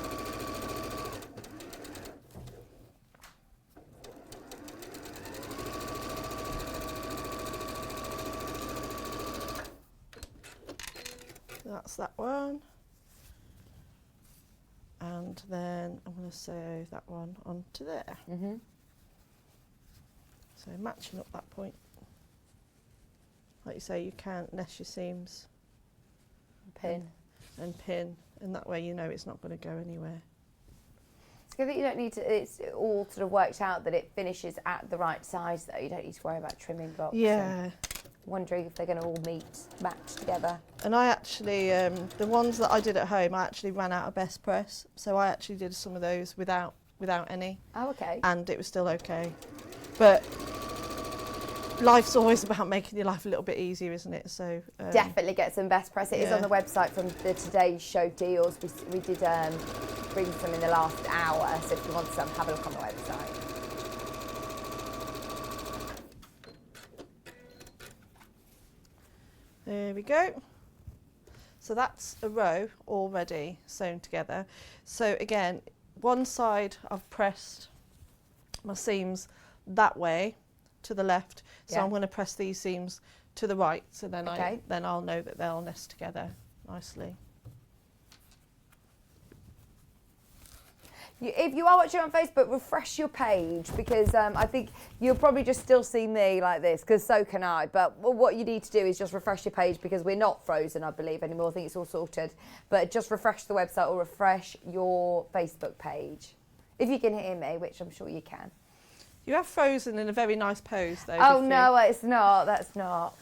[SPEAKER 10] That's that one. And then I'm going to sew that one onto there. So matching up that point. Like you say, you can't nest your seams.
[SPEAKER 6] Pin.
[SPEAKER 10] And pin, and that way you know it's not going to go anywhere.
[SPEAKER 6] It's good that you don't need to, it's all sort of worked out that it finishes at the right size though. You don't need to worry about trimming blocks.
[SPEAKER 10] Yeah.
[SPEAKER 6] wondering if they're going to all match together.
[SPEAKER 10] And I actually, the ones that I did at home, I actually ran out of best press, so I actually did some of those without any.
[SPEAKER 6] Oh, okay.
[SPEAKER 10] And it was still okay. But life's always about making your life a little bit easier, isn't it? So
[SPEAKER 6] definitely get some best press. It is on the website from the Today's Show deals. We did bring some in the last hour, so if you want some, have a look on the website.
[SPEAKER 10] There we go. So that's a row already sewn together. So again, one side I've pressed my seams that way to the left, so I'm going to press these seams to the right, so then then I'll know that they'll nest together nicely.
[SPEAKER 6] If you are watching on Facebook, refresh your page, because I think you'll probably just still see me like this, because so can I. But what you need to do is just refresh your page, because we're not frozen, I believe, anymore. I think it's all sorted. But just refresh the website or refresh your Facebook page. If you can hear me, which I'm sure you can.
[SPEAKER 10] You have frozen in a very nice pose, though.
[SPEAKER 6] Oh, no, it's not. That's not.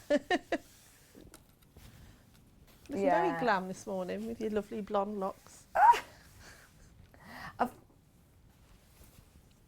[SPEAKER 10] Looking very glam this morning with your lovely blonde locks.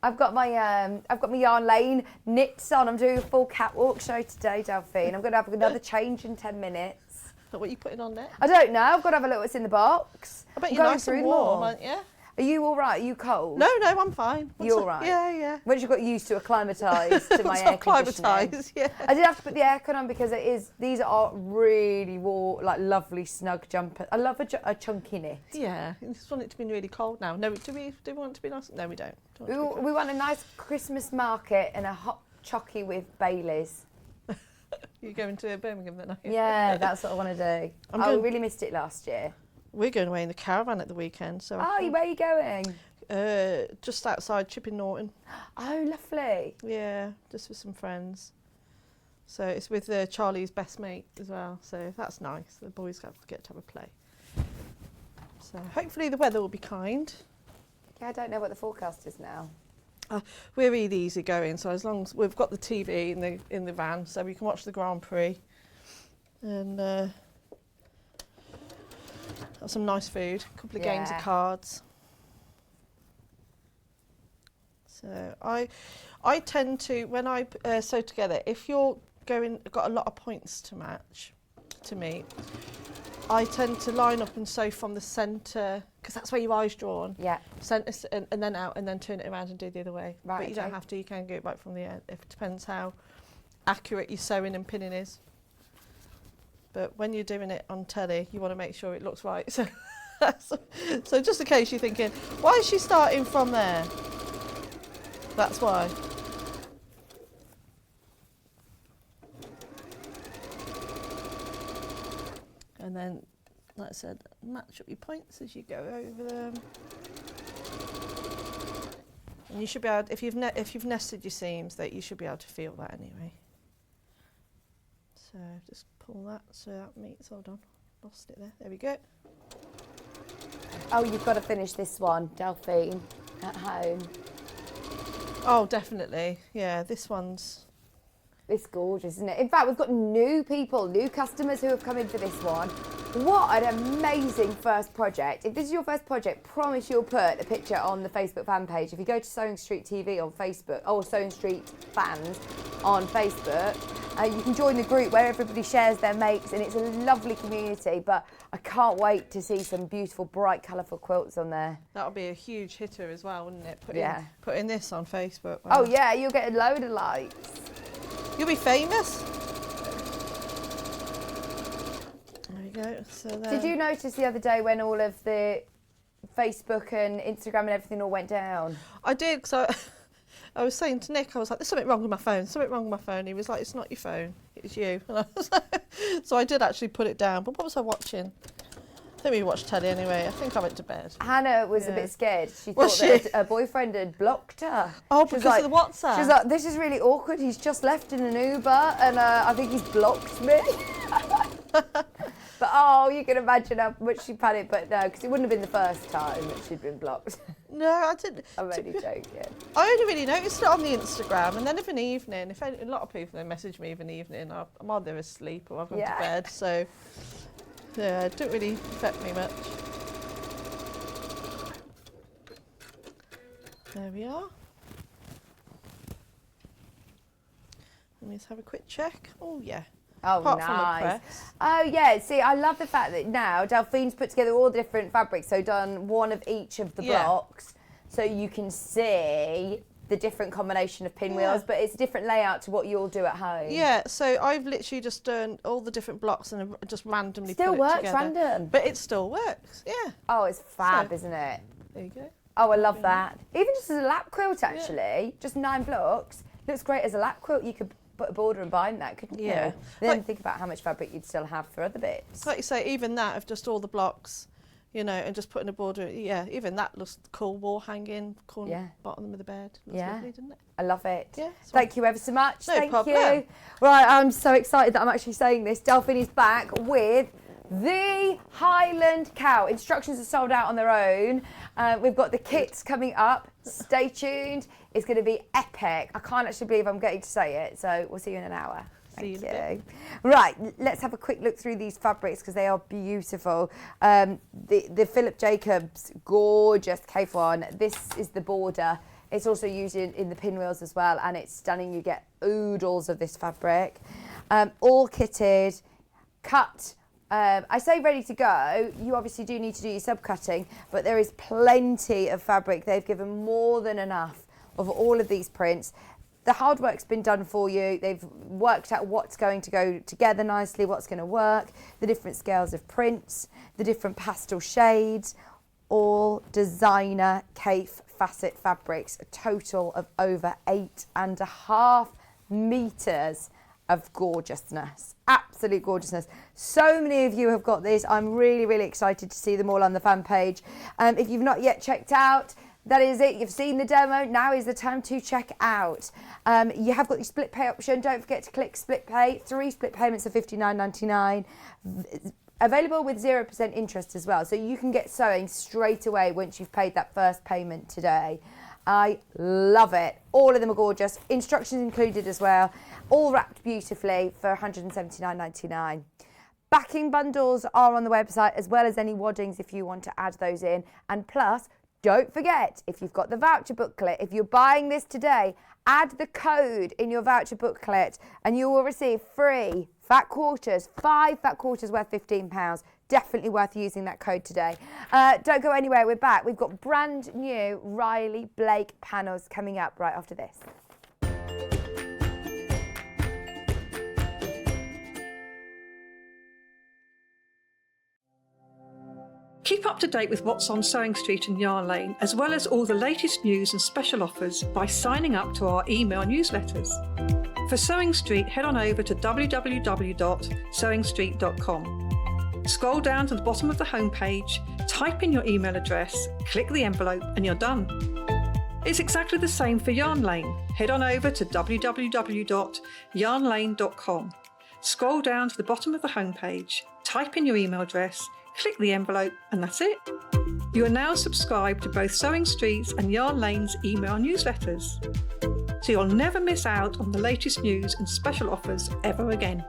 [SPEAKER 6] I've got my Yarn Lane knits on. I'm doing a full catwalk show today, Delphine. I'm going to have another change in 10 minutes.
[SPEAKER 10] What are you putting on next?
[SPEAKER 6] I don't know. I've got to have a look what's in the box.
[SPEAKER 10] I bet you're nice and warm, aren't you?
[SPEAKER 6] Are you all right? Are you cold?
[SPEAKER 10] No, I'm fine.
[SPEAKER 6] You're all right?
[SPEAKER 10] Yeah.
[SPEAKER 6] Once you got used to acclimatised to my air conditioning.
[SPEAKER 10] Acclimatised, yeah.
[SPEAKER 6] I did have to put the aircon on because these are really warm, like lovely snug jumpers. I love a chunky knit.
[SPEAKER 10] Yeah, I just want it to be really cold now. No, do we want it to be nice? No, we don't.
[SPEAKER 6] We want a nice Christmas market and a hot chocky with Baileys.
[SPEAKER 10] You're going to Birmingham then, are you?
[SPEAKER 6] Yeah, that's what I want to do. I really missed it last year.
[SPEAKER 10] We're going away in the caravan at the weekend. So
[SPEAKER 6] where are you going?
[SPEAKER 10] Just outside Chipping Norton.
[SPEAKER 6] Oh, lovely.
[SPEAKER 10] Yeah, just with some friends. So it's with Charlie's best mate as well. So that's nice. The boys get to have a play. So hopefully the weather will be kind.
[SPEAKER 6] Yeah, I don't know what the forecast is now.
[SPEAKER 10] We're really easy going. So as long as we've got the TV in the van, so we can watch the Grand Prix. And have some nice food, a couple of games of cards. So I tend to, when I sew together, if you're got a lot of points to match, to meet, I tend to line up and sew from the centre, because that's where your eye's drawn. Yeah. Centre and then out, and then turn it around and do the other way. Right. But you don't have to. You can go right from the end. It depends how accurate your sewing and pinning is. But when you're doing it on telly, you want to make sure it looks right. So, so just in case you're thinking, why is she starting from there? That's why. And then, like I said, match up your points as you go over them. And you should be able, if you've nested your seams, that you should be able to feel that anyway. So just pull that so that meets. Hold on, lost it there. There we go.
[SPEAKER 6] Oh, you've got to finish this one, Delphine, at home.
[SPEAKER 10] Oh, definitely. Yeah, this one's.
[SPEAKER 6] It's gorgeous, isn't it? In fact, we've got new customers who have come in for this one. What an amazing first project. If this is your first project, promise you'll put a picture on the Facebook fan page. If you go to Sewing Street TV on Facebook, or Sewing Street Fans on Facebook, you can join the group where everybody shares their makes, and it's a lovely community. But I can't wait to see some beautiful, bright, colourful quilts on there.
[SPEAKER 10] That'll be a huge hitter as well, wouldn't it? Putting this on Facebook.
[SPEAKER 6] Wow. Oh yeah, you'll get a load of likes.
[SPEAKER 10] You'll be famous. There we go. So there.
[SPEAKER 6] Did you notice the other day when all of the Facebook and Instagram and everything all went down?
[SPEAKER 10] I did, because I was saying to Nick, I was like, there's something wrong with my phone, something wrong with my phone. He was like, it's not your phone, it's you. And I was like, so I did actually put it down. But what was I watching? I think we watched telly anyway. I think I went to bed.
[SPEAKER 6] Hannah was a bit scared. She thought that her boyfriend had blocked her.
[SPEAKER 10] Oh, because of the WhatsApp?
[SPEAKER 6] She was like, this is really awkward. He's just left in an Uber and I think he's blocked me. But oh, you can imagine how much she panicked. But no, because it wouldn't have been the first time that she'd been blocked.
[SPEAKER 10] No, I didn't.
[SPEAKER 6] I'm only joking.
[SPEAKER 10] I only really noticed it on the Instagram, and then of an evening, a lot of people message me of an evening, I'm either asleep or I've gone to bed, so yeah, it didn't really affect me much. There we are. Let me just have a quick check. Oh yeah.
[SPEAKER 6] Oh,
[SPEAKER 10] Apart from a
[SPEAKER 6] nice.
[SPEAKER 10] press.
[SPEAKER 6] Oh, yeah. See, I love the fact that now Delphine's put together all the different fabrics, so done one of each of the blocks, so you can see the different combination of pinwheels, but it's a different layout to what you'll do at home.
[SPEAKER 10] Yeah, so I've literally just done all the different blocks and just randomly
[SPEAKER 6] Still
[SPEAKER 10] put it
[SPEAKER 6] works
[SPEAKER 10] together.
[SPEAKER 6] random.
[SPEAKER 10] But it still works, yeah.
[SPEAKER 6] Oh, it's fab, isn't it?
[SPEAKER 10] There you go.
[SPEAKER 6] Oh, I love that. Even just as a lap quilt, actually, just 9 blocks, looks great as a lap quilt. You could put a border and bind that, couldn't you? Then think about how much fabric you'd still have for other bits.
[SPEAKER 10] Like you say, even that of just all the blocks, you know, and just putting a border, even that looks cool, wall hanging, corner, bottom of the bed. Looks lovely, doesn't it?
[SPEAKER 6] I love it.
[SPEAKER 10] Yeah.
[SPEAKER 6] Thank you ever so much.
[SPEAKER 10] No
[SPEAKER 6] Thank
[SPEAKER 10] problem.
[SPEAKER 6] you. Right, I'm so excited that I'm actually saying this. Delphine is back with the Highland cow. Instructions are sold out on their own. We've got the kits coming up. Stay tuned. It's going to be epic. I can't actually believe I'm getting to say it. So we'll see you in an hour. Thank you. Right, let's have a quick look through these fabrics because they are beautiful. The Philip Jacobs gorgeous Kaffe one. This is the border. It's also used in the pinwheels as well, and it's stunning. You get oodles of this fabric. All kitted, cut. I say ready to go. You obviously do need to do your subcutting, but there is plenty of fabric. They've given more than enough of all of these prints. The hard work's been done for you. They've worked out what's going to go together nicely, what's going to work, the different scales of prints, the different pastel shades, all designer Kaffe Fassett fabrics, a total of over 8.5 meters of gorgeousness, absolute gorgeousness. So many of you have got this. I'm really, really excited to see them all on the fan page. If you've not yet checked out, that is it. You've seen the demo. Now is the time to check out. You have got the split pay option. Don't forget to click split pay. 3 split payments of $59.99. Available with 0% interest as well. So you can get sewing straight away once you've paid that first payment today. I love it. All of them are gorgeous. Instructions included as well. All wrapped beautifully for $179.99. Backing bundles are on the website as well as any waddings if you want to add those in. And plus, don't forget, if you've got the voucher booklet, if you're buying this today, add the code in your voucher booklet and you will receive free fat quarters, 5 fat quarters worth £15. Definitely worth using that code today. Don't go anywhere, we're back. We've got brand new Riley Blake panels coming up right after this.
[SPEAKER 4] Keep up to date with what's on Sewing Street and Yarn Lane, as well as all the latest news and special offers by signing up to our email newsletters. For Sewing Street, head on over to www.sewingstreet.com. Scroll down to the bottom of the homepage, type in your email address, click the envelope, and you're done. It's exactly the same for Yarn Lane. Head on over to www.yarnlane.com. Scroll down to the bottom of the homepage, type in your email address, click the envelope, and that's it. You are now subscribed to both Sewing Street's and Yarn Lane's email newsletters, so you'll never miss out on the latest news and special offers ever again.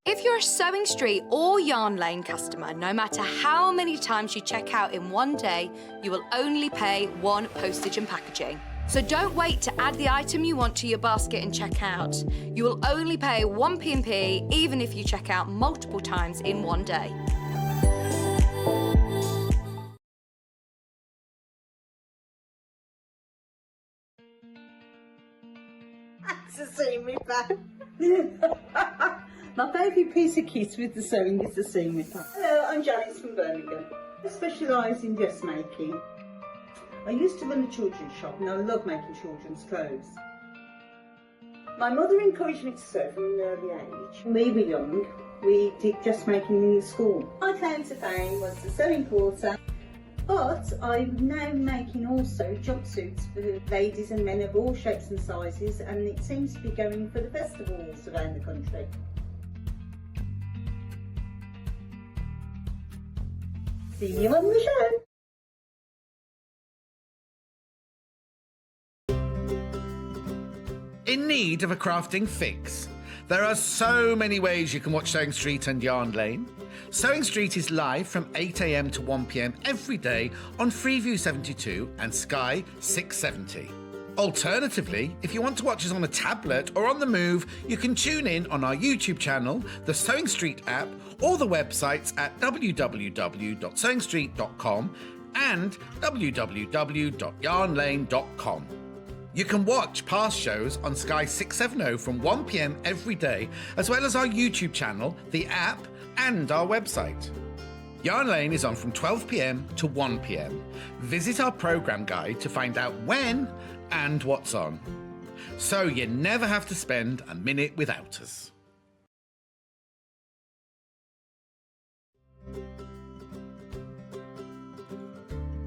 [SPEAKER 5] If you're a Sewing Street or Yarn Lane customer, no matter how many times you check out in one day, you will only pay 1 postage and packaging. So don't wait to add the item you want to your basket and check out. You will only pay 1 P&P even if you check out multiple times in one day.
[SPEAKER 11] To see me back. My favourite piece of kit with the sewing is the seam ripper. Hello, I'm Janice from Birmingham. I specialise in dressmaking. I used to run a children's shop and I love making children's clothes. My mother encouraged me to sew from an early age. When we were young, we did dressmaking in school. My claim to fame was the sewing quarter, but I'm now making also jumpsuits for ladies and men of all shapes and sizes, and it seems to be going for the festivals around the country. See you on the show.
[SPEAKER 3] In need of a crafting fix? There are so many ways you can watch Sewing Street and Yarn Lane. Sewing Street is live from 8 a.m. to 1 p.m. every day on Freeview 72 and Sky 670. Alternatively, if you want to watch us on a tablet or on the move, you can tune in on our YouTube channel, the Sewing Street app, or the websites at www.sewingstreet.com and www.yarnlane.com. You can watch past shows on Sky 670 from 1 p.m. every day, as well as our YouTube channel, the app, and our website. Yarn Lane is on from 12 p.m. to 1 p.m. Visit our programme guide to find out when and what's on. So you never have to spend a minute without us.